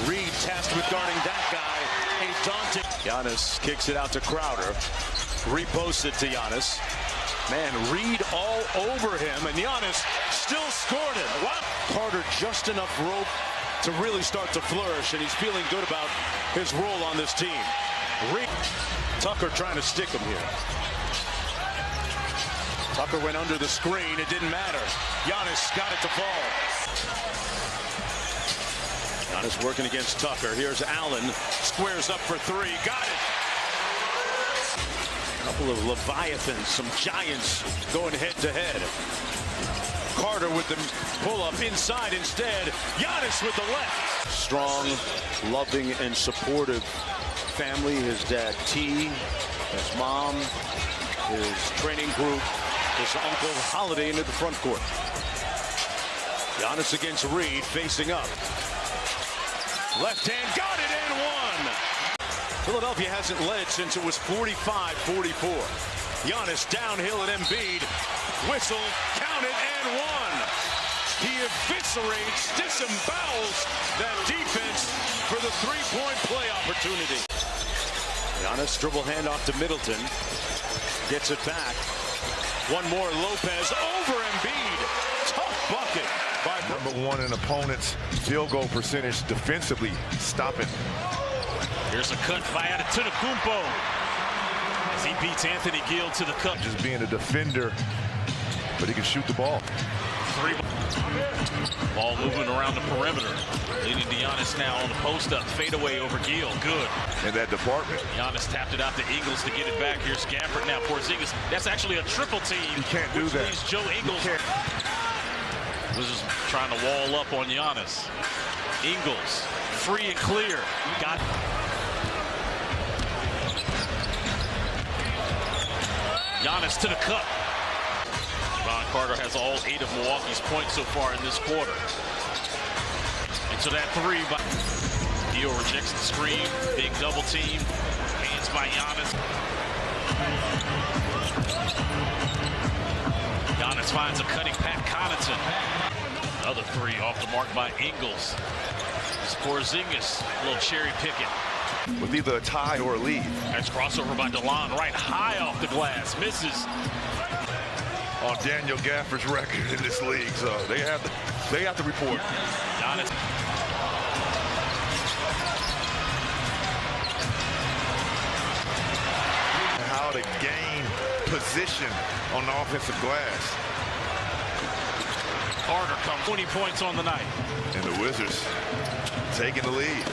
Reed tasked with guarding that guy. A daunting. Giannis kicks it out to Crowder. Reposts it to Giannis. Man, Reed all over him, and Giannis still scored it. Wow. Carter just enough rope to really start to flourish, and he's feeling good about his role on this team. Reed. Tucker trying to stick him here. Tucker went under the screen. It didn't matter. Giannis got it to fall. Giannis working against Tucker. Here's Allen. Squares up for 3. Got it. A couple of Leviathans, some giants going head-to-head. Carter with the pull-up inside instead. Giannis with the left. Strong, loving, and supportive family. His dad, T. His mom. His training group. His uncle Holiday into the front court. Giannis against Reed, facing up. Left hand, got it, and one. Philadelphia hasn't led since it was 45-44. Giannis downhill at Embiid. Whistle, count it, and one. He eviscerates, disembowels that defense for the three-point play opportunity. Giannis dribble handoff to Middleton. Gets it back. One more, Lopez over Embiid. Tough bucket by #1 in opponents' field goal percentage defensively. Stop it. Here's a cut by Antetokounmpo as he beats Anthony Gill to the cup. Just being a defender, but he can shoot the ball. Ball moving around the perimeter. Leading to Giannis now on the post-up. Fadeaway over Gill. Good. In that department. Giannis tapped it out to Ingles to get it back. Here's Gafford now. Porzingis. That's actually a triple team. You can't do that. Leads Joe Ingles. Was just trying to wall up on Giannis. Ingles. Free and clear. Got it. Giannis to the cup. Ron Carter has all 8 of Milwaukee's points so far in this quarter. And so that 3 by Dio rejects the screen. Big double team. Hands by Giannis. Giannis finds a cutting Pat Connaughton. Another three off the mark by Ingles. Porzingis, a little cherry picking. With either a tie or a lead. Nice crossover by DeLon, right high off the glass, misses. On Daniel Gafford's record in this league, so they have to report. Giannis. How to gain position on the offensive glass. Carter comes 20 points on the night. And the Wizards taking the lead.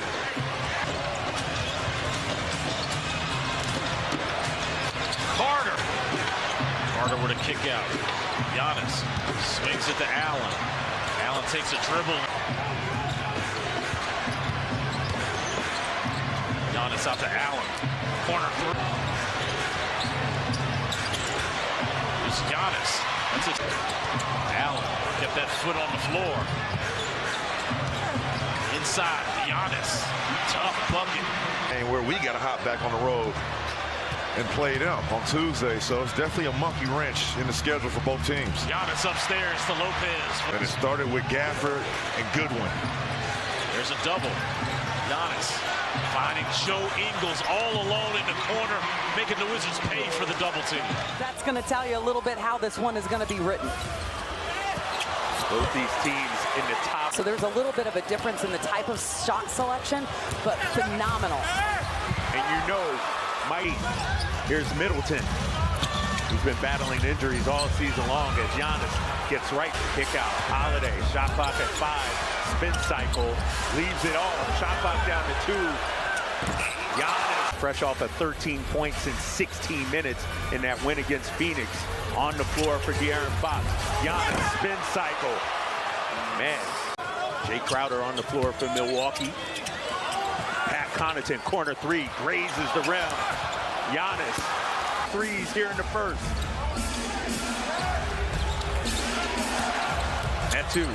Carter with a kick out. Giannis swings it to Allen. Allen takes a dribble. Giannis out to Allen. Corner three. It's Giannis. That's it. Allen kept that foot on the floor. Inside, Giannis. Tough bucket. And where we got to hop back on the road and play them on Tuesday, so it's definitely a monkey wrench in the schedule for both teams. Giannis upstairs to Lopez. And it started with Gafford and Goodwin. There's a double. Giannis finding Joe Ingles all alone in the corner, making the Wizards pay for the double team. That's going to tell you a little bit how this one is going to be written. Both these teams in the top. So there's a little bit of a difference in the type of shot selection, but phenomenal. And you know, Mike, here's Middleton, who's been battling injuries all season long as Giannis gets right to kick out. Holiday, shot clock at 5, spin cycle, leaves it off, shot clock down to 2. Giannis, fresh off of 13 points in 16 minutes in that win against Phoenix. On the floor for De'Aaron Fox. Giannis, spin cycle. Man, Jay Crowder on the floor for Milwaukee. Pat Connaughton, corner three, grazes the rim. Giannis, threes here in the first. That two.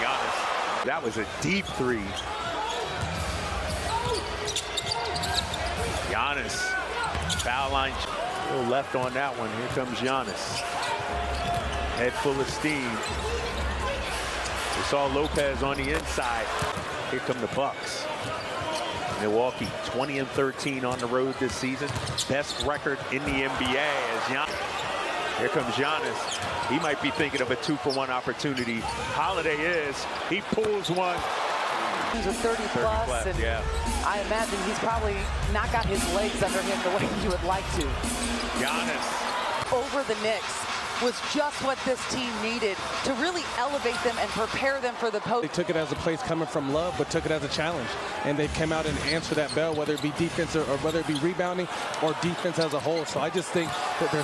Giannis, that was a deep three. Giannis, foul line. A little left on that one. Here comes Giannis. Head full of steam. We saw Lopez on the inside. Here come the Bucks. Milwaukee 20-13 on the road this season. Best record in the NBA as Giannis. Here comes Giannis. He might be thinking of a 2-for-1 opportunity. Holiday is. He pulls one. He's a 30 plus, and yeah. I imagine he's probably not got his legs under him the way you would like to. Giannis. Over the Knicks was just what this team needed to really elevate them and prepare them for the post. They took it as a place coming from love, but took it as a challenge. And they came out and answered that bell, whether it be defense or whether it be rebounding or defense as a whole. So I just think that they're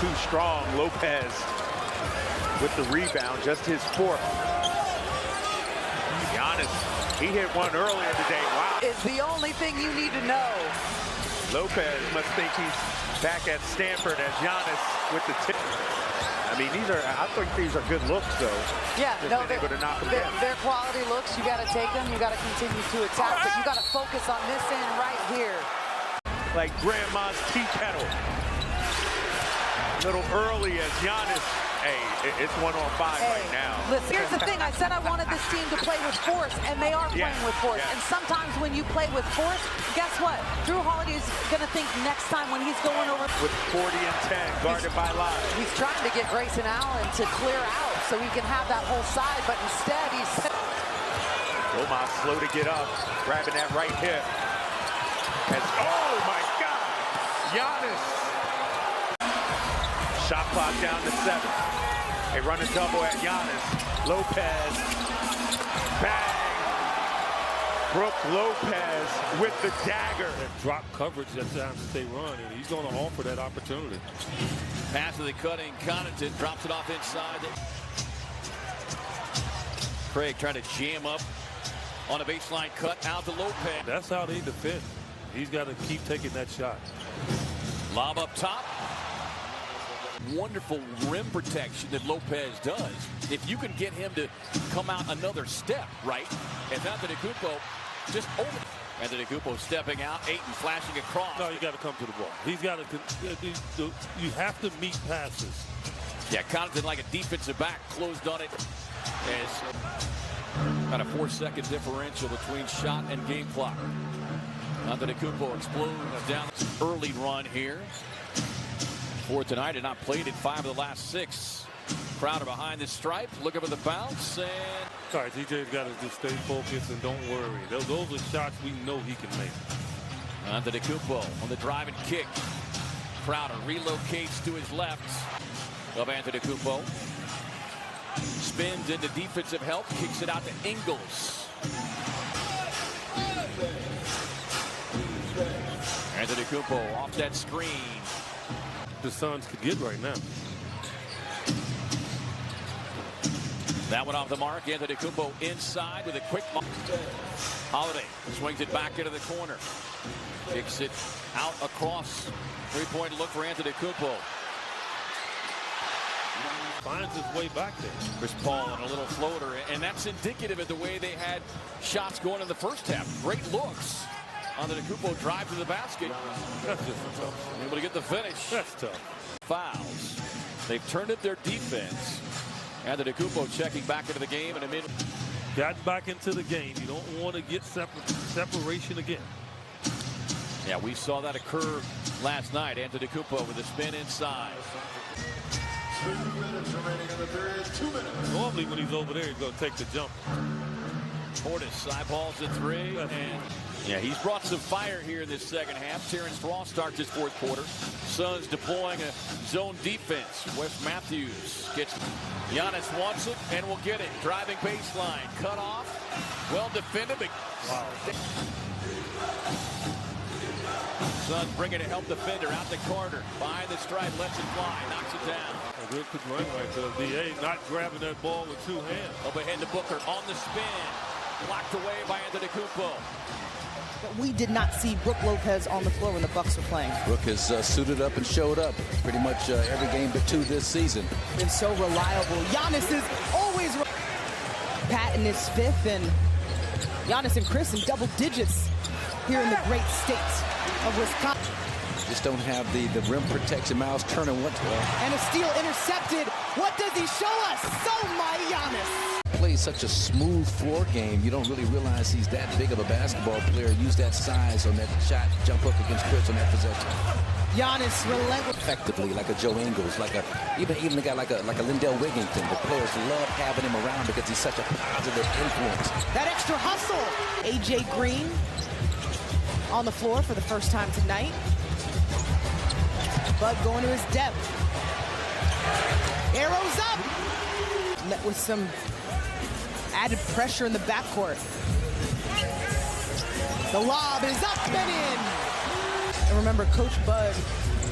too strong. Lopez with the rebound, just his fourth. Giannis, he hit one earlier today. Wow. It's the only thing you need to know. Lopez must think he's back at Stanford as Giannis with the tip. I mean, I think these are good looks, though. Yeah, no, they're quality looks. You got to take them. You got to continue to attack, but you got to focus on this end right here. Like grandma's tea kettle. A little early as Giannis. Hey, it's 1-on-5 right now. Listen, here's the thing. I said I wanted this team to play with force, and they are playing with force. Yeah. And sometimes when you play with force, guess what? Drew Holiday's going to think next time when he's going over. With 40 and 10, guarded by Love. He's trying to get Grayson Allen to clear out so he can have that whole side, but instead he's... Omar slow to get up, grabbing that right hip. Oh, my God! Giannis. Shot clock down to 7. They run a double at Giannis. Lopez. Bang! Brooke Lopez with the dagger. And drop coverage at times that they run, and he's going to offer that opportunity. Pass to the cutting. Connaughton drops it off inside. Craig trying to jam up on a baseline cut out to Lopez. That's how they defend. He's got to keep taking that shot. Lob up top. Wonderful rim protection that Lopez does. If you can get him to come out another step, right? And Antetokounmpo just over. Antetokounmpo stepping out, Ayton flashing across. No, you got to come to the ball. He's got to. You have to meet passes. Yeah, Connaughton like a defensive back, closed on it. As about a 4-second differential between shot and game clock. Antetokounmpo explodes down this early run here. For tonight, had not played in 5 of the last 6. Crowder behind the stripe, looking for the bounce, and... All right, TJ's got to just stay focused and don't worry. Those are shots we know he can make. Antetokounmpo on the drive and kick. Crowder relocates to his left of Antetokounmpo. Spins into defensive help, kicks it out to Ingles. Antetokounmpo off that screen. The Suns could get right now. That one off the mark. Antetokounmpo inside with a quick mark. Holiday swings it back into the corner. Kicks it out across. Three-point look for Antetokounmpo. Finds his way back there. Chris Paul on a little floater, and that's indicative of the way they had shots going in the first half. Great looks. Antetokounmpo drive to the basket. That's just tough. Able to get the finish. That's tough. Fouls. They've turned it their defense. Antetokounmpo checking back into the game in a minute. Got back into the game. You don't want to get separation again. Yeah, we saw that occur last night. Antetokounmpo with a spin inside. 2 minutes remaining in the period. 2 minutes. Normally when he's over there, he's going to take the jump. Portis eyeballs the 3, and yeah, he's brought some fire here in this second half. Terrence Ross starts his 4th quarter. Suns deploying a zone defense. Wes Matthews gets Giannis wants it and will get it. Driving baseline, cut off, well defended. Wow. Suns bringing a help defender out to Carter. Behind the stripe, lets it fly, knocks it down. A good run right there. DA not grabbing that ball with 2 hands. Up ahead to Booker on the spin. Blocked away by Antetokounmpo. But we did not see Brook Lopez on the floor when the Bucks were playing. Brook has suited up and showed up pretty much every game but 2 this season. Been so reliable. Giannis is always Pat in his 5th, and Giannis and Chris in double digits here in the great state of Wisconsin. Just don't have the rim protection. Miles Turner went to and a steal intercepted. What does he show us? So my Giannis plays such a smooth floor game. You don't really realize he's that big of a basketball player. Use that size on that shot, jump up against Chris on that possession. Giannis relentless. Effectively, like a Joe Ingles, like a even a guy like a Lindell Wigginton. The players love having him around because he's such a positive influence. That extra hustle. AJ Green on the floor for the first time tonight. Bud going to his depth. Arrows up. Met with some added pressure in the backcourt. The lob is up and in. And remember, Coach Bud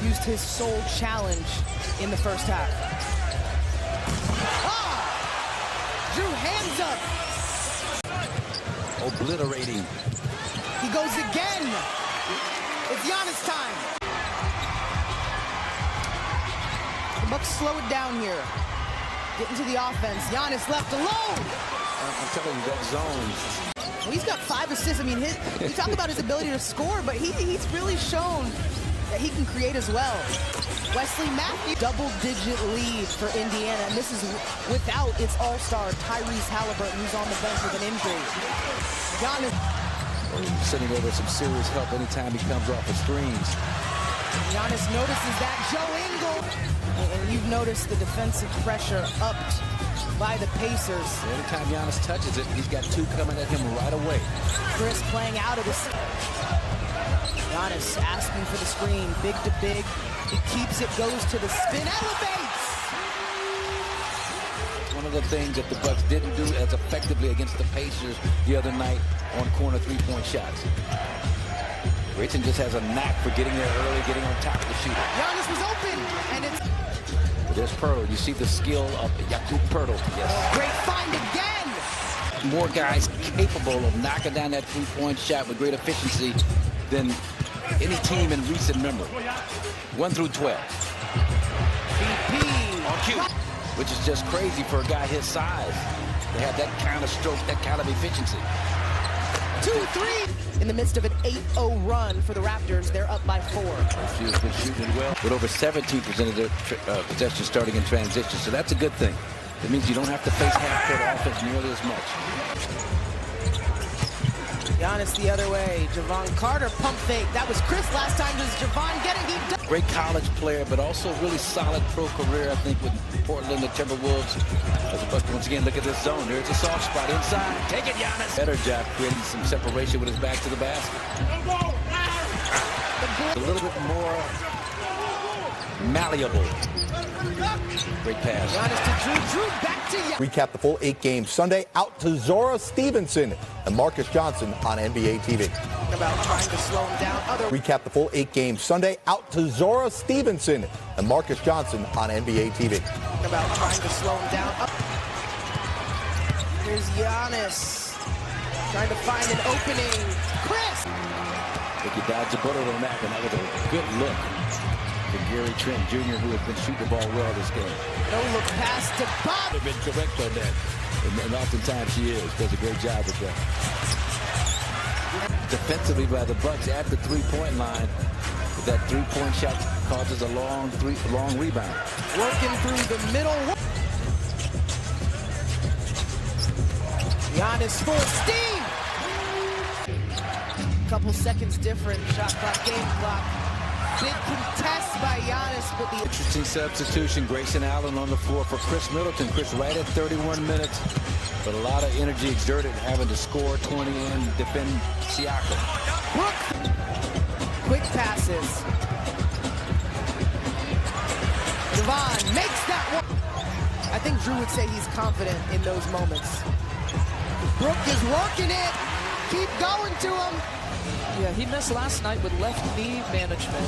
used his soul challenge in the first half. Drew hands up. Obliterating. He goes again. It's Giannis time. The Bucks slow it down here. Getting to the offense. Giannis left alone. I'm telling you, that zone. Well, he's got 5 assists. I mean, we talk about his ability to score, but he's really shown that he can create as well. Wesley Matthews, double-digit lead for Indiana, and this is without its all-star Tyrese Halliburton, who's on the bench with an injury. Giannis sending over some serious help anytime he comes off the screens. Giannis notices that. Joe Ingles. And you've noticed the defensive pressure upped by the Pacers. Anytime Giannis touches it, he's got 2 coming at him right away. Chris playing out of this. Giannis asking for the screen. Big to big. He keeps it, goes to the spin, elevates. One of the things that the Bucks didn't do as effectively against the Pacers the other night on corner 3-point shots. Richardson just has a knack for getting there early, getting on top of the shooter. Giannis was open, and it's... There's Pirtle. You see the skill of Jakub Pirtle. Yes. Great find again. More guys capable of knocking down that 3-point shot with great efficiency than any team in recent memory. 1 through 12. BP. On cue. Which is just crazy for a guy his size to have that kind of stroke, that kind of efficiency. 2-3. In the midst of an 8-0 run for the Raptors, they're up by 4. She has been shooting well with over 17% of their possessions starting in transition, so that's a good thing. It means you don't have to face half-court offense nearly as much. Giannis the other way. Javon Carter pump fake. That was Chris last time. Does Javon get it? He does. Great college player, but also really solid pro career, I think, with Portland, the Timberwolves. As a Buck, once again, look at this zone. There's a soft spot inside. Take it, Giannis. Better job creating some separation with his back to the basket. A little bit more malleable. Great pass. Giannis to Drew. Drew back to Giannis. Recap the full 8-game Sunday out to Zora Stevenson and Marcus Johnson on NBA TV. About trying to slow him down. Recap the full 8-game Sunday out to Zora Stevenson and Marcus Johnson on NBA TV. About trying to slow him down. Here's Giannis trying to find an opening. Chris. Look, he dodged a bullet on that, and that was a good look for Gary Trent Jr., who has been shooting the ball well this game. No look pass to Bob. They've been correct on that, and oftentimes she does a great job with that. Defensively by the Bucks at the three-point line, that three-point shot causes a long rebound. Working through the middle. Giannis full steam. Couple seconds different. Shot clock, game clock. Big contest by Giannis, but the interesting substitution. Grayson Allen on the floor for Chris Middleton. Chris right at 31 minutes, but a lot of energy exerted having to score 20 and defend Siakam. Quick passes. Javon makes that one. I think Drew would say he's confident in those moments. Brook is working it. Keep going to him. Yeah, he missed last night with left knee management.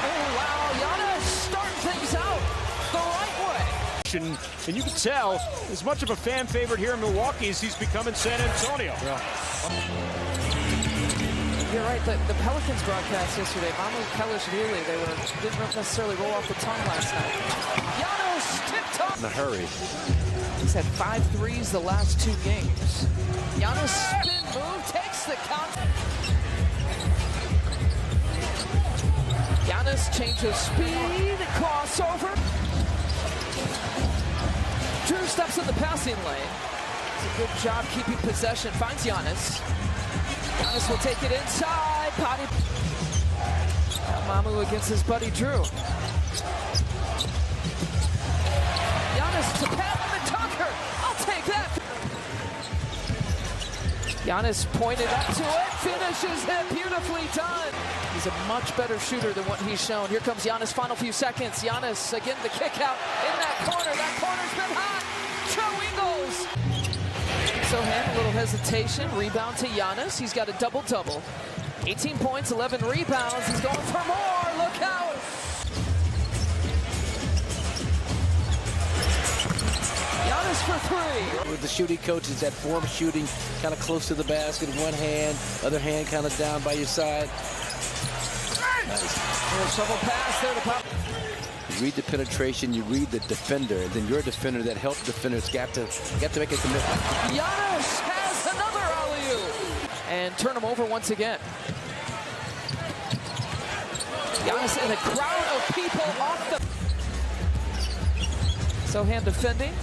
Oh, wow, Giannis starting things out the right way. And you can tell, as much of a fan favorite here in Milwaukee as he's become in San Antonio. Yeah. You're right, the Pelicans broadcast yesterday, Mamu Kelishvili, they didn't necessarily roll off the tongue last night. Giannis tipped up. In a hurry. He's had 5 threes the last 2 games. Giannis spin move, takes the count. Giannis changes speed, crossover. Drew steps in the passing lane. It's a good job keeping possession. Finds Giannis. Giannis will take it inside. Body. Mamu against his buddy Drew. Giannis to Pat and Tucker. I'll take that. Giannis pointed up to it, finishes it, beautifully done. He's a much better shooter than what he's shown. Here comes Giannis, final few seconds. Giannis again, the kick out in that corner. That corner's been hot. Joe Ingles. Sohan, a little hesitation. Rebound to Giannis. He's got a double-double. 18 points, 11 rebounds. He's going for more. Look out. Giannis for 3. With the shooting coaches that form shooting kind of close to the basket, one hand, other hand kind of down by your side. Nice. Shovel pass there to Pop. You read the penetration, you read the defender, and then your defender that helped defenders got to make a commitment. Giannis has another alley-oop. And turn him over once again. Giannis in a crowd of people off the... Sohan defending.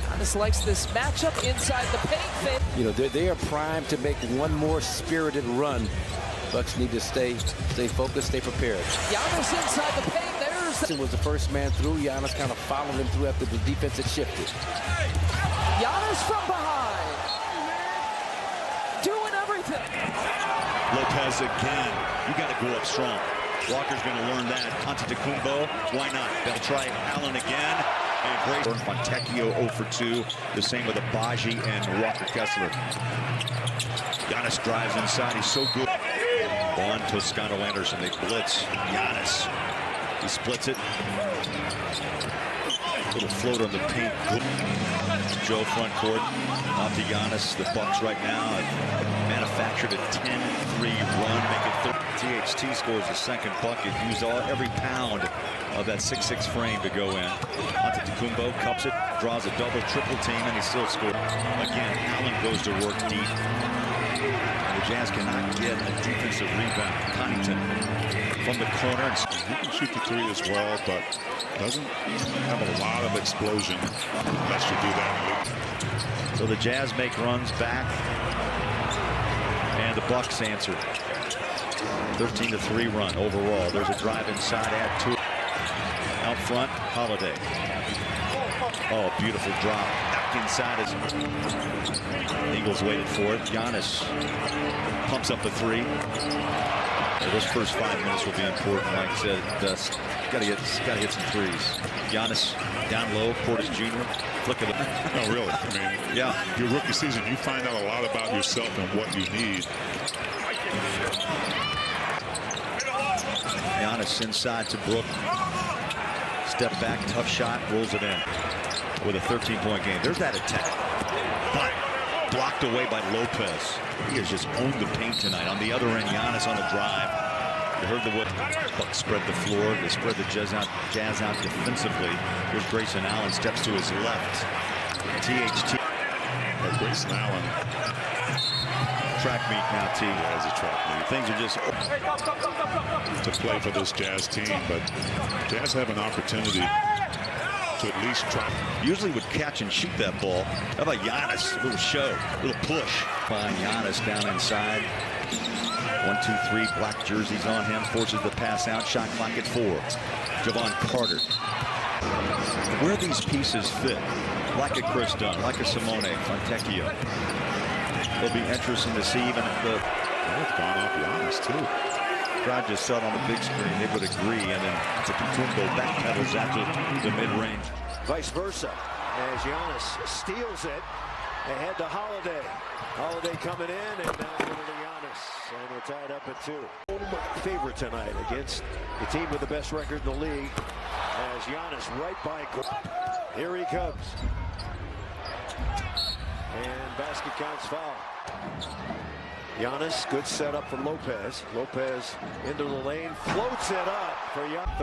Giannis likes this matchup inside the paint. You know, they are primed to make one more spirited run. Bucks need to stay focused, stay prepared. Giannis inside the paint. There's... was the first man through. Giannis kind of followed him through after the defense had shifted. Giannis from behind. Doing everything. Lopez again. You got to go up strong. Walker's going to learn that. Antetokounmpo, why not? They'll try Allen again. And great. Fontecchio 0 for 2. The same with Abaji and Walker Kessler. Giannis drives inside. He's so good. Juan Toscano Anderson. They blitz. Giannis. He splits it. Little float on the paint. Good. Joe front court. Off to Giannis. The Bucks right now have manufactured a 10-3 run. Make it 30. THT scores the second bucket. Used every pound of that 6'6" frame to go in. Antetokounmpo cups it, draws a double, triple team, and he still scores. Again, Allen goes to work deep. And the Jazz cannot get a defensive rebound. Connaughton from the corner. He can shoot the three as well, but doesn't have a lot of explosion unless you do that. So the Jazz make runs back, and the Bucks answer. 13-3 run overall. There's a drive inside, add two. Out front, Holiday. Oh, beautiful drop. Back inside as Eagles waited for it. Giannis pumps up the three. So those first 5 minutes will be important. Like I said, got to hit some threes. Giannis down low. Portis Jr. Flick of the. No, really. I mean, yeah. Your rookie season, you find out a lot about yourself and what you need. Giannis inside to Brook. Step back, tough shot, rolls it in with a 13-point game. There's that attack, but blocked away by Lopez. He has just owned the paint tonight. On the other end, Giannis on the drive. You heard the whip. Bucks spread the floor. They spread the Jazz out defensively. Here's Grayson Allen, steps to his left. THT. Grayson Allen. Track meet now, T. Yeah, as a track meet. Things are just to play for this Jazz team, but Jazz have an opportunity to at least try. Usually would catch and shoot that ball. How about Giannis? A little show, a little push. Find Giannis down inside. 1, 2, 3, black jerseys on him. Forces the pass out. Shot clock at 4. Javon Carter. Where these pieces fit, like a Chris Dunn, like a Simone Fontecchio. It'll be interesting to see even if the gone off Giannis too. Crowd just saw it on the big screen. They would agree, and then Antetokounmpo backpedals after the mid-range. Vice versa, as Giannis steals it ahead to Holiday. Holiday coming in, and now over to Giannis, and we're tied up at 2. Home favorite tonight against the team with the best record in the league. As Giannis right by. Here he comes. And basket counts foul. Giannis, good setup for Lopez. Lopez into the lane, floats it up for Giannis.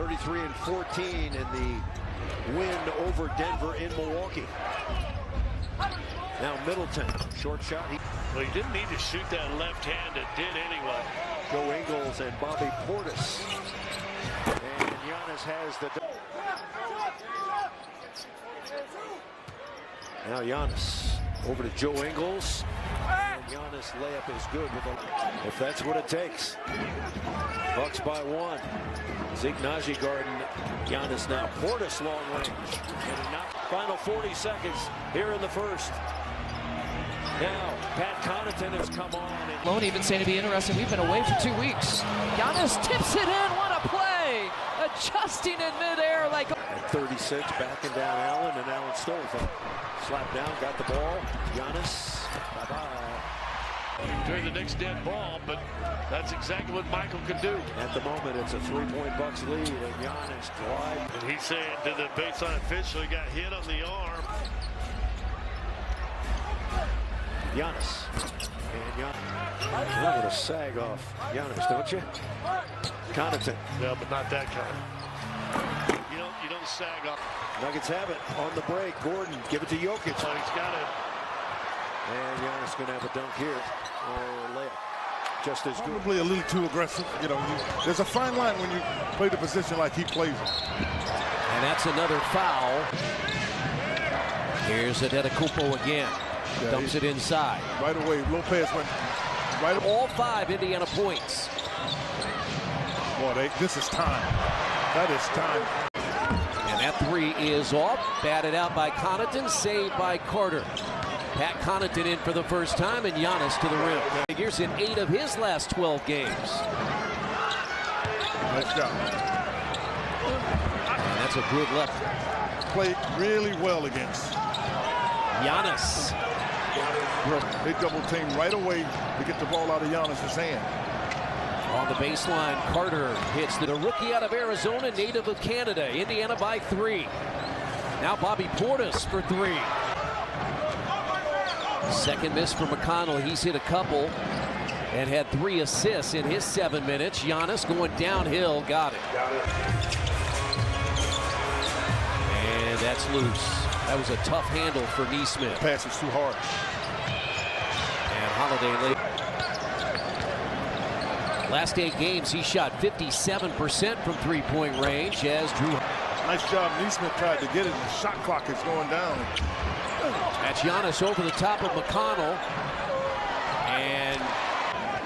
33-14 in the win over Denver in Milwaukee. Now Middleton, short shot. Well, he didn't need to shoot that left hand. It did anyway. Joe Ingles and Bobby Portis. And Giannis has the. Now Giannis over to Joe Ingles. And Giannis layup is good with if that's what it takes. Bucks by 1. Zeke Najee guarding Giannis now. Portis long range. And not final 40 seconds here in the first. Now Pat Connaughton has come on. Malone even saying to be interested. We've been away for 2 weeks. Giannis tips it in. What a play! Adjusting in midair like. At 36, backing down Allen, and Allen stole from him. Slapped down, got the ball. Giannis. Bye-bye. During the next dead ball, but that's exactly what Michael could do. At the moment, it's a 3-point Bucks lead, and Giannis drive. And he's saying to the baseline official, he got hit on the arm. Giannis. And Giannis. You're going to sag off Giannis, don't you? Connaughton. Yeah, but not that kind. You don't sag off. Nuggets have it on the break. Gordon, give it to Jokic. Oh, he's got it. And Giannis going to have a dunk here. Or layup. Just as good. Probably a little too aggressive. You know, there's a fine line when you play the position like he plays it. And that's another foul. Here's Antetokounmpo again. Yeah, dumps it inside. Right away, Lopez went right. All 5 Indiana points. Boy, this is time. That is time. And that 3 is off. Batted out by Connaughton, saved by Carter. Pat Connaughton in for the first time, and Giannis to the rim. Figures in 8 of his last 12 games. Nice job. And that's a good left. Played really well against Giannis. They double team right away to get the ball out of Giannis' hand. On the baseline, Carter hits the rookie out of Arizona, native of Canada. Indiana by 3. Now Bobby Portis for 3. Second miss for McConnell. He's hit a couple and had 3 assists in his 7 minutes. Giannis going downhill, got it. And that's loose. That was a tough handle for Neesmith. Pass is too hard. And Holiday Holiday. Last 8 games, he shot 57% from three-point range as Drew. Nice job. Neesmith tried to get it. The shot clock is going down. That's Giannis over the top of McConnell. And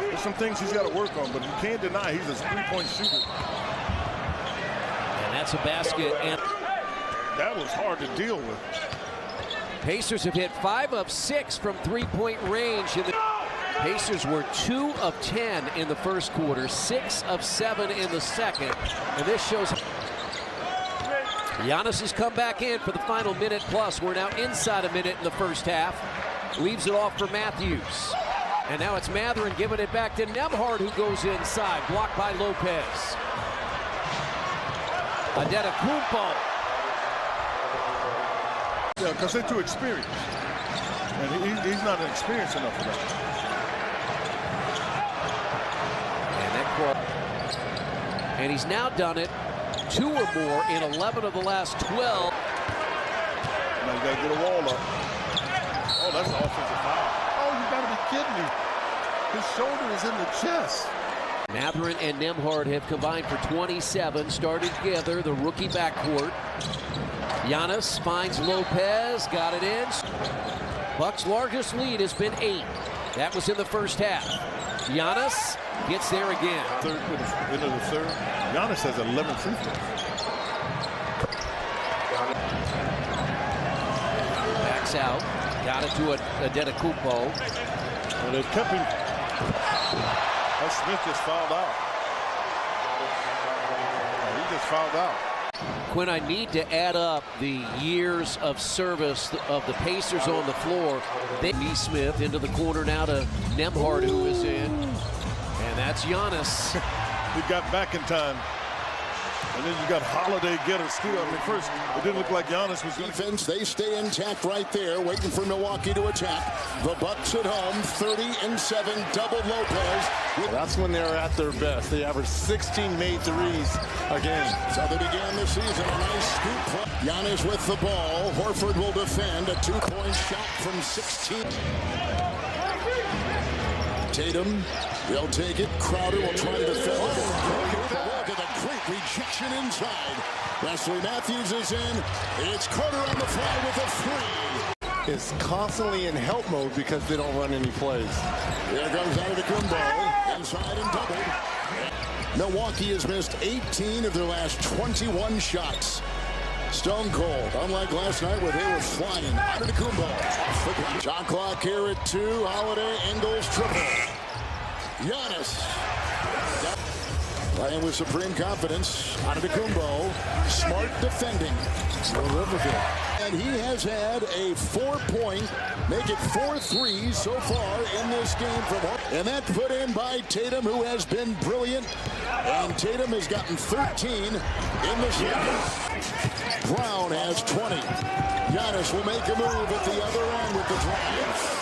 there's some things he's got to work on, but you can't deny he's a three-point shooter. And that's a basket. And that was hard to deal with. Pacers have hit 5 of 6 from three-point range. Pacers were 2 of 10 in the first quarter, 6 of 7 in the second. And this shows Giannis has come back in for the final minute plus. We're now inside a minute in the first half. Leaves it off for Matthews. And now it's Mathurin giving it back to Nembhard, who goes inside, blocked by Lopez. Antetokounmpo. Yeah, because they're too experienced. And he's not experienced enough for that. And he's now done it 2 or more in 11 of the last 12. Now you got to get a wall up. Oh, that's an offensive foul. Oh, you got to be kidding me. His shoulder is in the chest. Mathurin and Nembhard have combined for 27, started together, the rookie backcourt. Giannis finds Lopez, got it in. Bucks' largest lead has been 8. That was in the first half. Giannis gets there again. Into the third. Giannis has 11 free throws. Backs out. Got it to Antetokounmpo. Well, they've kept him. Smith just fouled out. He just fouled out. Quinn, I need to add up the years of service of the Pacers on the floor. Neesmith into the corner now to Nembhard, who is in. And that's Giannis. He got back in time. And then you got Holiday get a steal. I mean, first, it didn't look like Giannis was going to. Defense, they stay intact right there, waiting for Milwaukee to attack. The Bucks at home, 30-7, double Lopez. That's when they're at their best. They averaged 16 made threes a game. So they began the season, a nice scoop play. Giannis with the ball. Horford will defend a 2-point shot from 16. Tatum, they'll take it. Crowder will try to defend. Look at the great rejection inside. Wesley Matthews is in. It's Carter on the fly with a 3. Is constantly in help mode because they don't run any plays. There comes Antetokounmpo, inside and doubled. Milwaukee has missed 18 of their last 21 shots. Stone cold, unlike last night where they were flying. Antetokounmpo. Shot clock here at 2. Holiday, Ingles, triple. Giannis. Playing with supreme confidence. Antetokounmpo. Smart defending. And he has had a 4-point, make it 4 threes so far in this game from home. And that's put in by Tatum, who has been brilliant. And Tatum has gotten 13 in the second. Brown has 20. Giannis will make a move at the other end with the drive.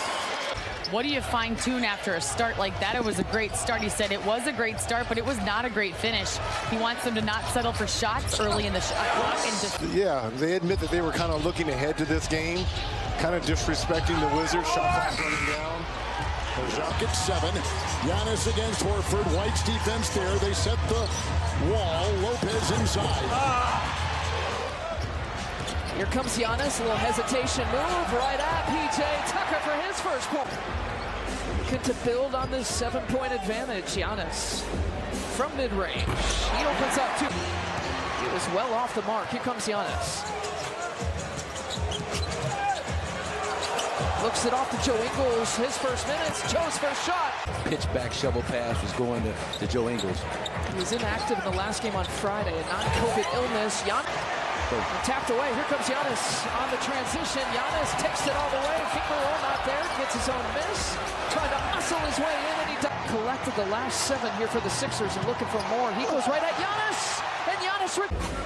What do you fine-tune after a start like that? It was a great start. He said it was a great start, but it was not a great finish. He wants them to not settle for shots early in the shot clock. Yeah, they admit that they were kind of looking ahead to this game, kind of disrespecting the Wizards. Shot clock running down. Jacques at 7. Giannis against Horford. White's defense there. They set the wall. Lopez inside. Here comes Giannis, a little hesitation move right at P.J. Tucker for his first point. Looking to build on this 7-point advantage. Giannis from mid-range. He opens up 2. He was well off the mark. Here comes Giannis. Looks it off to Joe Ingles. His first minutes. Joe's first shot. Pitch back shovel pass was going to Joe Ingles. He was inactive in the last game on Friday. A non-COVID illness. Giannis. Tapped away. Here comes Giannis on the transition. Giannis takes it all the way. Finger roll not there. Gets his own miss. Trying to muscle his way in, and he collected the last 7 here for the Sixers and looking for more. He goes right at Giannis, and Giannis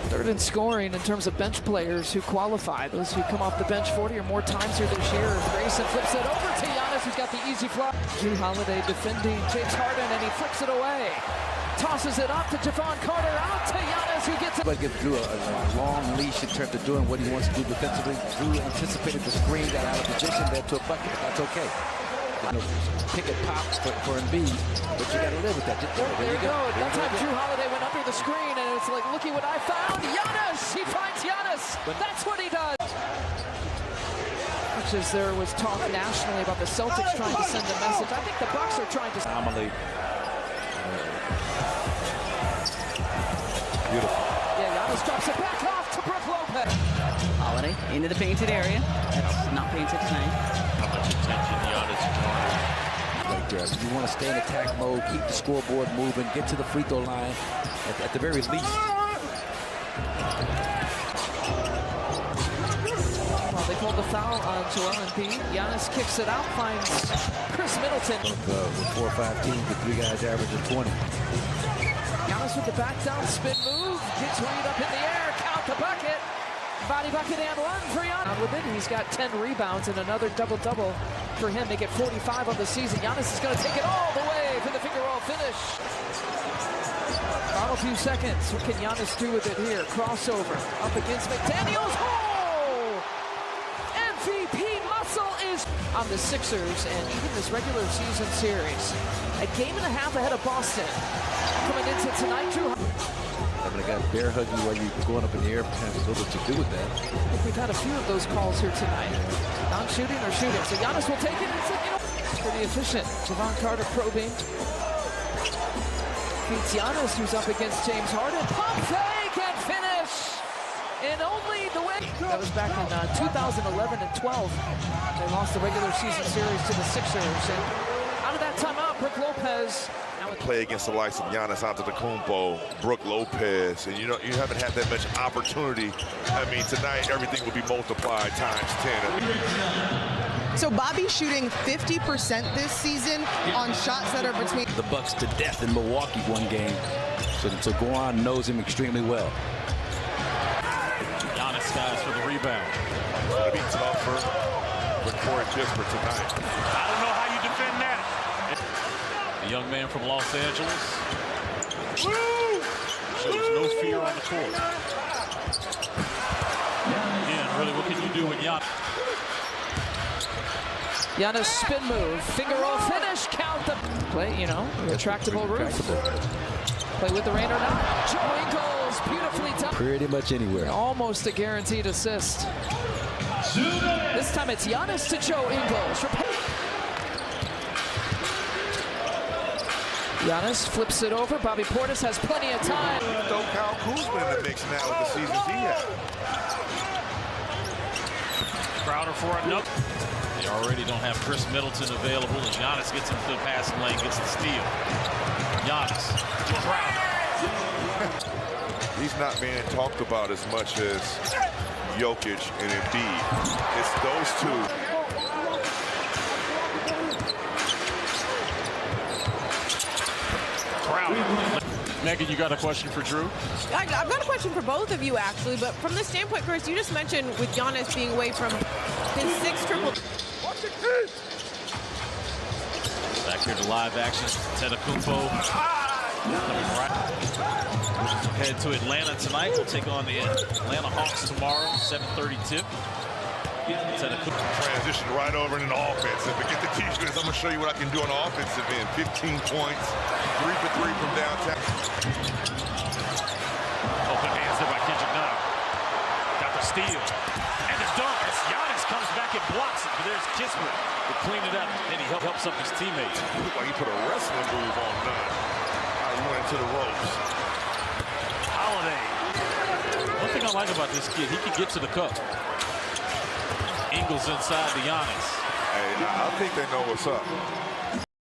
third in scoring in terms of bench players who qualify. Those who come off the bench 40 or more times here this year. Grayson flips it over to Giannis, who's got the easy flop. Drew Holiday defending James Harden, and he flicks it away. Tosses it up to Javon Carter, out to Giannis, who gets it. But gives Drew a long leash in terms of doing what he wants to do defensively. Drew anticipated the screen, got out of position, led to a bucket. That's okay. Pick it pops for Embiid, but you got to live with that. There you go. That time Drew Holiday went under the screen, and it's like, looky what I found. Giannis! He finds Giannis! That's what he does! Much as there was talk nationally about the Celtics trying to send a message, I think the Bucks are trying to... Anomaly. Beautiful. Yeah, Giannis drops it back off to Brook Lopez. Holiday into the painted area. That's not painted tonight. How much attention Giannis garnered. Right there. You want to stay in attack mode, keep the scoreboard moving, get to the free throw line at the very least. Well, they called the foul on Joel Embiid. Giannis kicks it out, finds Chris Middleton. With 4 or 5 teams with 3 guys averaging 20. Giannis with the back down spin move, gets Reed up in the air, count the bucket. Body bucket and one for Giannis. With it, he's got 10 rebounds and another double-double for him. Make it 45 on the season. Giannis is going to take it all the way for the finger roll finish. Final few seconds. What can Giannis do with it here? Crossover up against McDaniels. Oh! MVP muscle is on the Sixers, and even this regular season series. A game and a half ahead of Boston. Coming into tonight, Drew. I mean, I got bear hug you while you're going up in the air, has a little bit to do with that. I think we've had a few of those calls here tonight. Non-shooting or shooting. So Giannis will take it and say, you know, it's pretty efficient. Javon Carter probing. Beats Giannis, who's up against James Harden. Pump fake and finish! And only the way. That was back in 2011 and 12. They lost the regular season series to the Sixers. And out of that timeout, Brook Lopez. Play against the likes of Giannis Antetokounmpo, Brook Lopez, and you haven't had that much opportunity. I mean, tonight everything will be multiplied times 10. So Bobby's shooting 50% this season on shots that are between the Bucks to death in Milwaukee one game. So Goran knows him extremely well. Giannis guys for the rebound. It's going to be tough for Corey Kispert tonight. I don't know how you defend that. A young man from Los Angeles. Shows no fear on the court. Again, really, what can you do with Giannis? Giannis spin move, finger roll finish, count the play, you know, retractable roof. Play with the rain or not. Joe Ingles, beautifully done. Pretty much anywhere. Almost a guaranteed assist. This time it's Giannis to Joe Ingles. Giannis flips it over. Bobby Portis has plenty of time. Throw Kyle Kuzma in the mix now with the seasons he had. Crowder for another. They already don't have Chris Middleton available, and Giannis gets into the passing lane, gets the steal. Giannis to Crowder. He's not being talked about as much as Jokic and Embiid. It's those two. Megan, you got a question for Drew? I've got a question for both of you, actually. But from the standpoint, Chris, you just mentioned with Giannis being away from his 6 triple. Back here to live action. Antetokounmpo. Head to Atlanta tonight. We'll take on the Atlanta Hawks tomorrow, 7:30 tip. Transition right over into offense. And forget the t-shirts. I'm going to show you what I can do on the offensive end. 15 points, 3 for 3 from downtown. Open hands there by Kendrick Nunn. Got the steal. And the dunk. As Giannis comes back and blocks it. But there's Kispert to clean it up. And he helps up his teammates. Looked like he put a wrestling move on Nunn. He went into the ropes. Holiday. One thing I like about this kid, he can get to the cup. Ingles inside to Giannis. Hey, I think they know what's up.